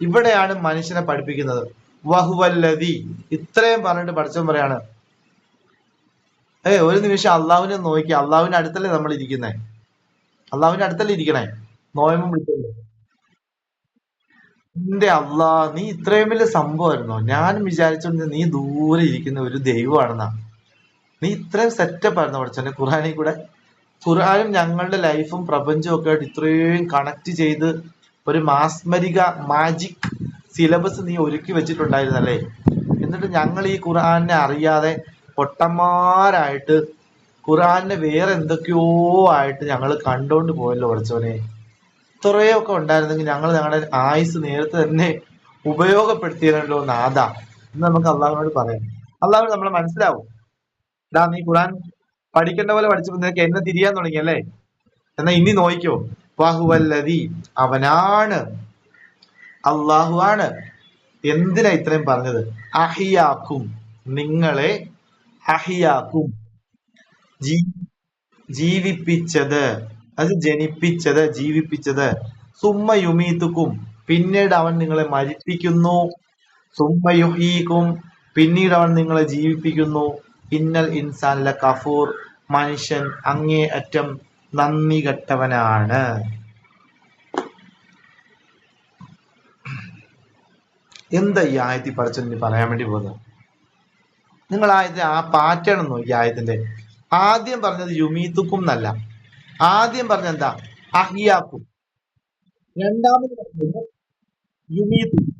ഇവിടെയാണ് മനുഷ്യനെ പഠിപ്പിക്കുന്നത്. വഹുവല്ലദി, ഇത്രയും പറഞ്ഞിട്ട് പഠിച്ചവൻ പറയാണ്, ഒരു നിമിഷം അള്ളാഹുവിനെ നോക്കി. അള്ളാഹുവിന്റെ അടുത്തല്ലേ നമ്മൾ ഇരിക്കുന്നേ? അള്ളാഹുവിന്റെ അടുത്തല്ലേ ഇരിക്കണേ? നോയമ്പും വിളിച്ചല്ലേ? എന്റെ അള്ളാ, നീ ഇത്രയും വലിയ സംഭവമായിരുന്നോ? ഞാനും വിചാരിച്ചോണ്ട് നീ ദൂരെ ഇരിക്കുന്ന ഒരു ദൈവമാണെന്നാ. നീ ഇത്രയും സെറ്റപ്പ് ആയിരുന്നു പഠിച്ചോന്റെ ഖുർആനിൽ കൂടെ. ഖുർആനും ഞങ്ങളുടെ ലൈഫും പ്രപഞ്ചവും ഒക്കെ ആയിട്ട് ഇത്രയും കണക്ട് ചെയ്ത് ഒരു മാസ്മരിക മാജിക് സിലബസ് നീ ഒരുക്കി വെച്ചിട്ടുണ്ടായിരുന്നല്ലേ? എന്നിട്ട് ഞങ്ങൾ ഈ ഖുർആനെ അറിയാതെ പൊട്ടന്മാരായിട്ട് ഖുർആനെ വേറെ എന്തൊക്കെയോ ആയിട്ട് ഞങ്ങൾ കണ്ടോണ്ട് പോയല്ലോ പഠിച്ചോനെ. ഇത്രയൊക്കെ ഉണ്ടായിരുന്നെങ്കിൽ ഞങ്ങൾ ഞങ്ങളുടെ ആയുസ് നേരത്തെ തന്നെ ഉപയോഗപ്പെടുത്തിയല്ലോ നാഥ എന്ന് നമുക്ക് അള്ളാഹുവിനോട് പറയാം. അള്ളാഹു നമ്മളെ മനസ്സിലാവും. ഇതാ നീ ഖുർആൻ പഠിക്കേണ്ട പോലെ പഠിച്ചപ്പോ നിനക്ക് എന്നെ തിരിയാൻ തുടങ്ങിയല്ലേ? എന്നാ ഇനി നോക്കിക്കോ. വഹുവല്ലദി, അവനാണ്, അള്ളാഹു ആണ്. എന്തിനാ ഇത്രയും പറഞ്ഞത്? അഹിയാക്കും, നിങ്ങളെ അഹിയാക്കും, ജീവിപ്പിച്ചത്, അത് ജനിപ്പിച്ചത്, ജീവിപ്പിച്ചത്. സുമ്മ യുമീത്തുക്കും, പിന്നീട് അവൻ നിങ്ങളെ മരിപ്പിക്കുന്നു. സുമ്മ യുഹീക്കും, പിന്നീട് അവൻ നിങ്ങളെ ജീവിപ്പിക്കുന്നു. ഇന്നൽ ഇൻസാൻ ലകഫൂർ, മനുഷ്യൻ അങ്ങേ അറ്റം നന്ദി കെട്ടവനാണ്. എന്താ ഈ ആയത്തിൽ പഠിച്ചെന്ന് പറയാൻ വേണ്ടി പോകുന്നത്? നിങ്ങൾ ആയത്തെ ആ പാറ്റേൺ നോക്കി. ആയത്തിന്റെ ആദ്യം പറഞ്ഞത് യുമീത്തുക്കും എന്നല്ല. ആദ്യം പറഞ്ഞ എന്താ? അഹിയാക്കും. രണ്ടാമത് പറഞ്ഞത് യുമീത്തുക്കും.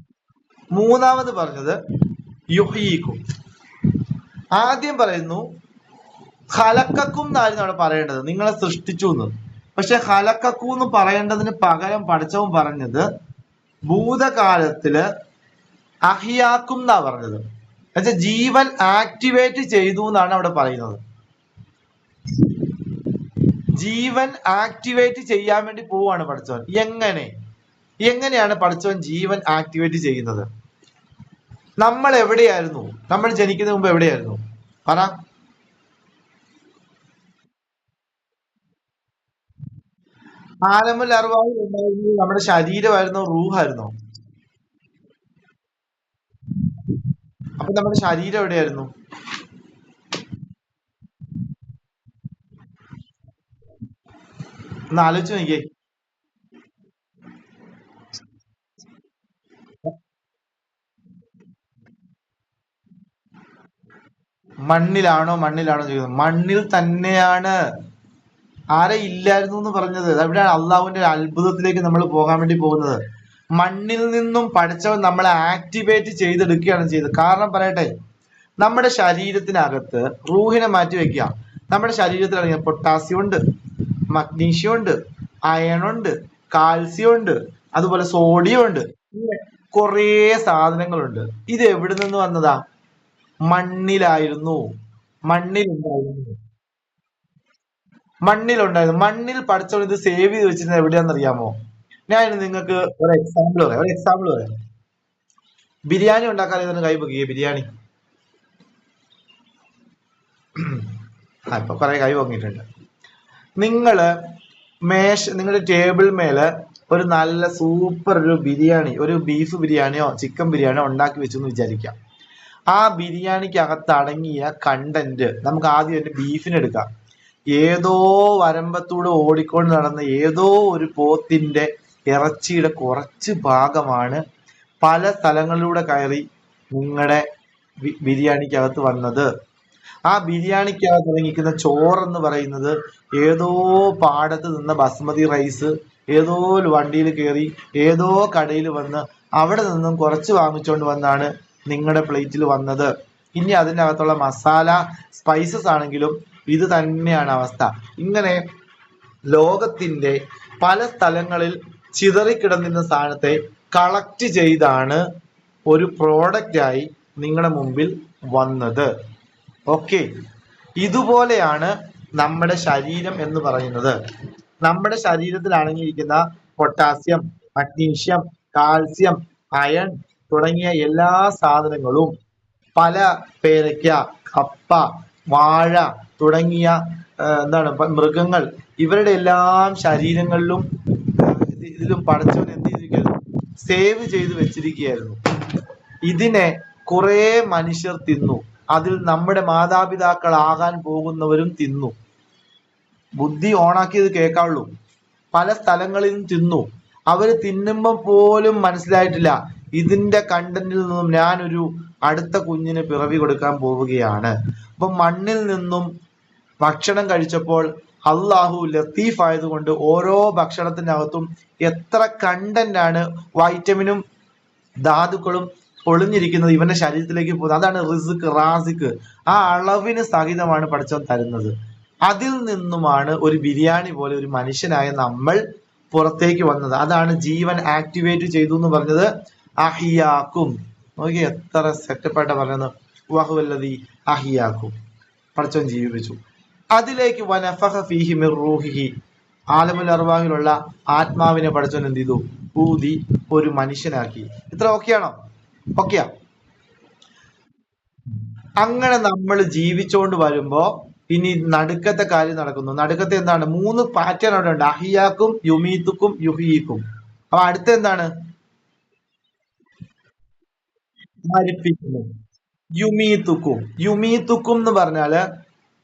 മൂന്നാമത് പറഞ്ഞത് യുഹീക്കും. ആദ്യം പറയുന്നു ഹലക്കക്കും എന്നായിരുന്നു അവിടെ പറയേണ്ടത്, നിങ്ങളെ സൃഷ്ടിച്ചു എന്ന്. പക്ഷെ ഹലക്കക്കു എന്ന് പറയേണ്ടതിന് പകരം പഠിച്ചവൻ പറഞ്ഞത് ഭൂതകാലത്തില് അഹിയാക്കും എന്നാ പറഞ്ഞത്. എന്നുവെച്ചാൽ ജീവൻ ആക്ടിവേറ്റ് ചെയ്തു എന്നാണ് അവിടെ പറയുന്നത്. ജീവൻ ആക്ടിവേറ്റ് ചെയ്യാൻ വേണ്ടി പോവാണ് പഠിച്ചവൻ. എങ്ങനെയാണ് പഠിച്ചവൻ ജീവൻ ആക്ടിവേറ്റ് ചെയ്യുന്നത്? നമ്മൾ എവിടെയായിരുന്നു? നമ്മൾ ജനിക്കുന്നതിന് മുമ്പ് എവിടെയായിരുന്നു? പറ. ആലമുൽ അർവാഹിൽ ഉണ്ടായിരുന്നത് നമ്മുടെ ശരീരമായിരുന്നോ റൂഹായിരുന്നോ? അപ്പൊ നമ്മുടെ ശരീരം എവിടെയായിരുന്നു? ഒന്ന് ആലോചിച്ച് നോക്കിയേ. മണ്ണിലാണോ ചോദിക്കുന്നത്? മണ്ണിൽ തന്നെയാണ്. ആരെ ഇല്ലായിരുന്നു എന്ന് പറഞ്ഞത്? അവിടെയാണ് അള്ളാഹുവിന്റെ അത്ഭുതത്തിലേക്ക് നമ്മൾ പോകാൻ വേണ്ടി പോകുന്നത്. മണ്ണിൽ നിന്നും പഠിച്ചവൻ നമ്മളെ ആക്ടിവേറ്റ് ചെയ്തെടുക്കുകയാണ് ചെയ്തത്. കാരണം പറയട്ടെ, നമ്മുടെ ശരീരത്തിനകത്ത് റൂഹിനെ മാറ്റി വെക്കുക. നമ്മുടെ ശരീരത്തിലാണെങ്കിൽ പൊട്ടാസ്യം ഉണ്ട്, മഗ്നീഷ്യം ഉണ്ട്, അയൺ ഉണ്ട്, കാൽസ്യം ഉണ്ട്, അതുപോലെ സോഡിയം ഉണ്ട്, കുറേ സാധനങ്ങളുണ്ട്. ഇത് എവിടെ നിന്ന് വന്നതാ? മണ്ണിലായിരുന്നു. മണ്ണിലുണ്ടായിരുന്നു. മണ്ണിൽ പഠിച്ചവൻ ഇത് സേവ് ചെയ്ത് വെച്ചിരുന്നത് എവിടെയാണെന്ന് അറിയാമോ? ഞാൻ നിങ്ങൾക്ക് ഒരു എക്സാമ്പിൾ പറയാം. ബിരിയാണി ഉണ്ടാക്കാൻ ഇതൊന്ന് കൈ പൊക്കിയേ. ബിരിയാണി ഇപ്പൊ കുറെ കൈ പൊങ്ങിയിട്ടുണ്ട്. നിങ്ങളുടെ ടേബിൾ മേല് ഒരു നല്ല സൂപ്പർ ഒരു ബിരിയാണി, ഒരു ബീഫ് ബിരിയാണിയോ ചിക്കൻ ബിരിയാണിയോ ഉണ്ടാക്കി വെച്ചെന്ന് വിചാരിക്കാം. ആ ബിരിയാണിക്കകത്ത് അടങ്ങിയ കണ്ടന്റ് നമുക്ക് ആദ്യം എന്റെ ബീഫിന് എടുക്കാം. ഏതോ വരമ്പത്തൂടെ ഓടിക്കൊണ്ട് നടന്ന ഏതോ ഒരു പോത്തിന്റെ ഇറച്ചിയുടെ കുറച്ച് ഭാഗമാണ് പല സ്ഥലങ്ങളിലൂടെ കയറി നിങ്ങളുടെ ബിരിയാണിക്കകത്ത് വന്നത്. ആ ബിരിയാണിക്കകത്ത് ഇറങ്ങിക്കുന്ന ചോറെന്ന് പറയുന്നത് ഏതോ പാടത്ത് നിന്ന ബസ്മതി റൈസ് ഏതോ വണ്ടിയിൽ കയറി ഏതോ കടയിൽ വന്ന് അവിടെ നിന്നും കുറച്ച് വാങ്ങിച്ചുകൊണ്ട് വന്നാണ് നിങ്ങളുടെ പ്ലേറ്റിൽ വന്നത്. ഇനി അതിൻ്റെ അകത്തുള്ള മസാല സ്പൈസസ് ആണെങ്കിലും ഇത് തന്നെയാണ് അവസ്ഥ. ഇങ്ങനെ ലോകത്തിന്റെ പല സ്ഥലങ്ങളിൽ ചിതറിക്കിടന്നിരുന്ന സാധനത്തെ കളക്ട് ചെയ്താണ് ഒരു പ്രോഡക്റ്റായി നിങ്ങളുടെ മുമ്പിൽ വന്നത്. ഓക്കെ, ഇതുപോലെയാണ് നമ്മുടെ ശരീരം എന്ന് പറയുന്നത്. നമ്മുടെ ശരീരത്തിൽ അടങ്ങിയിരിക്കുന്ന പൊട്ടാസ്യം, മഗ്നീഷ്യം, കാൽസ്യം, അയൺ തുടങ്ങിയ എല്ലാ സാധനങ്ങളും പല പേരയ്ക്ക, കപ്പ, വാഴ തുടങ്ങിയ മൃഗങ്ങൾ ഇവരുടെ എല്ലാം ശരീരങ്ങളിലും ഇതിലും പടച്ചവൻ എന്ത് ചെയ്തിരിക്കുന്നു, സേവ് ചെയ്ത് വെച്ചിരിക്കുകയായിരുന്നു. ഇതിനെ കുറെ മനുഷ്യർ തിന്നു. അതിൽ നമ്മുടെ മാതാപിതാക്കളാകാൻ പോകുന്നവരും തിന്നു. ബുദ്ധി ഓണാക്കിയത് കേൾക്കാവുള്ളൂ. പല സ്ഥലങ്ങളിലും തിന്നു. അവര് തിന്നുമ്പോൾ പോലും മനസ്സിലായിട്ടില്ല ഇതിന്റെ കണ്ടന്റിൽ നിന്നും ഞാനൊരു അടുത്ത കുഞ്ഞിന് പിറവി കൊടുക്കാൻ പോവുകയാണ്. അപ്പൊ മണ്ണിൽ നിന്നും ഭക്ഷണം കഴിച്ചപ്പോൾ അള്ളാഹു ലത്തീഫ് ആയതുകൊണ്ട് ഓരോ ഭക്ഷണത്തിനകത്തും എത്ര കണ്ടന്റ് ആണ് വൈറ്റമിനും ധാതുക്കളും ഒളിഞ്ഞിരിക്കുന്നത് ഇവന്റെ ശരീരത്തിലേക്ക് പോകുന്നത്. അതാണ് റിസ്ക്, റാസിക്ക്. ആ അളവിന് സഹിതമാണ് പടച്ചവൻ തരുന്നത്. അതിൽ നിന്നുമാണ് ഒരു ബിരിയാണി പോലെ ഒരു മനുഷ്യനായ നമ്മൾ പുറത്തേക്ക് വന്നത്. അതാണ് ജീവൻ ആക്ടിവേറ്റ് ചെയ്തു എന്ന് പറഞ്ഞത്. അഹിയാക്കും. നോക്കി എത്ര സെറ്റപ്പായിട്ട് പറയുന്നത്. വഹുവല്ലദീ അഹിയാക്കും, പടച്ചവൻ ജീവിപ്പിച്ചു. അതിലേക്ക് വനഫഖ ഫീഹി മിർ റൂഹിഹി, ആലമുൽ അർവാഹിലുള്ള ആത്മാവിനെ പടച്ചവൻ എന്ത് ചെയ്തു, ഊതി ഒരു മനുഷ്യനാക്കി. ഇത്ര ഓക്കെയാണോ? ഓക്കെയാ. അങ്ങനെ നമ്മൾ ജീവിച്ചോണ്ട് വരുമ്പോ ഇനി നടുക്കത്തെ കാര്യം നടക്കുന്നു. നടുക്കത്തെ എന്താണ്? 3 പാറ്റേൺ അവിടെ ഉണ്ട്. അഹിയാക്കും, യുമീത്തുക്കും, യുഹീക്കും. അപ്പൊ അടുത്ത എന്താണ്? മരിപ്പിക്കുന്നു. യുമീത്തുക്കും. യുമീത്തുക്കും എന്ന് പറഞ്ഞാല്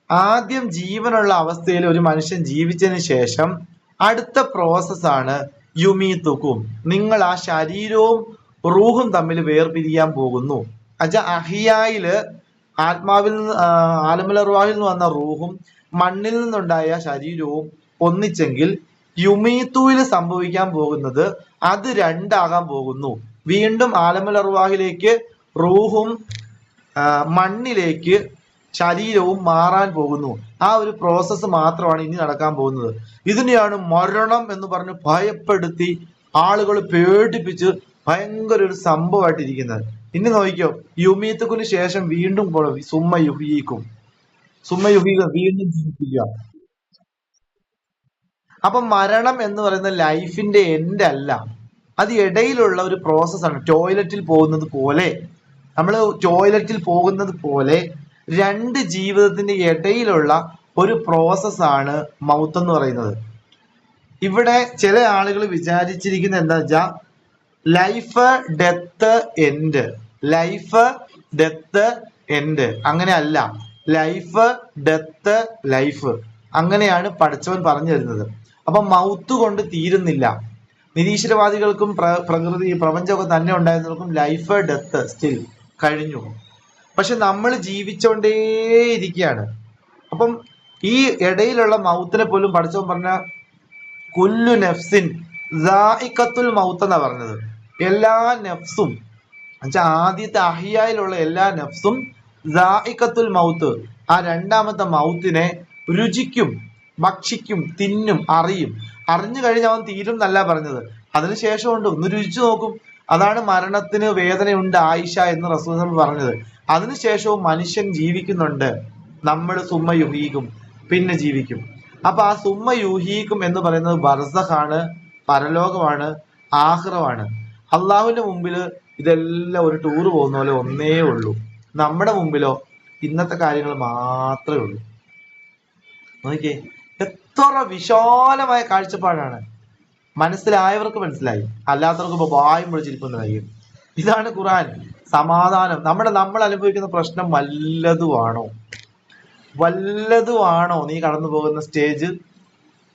ആദ്യം ജീവനുള്ള അവസ്ഥയിൽ ഒരു മനുഷ്യൻ ജീവിച്ചതിന് ശേഷം അടുത്ത പ്രോസസ്സാണ് യുമീത്തുക്കും. നിങ്ങൾ ആ ശരീരവും റൂഹും തമ്മിൽ വേർപിരിയാൻ പോകുന്നു. അഹിയായില് ആത്മാവിൽ നിന്ന്, ആലമുൽ അർവാഹിൽ നിന്ന് വന്ന റൂഹും മണ്ണിൽ നിന്നുണ്ടായ ശരീരവും ഒന്നിച്ചെങ്കിൽ യുമീത്തുവിൽ സംഭവിക്കാൻ പോകുന്നത് അത് രണ്ടാകാൻ പോകുന്നു. വീണ്ടും ആലമുൽ അർവാഹിലേക്ക് റൂഹും മണ്ണിലേക്ക് ശരീരവും മാറാൻ പോകുന്നു. ആ ഒരു പ്രോസസ്സ് മാത്രമാണ് ഇനി നടക്കാൻ പോകുന്നത്. ഇതിനെയാണ് മരണം എന്ന് പറഞ്ഞ് ഭയപ്പെടുത്തി ആളുകൾ പേടിപ്പിച്ച് ഭയങ്കര ഒരു സംഭവമായിട്ടിരിക്കുന്നത്. ഇനി നോക്കിക്കോ, യുമീത്തുക്കിന് ശേഷം വീണ്ടും സുമ്മ യുഹീക്കും. സുമ്മ യുഹീക്കും, വീണ്ടും ജീവിപ്പിക്കുക. അപ്പൊ മരണം എന്ന് പറയുന്നത് ലൈഫിന്റെ എൻഡ് അല്ല, അത് ഇടയിലുള്ള ഒരു പ്രോസസ്സാണ്. ടോയ്ലറ്റിൽ പോകുന്നത് പോലെ, നമ്മൾ ടോയ്ലറ്റിൽ പോകുന്നത് പോലെ രണ്ട് ജീവിതത്തിന്റെ ഇടയിലുള്ള ഒരു പ്രോസസ്സാണ് മൗത്ത് എന്ന് പറയുന്നത്. ഇവിടെ ചില ആളുകൾ വിചാരിച്ചിരിക്കുന്നത് എന്താ വെച്ചാൽ life death end, life death end. അങ്ങനെ അല്ല, ലൈഫ് ഡെത്ത് ലൈഫ്, അങ്ങനെയാണ് പടച്ചവൻ പറഞ്ഞു തരുന്നത്. അപ്പൊ മൗത്ത് കൊണ്ട് തീരുന്നില്ല. നിരീശ്വരവാദികൾക്കും പ്രകൃതി പ്രപഞ്ചമൊക്കെ തന്നെ ഉണ്ടായിരുന്നവർക്കും ലൈഫ് ഡെത്ത് സ്റ്റിൽ കഴിഞ്ഞു. പക്ഷെ നമ്മൾ ജീവിച്ചോണ്ടേയിരിക്കുകയാണ്. അപ്പം ഈ ഇടയിലുള്ള മൗത്തിനെ പോലും പടച്ചവൻ പറഞ്ഞ കുല്ലു നഫ്സിൻ ദാഇഖത്തുൽ മൗത്ത് എന്നാ പറഞ്ഞത്. എല്ലാ നഫ്സും എന്നുവെച്ചാൽ ആദ്യത്തെ അഹിയായിലുള്ള എല്ലാ നഫ്സും ദാഇഖത്തുൽ മൗത്ത്, ആ രണ്ടാമത്തെ മൗത്തിനെ രുചിക്കും, ഭക്ഷിക്കും, തിന്നും, അറിയും. അറിഞ്ഞു കഴിഞ്ഞാൽ അവൻ തീരും എന്നല്ല പറഞ്ഞത്, അതിനുശേഷം ഉണ്ട് ഒന്ന് രുചിച്ചു നോക്കും. അതാണ് മരണത്തിന് വേദനയുണ്ട് ആയിഷ എന്ന് റസൂൽ പറഞ്ഞത്. അതിനുശേഷവും മനുഷ്യൻ ജീവിക്കുന്നുണ്ട്. നമ്മൾ സുമ്മ യുഹീക്കും, പിന്നെ ജീവിക്കും. അപ്പൊ ആ സുമ്മ യുഹീക്കും എന്ന് പറയുന്നത് ബർസഖാണ്, പരലോകമാണ്, ആഖിറമാണ്. അള്ളാഹുവിന്റെ മുമ്പിൽ ഇതെല്ലാം ഒരു ടൂർ പോകുന്ന പോലെ ഒന്നേ ഉള്ളൂ. നമ്മുടെ മുമ്പിലോ ഇന്നത്തെ കാര്യങ്ങൾ മാത്രമേ ഉള്ളൂ. നോക്കിയേ, എത്ര വിശാലമായ കാഴ്ചപ്പാടാണ്. മനസ്സിലായവർക്ക് മനസ്സിലായി, അല്ലാത്തവർക്ക് ഇപ്പൊ വായും പൊളിച്ചിരിക്കുന്നതായിരിക്കും. ഇതാണ് ഖുർആൻ. സമാധാനം. നമ്മൾ അനുഭവിക്കുന്ന പ്രശ്നം വല്ലതുമാണോ നീ കടന്നു പോകുന്ന സ്റ്റേജ്?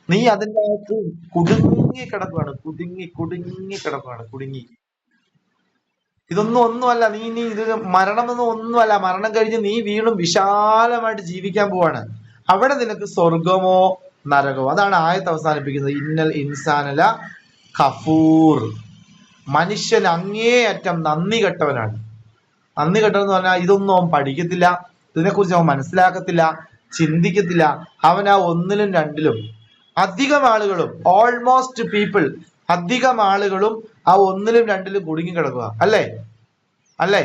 നീ അതിൻ്റെ അകത്ത് കുടുങ്ങി കിടക്കുകയാണ്, കുടുങ്ങി. ഇതൊന്നും ഒന്നുമല്ല. നീ ഇത് മരണമെന്നൊന്നും ഒന്നുമല്ല. മരണം കഴിഞ്ഞ് നീ വീണ്ടും വിശാലമായിട്ട് ജീവിക്കാൻ പോവാണ്. അവിടെ നിനക്ക് സ്വർഗമോ നരകമോ. അതാണ് ആയത്ത് അവസാനിപ്പിക്കുന്നത്. ഇന്നൽ ഇൻസാനല കഫൂർ. മനുഷ്യൻ അങ്ങേയറ്റം നന്ദി കെട്ടവനാണ്. നന്ദി കെട്ടവൻ എന്ന് പറഞ്ഞാൽ ഇതൊന്നും അവൻ പഠിക്കത്തില്ല, ഇതിനെക്കുറിച്ച് അവൻ മനസ്സിലാക്കത്തില്ല, ചിന്തിക്കത്തില്ല. അവൻ ആ ഒന്നിലും രണ്ടിലും അധികം ആളുകളും, ഓൾമോസ്റ്റ് പീപ്പിൾ, അധികം ആളുകളും ആ ഒന്നിലും രണ്ടിലും കുടുങ്ങി കിടക്കുക. അല്ലേ?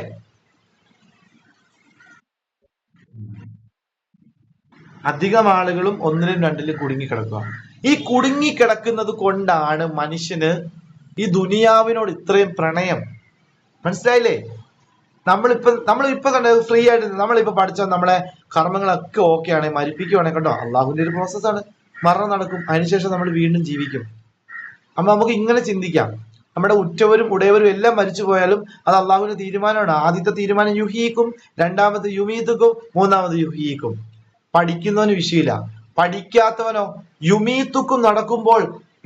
അധികം ആളുകളും ഒന്നിലും രണ്ടിലും കുടുങ്ങിക്കിടക്കുക. ഈ കുടുങ്ങിക്കിടക്കുന്നത് കൊണ്ടാണ് മനുഷ്യന് ഈ ദുനിയാവിനോട് ഇത്രയും പ്രണയം. മനസ്സിലായില്ലേ? നമ്മളിപ്പോ കണ്ടത് ഫ്രീ ആയിട്ട് നമ്മളിപ്പോ പഠിച്ച നമ്മളെ കർമ്മങ്ങളൊക്കെ ഓക്കെ ആണ്, മരിപ്പിക്കുവാണെങ്കിൽ കേട്ടോ, അള്ളാഹുവിന്റെ ഒരു പ്രോസസ്സാണ്. മരണം നടക്കും, അതിനുശേഷം നമ്മൾ വീണ്ടും ജീവിക്കും. അപ്പൊ നമുക്ക് ഇങ്ങനെ ചിന്തിക്കാം, നമ്മുടെ ഉറ്റവരും ഉടയവരും എല്ലാം മരിച്ചു പോയാലും അത് അള്ളാഹുവിന്റെ തീരുമാനമാണ്. ആദ്യത്തെ തീരുമാനം യുഹീക്കും, രണ്ടാമത് യുമീത്തുക്കും, മൂന്നാമത് യുഹീക്കും. പഠിക്കുന്നവന് വിഷയമില്ല, പഠിക്കാത്തവനോ യുമീത്തുക്കും നടക്കുമ്പോൾ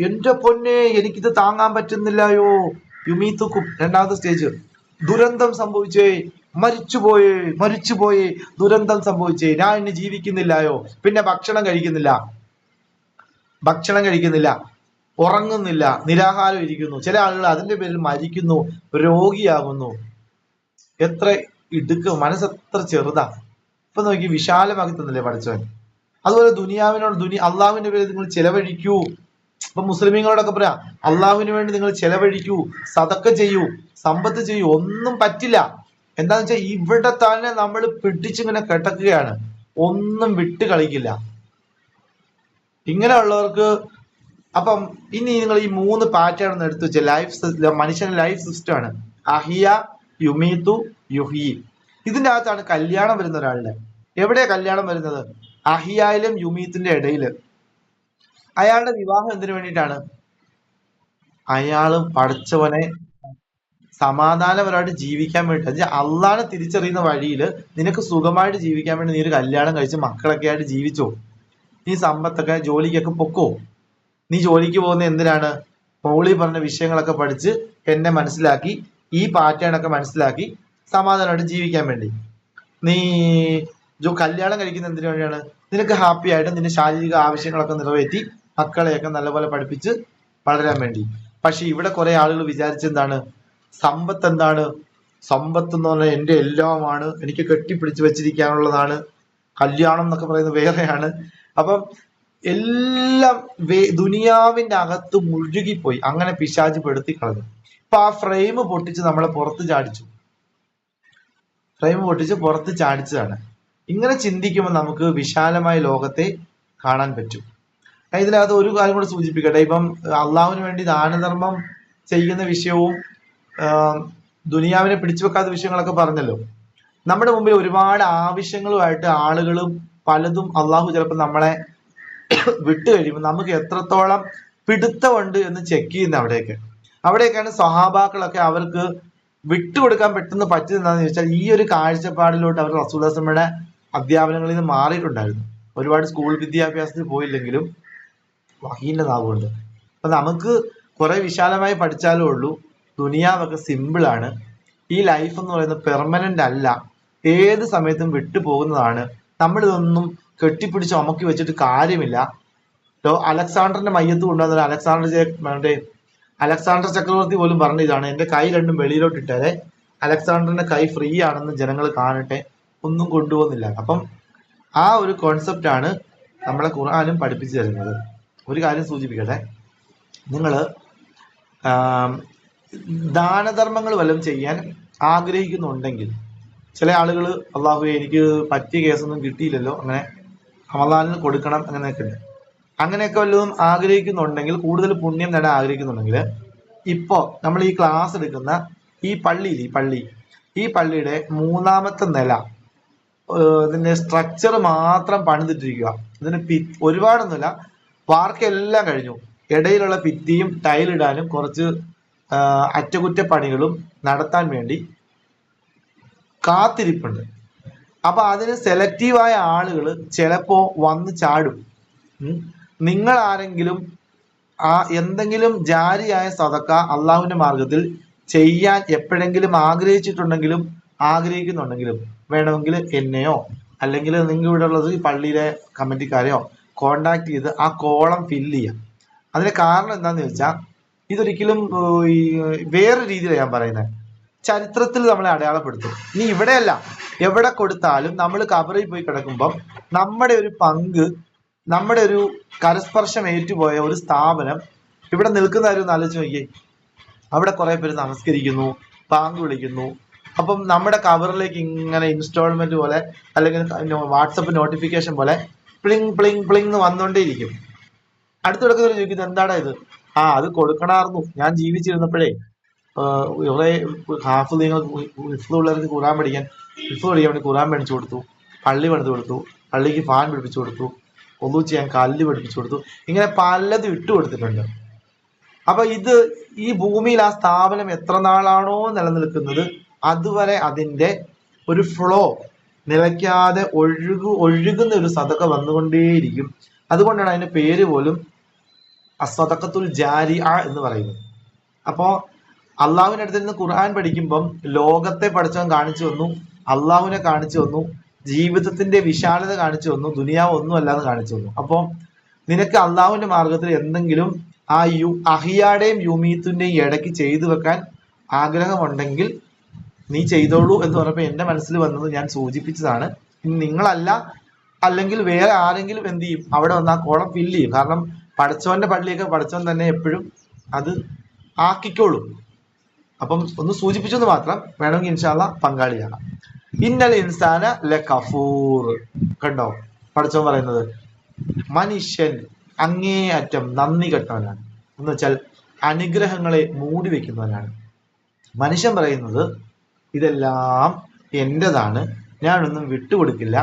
എന്റെ പൊന്നെ എനിക്കിത് താങ്ങാൻ പറ്റുന്നില്ലയോ, യുമീത്തുക്കും രണ്ടാമത്തെ സ്റ്റേജ്. ദുരന്തം സംഭവിച്ചേ, മരിച്ചുപോയേ, ദുരന്തം സംഭവിച്ചേ, ഞാൻ ഇനി ജീവിക്കുന്നില്ലായോ. പിന്നെ ഭക്ഷണം കഴിക്കുന്നില്ല, ഉറങ്ങുന്നില്ല, നിരാഹാരം ഇരിക്കുന്നു. ചില ആളുകൾ അതിന്റെ പേരിൽ മരിക്കുന്നു, രോഗിയാകുന്നു. എത്ര മനസ്സെത്ര ചെറുതാ. ഇപ്പൊ നോക്കി, വിശാലമാക്കി തന്നില്ലേ പഠിച്ചവൻ. അതുപോലെ ദുനിയാവിനോട് അള്ളാഹുവിന്റെ പേരിൽ നിങ്ങൾ ചെലവഴിക്കൂ. ഇപ്പൊ മുസ്ലിമീങ്ങളോടൊക്കെ പറയാം, അള്ളാഹുവിന് വേണ്ടി നിങ്ങൾ ചെലവഴിക്കൂ, സദക്ക ചെയ്യൂ, സമ്പത്ത് ചെയ്യൂ. ഒന്നും പറ്റില്ല. എന്താന്ന് വെച്ചാൽ ഇവിടെ തന്നെ നമ്മൾ പിടിച്ചിങ്ങനെ കിടക്കുകയാണ്, ഒന്നും വിട്ട് കളിക്കില്ല. ഇങ്ങനെയുള്ളവർക്ക് അപ്പം ഇനി നിങ്ങൾ ഈ 3 പാറ്റേൺ ഒന്ന് എടുത്തു വെച്ചാൽ മനുഷ്യന്റെ ലൈഫ് സിസ്റ്റം ആണ്. അഹിയ, യുമീത്തു, യുഹി. ഇതിന്റെ അകത്താണ് കല്യാണം വരുന്ന ഒരാളുടെ. എവിടെയാ കല്യാണം വരുന്നത്? അഹിയായിലും യുമീത്തിന്റെ ഇടയില്. അയാളുടെ വിവാഹം എന്തിനു വേണ്ടിയിട്ടാണ്? അയാളും പഠിച്ചവനെ സമാധാനപരമായിട്ട് ജീവിക്കാൻ വേണ്ടി, അള്ളാനെ തിരിച്ചറിയുന്ന വഴിയിൽ നിനക്ക് സുഖമായിട്ട് ജീവിക്കാൻ വേണ്ടി നീ ഒരു കല്യാണം കഴിച്ച് മക്കളൊക്കെ ആയിട്ട് ജീവിച്ചോ. നീ സമ്പത്തൊക്കെ ജോലിക്കൊക്കെ പൊക്കോ. നീ ജോലിക്ക് പോകുന്ന എന്തിനാണ്? മൗളി പറഞ്ഞ വിഷയങ്ങളൊക്കെ പഠിച്ച് എന്നെ മനസ്സിലാക്കി, ഈ പാറ്റേണൊക്കെ മനസ്സിലാക്കി സമാധാനമായിട്ട് ജീവിക്കാൻ വേണ്ടി. നീ കല്യാണം കഴിക്കുന്ന എന്തിനു വേണ്ടിയാണ്? നിനക്ക് ഹാപ്പി ആയിട്ട് നിന്റെ ശാരീരിക ആവശ്യങ്ങളൊക്കെ നിറവേറ്റി മക്കളെയൊക്കെ നല്ലപോലെ പഠിപ്പിച്ച് വളരാൻ വേണ്ടി. പക്ഷെ ഇവിടെ കുറെ ആളുകൾ വിചാരിച്ചെന്താണ്? സമ്പത്ത് എന്താണ്? സമ്പത്ത് എന്ന് പറഞ്ഞാൽ എന്റെ എല്ലാമാണ്, എനിക്ക് കെട്ടിപ്പിടിച്ച് വെച്ചിരിക്കാനുള്ളതാണ്. കല്യാണം എന്നൊക്കെ പറയുന്നത് വേറെയാണ്. അപ്പം എല്ലാം ദുനിയാവിന്റെ അകത്ത് മുഴുകിപ്പോയി. അങ്ങനെ പിശാച് പെടുത്തി കളഞ്ഞു. ഇപ്പൊ ആ ഫ്രെയിം പൊട്ടിച്ച് നമ്മളെ പുറത്ത് ചാടിച്ചതാണ്. ഇങ്ങനെ ചിന്തിക്കുമ്പോൾ നമുക്ക് വിശാലമായ ലോകത്തെ കാണാൻ പറ്റും. ഇതിനകത്ത് ഒരു കാര്യം കൂടെ സൂചിപ്പിക്കട്ടെ. ഇപ്പം അള്ളാഹുവിന് വേണ്ടി ദാനധർമ്മം ചെയ്യുന്ന വിഷയവും ദുനിയാവിനെ പിടിച്ചു വെക്കാത്ത വിഷയങ്ങളൊക്കെ പറഞ്ഞല്ലോ. നമ്മുടെ മുമ്പിൽ ഒരുപാട് ആവശ്യങ്ങളുമായിട്ട് ആളുകളും പലതും അള്ളാഹു ചിലപ്പോൾ നമ്മളെ വിട്ടു കഴിയുമ്പോൾ നമുക്ക് എത്രത്തോളം പിടുത്തമുണ്ട് എന്ന് ചെക്ക് ചെയ്യുന്ന അവിടെയൊക്കെയാണ് സ്വഹാബാക്കളൊക്കെ അവർക്ക് വിട്ടുകൊടുക്കാൻ പെട്ടെന്ന് പറ്റുന്നതെന്ന് ചോദിച്ചാൽ ഈ ഒരു കാഴ്ചപ്പാടിലോട്ട് അവർ റസൂലുള്ളാഹി സ്വല്ലല്ലാഹു അലൈഹി വസല്ലമയുടെ അധ്യാപനങ്ങളിൽ നിന്ന് മാറിയിട്ടുണ്ടായിരുന്നു. ഒരുപാട് സ്കൂൾ വിദ്യാഭ്യാസത്തിൽ പോയില്ലെങ്കിലും വഹീന്റെ നാവുണ്ട്. അപ്പൊ നമുക്ക് കുറെ വിശാലമായി പഠിച്ചാലേ ഉള്ളൂ. ദുനിയാവൊക്കെ സിമ്പിൾ ആണ്. ഈ ലൈഫ് എന്ന് പറയുന്നത് പെർമനന്റ് അല്ല, ഏത് സമയത്തും വിട്ടുപോകുന്നതാണ്. നമ്മളിതൊന്നും കെട്ടിപ്പിടിച്ച് അമക്കി വെച്ചിട്ട് കാര്യമില്ല. അലക്സാണ്ടറിന്റെ മയ്യത്ത് കൊണ്ടുവന്ന അലക്സാണ്ടർ ചക്രവർത്തി പോലും പറഞ്ഞ ഇതാണ്, എന്റെ കൈ രണ്ടും വെളിയിലോട്ട് ഇട്ടാലേ അലക്സാണ്ടറിന്റെ കൈ ഫ്രീ ആണെന്ന് ജനങ്ങൾ കാണട്ടെ, ഒന്നും കൊണ്ടുപോകുന്നില്ല. അപ്പം ആ ഒരു കോൺസെപ്റ്റ് ആണ് നമ്മളെ ഖുർആനും പഠിപ്പിച്ചു തരുന്നത്. ഒരു കാര്യം സൂചിപ്പിക്കട്ടെ, നിങ്ങള് ദാനധർമ്മങ്ങൾ വല്ലതും ചെയ്യാൻ ആഗ്രഹിക്കുന്നുണ്ടെങ്കിൽ, ചില ആളുകൾ അള്ളാഹുവേ എനിക്ക് പറ്റിയ കേസൊന്നും കിട്ടിയില്ലല്ലോ, അങ്ങനെ റമദാനിൽ കൊടുക്കണം അങ്ങനെയൊക്കെ ഉണ്ട്. അങ്ങനെയൊക്കെ വല്ലതും ആഗ്രഹിക്കുന്നുണ്ടെങ്കിൽ, കൂടുതൽ പുണ്യം നേടാൻ ആഗ്രഹിക്കുന്നുണ്ടെങ്കിൽ, ഇപ്പോ നമ്മൾ ഈ ക്ലാസ് എടുക്കുന്ന ഈ പള്ളിയുടെ 3-ാമത്തെ നില ഇതിന്റെ സ്ട്രക്ചർ മാത്രം പണിതിട്ടിരിക്കുക. ഇതിന് ഒരുപാടൊന്നുമില്ല, വാർക്കെല്ലാം കഴിഞ്ഞു. ഇടയിലുള്ള ഭിത്തിയും ടൈലിടാനും കുറച്ച് അറ്റകുറ്റപ്പണികളും നടത്താൻ വേണ്ടി കാത്തിരിപ്പുണ്ട്. അപ്പൊ അതിന് സെലക്റ്റീവായ ആളുകൾ ചിലപ്പോ വന്ന് ചാടും. നിങ്ങൾ ആരെങ്കിലും എന്തെങ്കിലും ജാരിയായ സദക്ക അള്ളാഹുവിന്റെ മാർഗത്തിൽ ചെയ്യാൻ എപ്പോഴെങ്കിലും ആഗ്രഹിക്കുന്നുണ്ടെങ്കിലും വേണമെങ്കിൽ എന്നെയോ അല്ലെങ്കിൽ നിങ്ങൾ ഇവിടെ ഉള്ളത് പള്ളിയിലെ കമ്മിറ്റിക്കാരെയോ കോണ്ടാക്ട് ചെയ്ത് ആ കോളം ഫില്ല് ചെയ്യാം. അതിന് കാരണം എന്താന്ന് ചോദിച്ചാൽ ഇതൊരിക്കലും വേറെ രീതിയിലാണ് ഞാൻ പറയുന്നത്. ചരിത്രത്തിൽ നമ്മളെ അടയാളപ്പെടുത്തും. ഇനി ഇവിടെയല്ല, എവിടെ കൊടുത്താലും നമ്മൾ കബറിൽ പോയി കിടക്കുമ്പം നമ്മുടെ ഒരു പങ്ക്, നമ്മുടെ ഒരു കരസ്പർശം ഏറ്റുപോയ ഒരു സ്ഥാപനം ഇവിടെ നിൽക്കുന്നവരും ആലോചിച്ച് നോക്കിയേ. അവിടെ കുറെ പേര് നമസ്കരിക്കുന്നു, പാങ്ക് വിളിക്കുന്നു. അപ്പം നമ്മുടെ കവറിലേക്ക് ഇങ്ങനെ ഇൻസ്റ്റാൾമെന്റ് പോലെ അല്ലെങ്കിൽ വാട്സപ്പ് നോട്ടിഫിക്കേഷൻ പോലെ പ്ലിങ് പ്ലിങ് പ്ലിങ് എന്ന് വന്നുകൊണ്ടേയിരിക്കും. അടുത്ത് കിടക്കുന്നവർ ചോദിക്കുന്നത് എന്താടാ ഇത്? അത് കൊടുക്കണമായിരുന്നു, ഞാൻ ജീവിച്ചിരുന്നപ്പോഴേ. ഇവിടെ ഹാഫിള് ഉള്ളവർക്ക് ഖുർആൻ പഠിക്കാൻ വേണ്ടി ഖുർആൻ പഠിച്ചു കൊടുത്തു, പള്ളി പണിത് കൊടുത്തു, പള്ളിക്ക് ഫാൻ പിടിപ്പിച്ചു കൊടുത്തു, ഒന്നു ചെയ്യാൻ കല്ല് പഠിപ്പിച്ചു കൊടുത്തു, ഇങ്ങനെ പലതും ഇട്ട് കൊടുത്തിട്ടുണ്ട്. അപ്പൊ ഈ ഭൂമിയിൽ ആ സ്ഥാപനം എത്ര നാളാണോ നിലനിൽക്കുന്നത് അതുവരെ അതിന്റെ ഒരു ഫ്ലോ നിലയ്ക്കാതെ ഒഴുകുന്ന ഒരു സദക്ക വന്നുകൊണ്ടേയിരിക്കും. അതുകൊണ്ടാണ് അതിന്റെ പേര് പോലും അസ്സദഖത്തുൽ ജാരിഅ എന്ന് പറയുന്നത്. അപ്പോ അള്ളാഹുവിന്റെ അടുത്ത് നിന്ന് ഖുർആൻ പഠിക്കുമ്പം ലോകത്തെ പഠിച്ചവൻ കാണിച്ചു വന്നു, അള്ളാഹുവിനെ കാണിച്ചു വന്നു, ജീവിതത്തിന്റെ വിശാലത കാണിച്ചു വന്നു, ദുനിയാവ് ഒന്നും അല്ലാതെ കാണിച്ചു വന്നു. അപ്പോ നിനക്ക് അള്ളാഹുവിന്റെ മാർഗത്തിൽ എന്തെങ്കിലും അഹിയാടെയും യുമീത്തിന്റെയും ഇടയ്ക്ക് ചെയ്തു വെക്കാൻ ആഗ്രഹമുണ്ടെങ്കിൽ നീ ചെയ്തോളൂ എന്ന് പറഞ്ഞപ്പോൾ എന്റെ മനസ്സിൽ വന്നത് ഞാൻ സൂചിപ്പിച്ചതാണ്. നിങ്ങളല്ല, അല്ലെങ്കിൽ വേറെ ആരെങ്കിലും എന്ത് ചെയ്യും, അവിടെ വന്ന് ആ കോളം ഫില്ല് ചെയ്യും. കാരണം പഠിച്ചവന്റെ പള്ളിയൊക്കെ പഠിച്ചവൻ തന്നെ എപ്പോഴും അത് ആക്കിക്കോളും. അപ്പം ഒന്ന് സൂചിപ്പിച്ചെന്ന് മാത്രം. വേണമെങ്കിൽ ഇൻഷാല്ല പങ്കാളിയാകാം. ഇന്നൽ ഇൻസാന ല കഫൂർ. കണ്ടോ പഠിച്ചവൻ പറയുന്നത്? മനുഷ്യൻ അങ്ങേയറ്റം നന്ദി കെട്ടവനാണ്, എന്ന് വെച്ചാൽ അനുഗ്രഹങ്ങളെ മൂടി വെക്കുന്നവനാണ്. മനുഷ്യൻ പറയുന്നത് ഇതെല്ലാം എന്റേതാണ്, ഞാനൊന്നും വിട്ടുകൊടുക്കില്ല.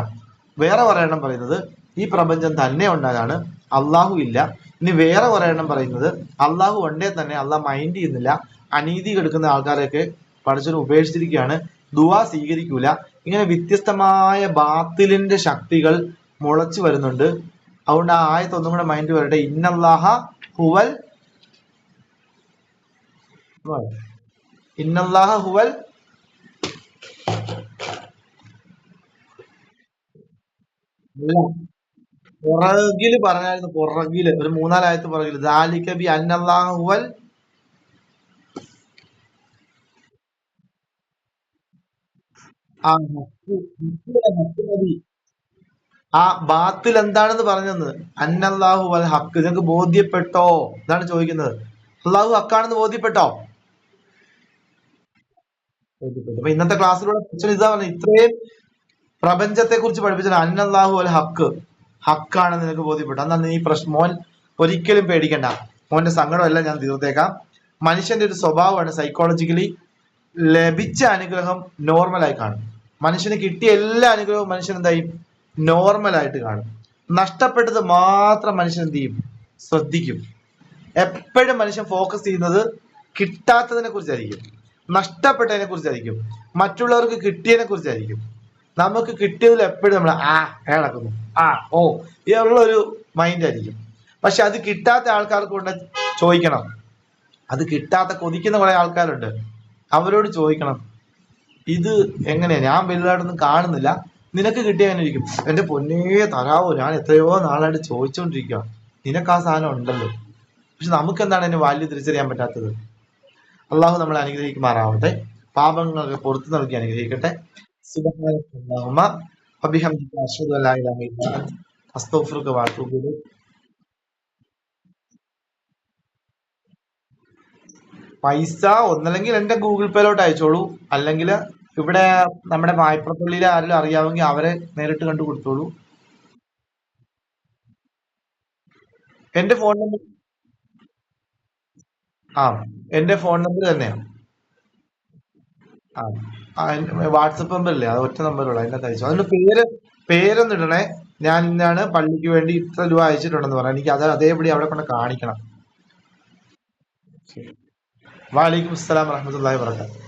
വേറെ ഒരെണ്ണം പറയുന്നത് ഈ പ്രപഞ്ചം തന്നെ ഉണ്ടാകാണ്, അള്ളാഹു ഇല്ല. ഇനി വേറെ ഒരെണ്ണം പറയുന്നത് അള്ളാഹു ഉണ്ടേ തന്നെ അള്ളാഹ് മൈൻഡ് ചെയ്യുന്നില്ല, അനീതി കെടുക്കുന്ന ആൾക്കാരെയൊക്കെ പഠിച്ചവന് ഉപേക്ഷിച്ചിരിക്കുകയാണ്, ദുആ സ്വീകരിക്കൂല. ഇങ്ങനെ വ്യത്യസ്തമായ ബാത്തിലിന്റെ ശക്തികൾ മുളച്ചു വരുന്നുണ്ട്. അതുകൊണ്ട് ആ ആയത്ത് ഒന്നും കൂടെ മൈൻഡ് വരട്ടെ. ഇന്നല്ലാഹ ഹുവൽ പുറകില് പറഞ്ഞായിരുന്നു, പുറകില് ഒരു 3-4 ആയത്ത് പുറകില് ദാലിക ബി അന്നല്ലാഹ ഹുവൽ ആ ബാത്തിൽ എന്താണെന്ന് പറഞ്ഞെന്ന്. അന്നല്ലാഹു വൽ ഹക്ക്. നിങ്ങൾക്ക് ബോധ്യപ്പെട്ടോ? ഇതാണ് ചോദിക്കുന്നത്. അള്ളാഹു ഹക്കാണെന്ന് ബോധ്യപ്പെട്ടോ? ബോധ്യപ്പെട്ടു. അപ്പൊ ഇന്നത്തെ ക്ലാസ്സിലൂടെ ഇതാ പറഞ്ഞത്, ഇത്രയും പ്രപഞ്ചത്തെ കുറിച്ച് പഠിപ്പിച്ചാൽ അന്നല്ലാഹു വൽ ഹക്ക്, ഹക്കാണെന്ന് നിനക്ക് ബോധ്യപ്പെട്ടു. എന്നാൽ നീ മോൻ ഒരിക്കലും പേടിക്കണ്ട, മോന്റെ സങ്കടമെല്ലാം ഞാൻ തീർത്തേക്കാം. മനുഷ്യന്റെ ഒരു സ്വഭാവമാണ് സൈക്കോളജിക്കലി ലഭിച്ച അനുഗ്രഹം നോർമലായി കാണും. മനുഷ്യന് കിട്ടിയ എല്ലാ അനുഗ്രഹവും മനുഷ്യൻ എന്തായി നോർമലായിട്ട് കാണും. നഷ്ടപ്പെട്ടത് മാത്രം മനുഷ്യൻ എന്ത് ചെയ്യും? ശ്രദ്ധിക്കും. എപ്പോഴും മനുഷ്യൻ ഫോക്കസ് ചെയ്യുന്നത് കിട്ടാത്തതിനെ കുറിച്ചായിരിക്കും, നഷ്ടപ്പെട്ടതിനെ കുറിച്ചായിരിക്കും, മറ്റുള്ളവർക്ക് കിട്ടിയതിനെ കുറിച്ചായിരിക്കും. നമുക്ക് കിട്ടിയതിൽ എപ്പോഴും നമ്മൾ നടക്കുന്നു, ഓ ഉള്ള ഒരു മൈൻഡ് ആയിരിക്കും. പക്ഷെ അത് കിട്ടാത്ത ആൾക്കാർക്ക് കൊണ്ട് ചോദിക്കണം. അത് കിട്ടാത്ത കൊതിക്കുന്ന കുറെ ആൾക്കാരുണ്ട്, അവരോട് ചോദിക്കണം, ഇത് എങ്ങനെയാ? ഞാൻ വലുതായിട്ടൊന്നും കാണുന്നില്ല, നിനക്ക് കിട്ടിയാൽ ഇരിക്കും. എന്റെ പൊന്നേ തരാവോ, ഞാൻ എത്രയോ നാളായിട്ട് ചോദിച്ചുകൊണ്ടിരിക്കുക, നിനക്ക് ആ സാധനം ഉണ്ടല്ലോ. പക്ഷെ നമുക്ക് എന്താണ് അതിന്റെ വാല്യൂ തിരിച്ചറിയാൻ പറ്റാത്തത്? അള്ളാഹു നമ്മളെ അനുഗ്രഹിക്കുമാറാവട്ടെ, പാപങ്ങളൊക്കെ പുറത്തു നൽകി അനുഗ്രഹിക്കട്ടെ. സുബ്ഹാനല്ലാഹുമ്മ വബിഹംദിക അശ്ഹദു അല്ലാ ഇലാഹ ഇല്ല അൻത അസ്തഗ്ഫിറുക വഅതൂബു ഇലൈക്. പൈസ ഒന്നല്ലെങ്കിൽ എന്റെ ഗൂഗിൾ പേയിലോട്ട് അയച്ചോളൂ, അല്ലെങ്കിൽ ഇവിടെ നമ്മുടെ വായ്പപ്പള്ളിയിൽ ആരെങ്കിലും അറിയാമെങ്കിൽ അവരെ നേരിട്ട് കണ്ടു കൊടുത്തോളൂ. എന്റെ ഫോൺ നമ്പർ ആ എന്റെ ഫോൺ നമ്പർ തന്നെയാണ്. വാട്സപ്പ് നമ്പർ ഇല്ലേ, അത് ഒറ്റ നമ്പറുള്ള അതിനകത്ത് അയച്ചു. അതിന്റെ പേരൊന്നും ഇടണേ. ഞാൻ ഇന്നാണ് പള്ളിക്ക് വേണ്ടി ഇത്ര രൂപ അയച്ചിട്ടുണ്ടെന്ന് പറയാം. എനിക്ക് അത് അതേപടി അവിടെ കൊണ്ട് കാണിക്കണം. വഅലൈക്കും അസ്സലാം വറഹ്മത്തുള്ളാഹി വബറകാതുഹു.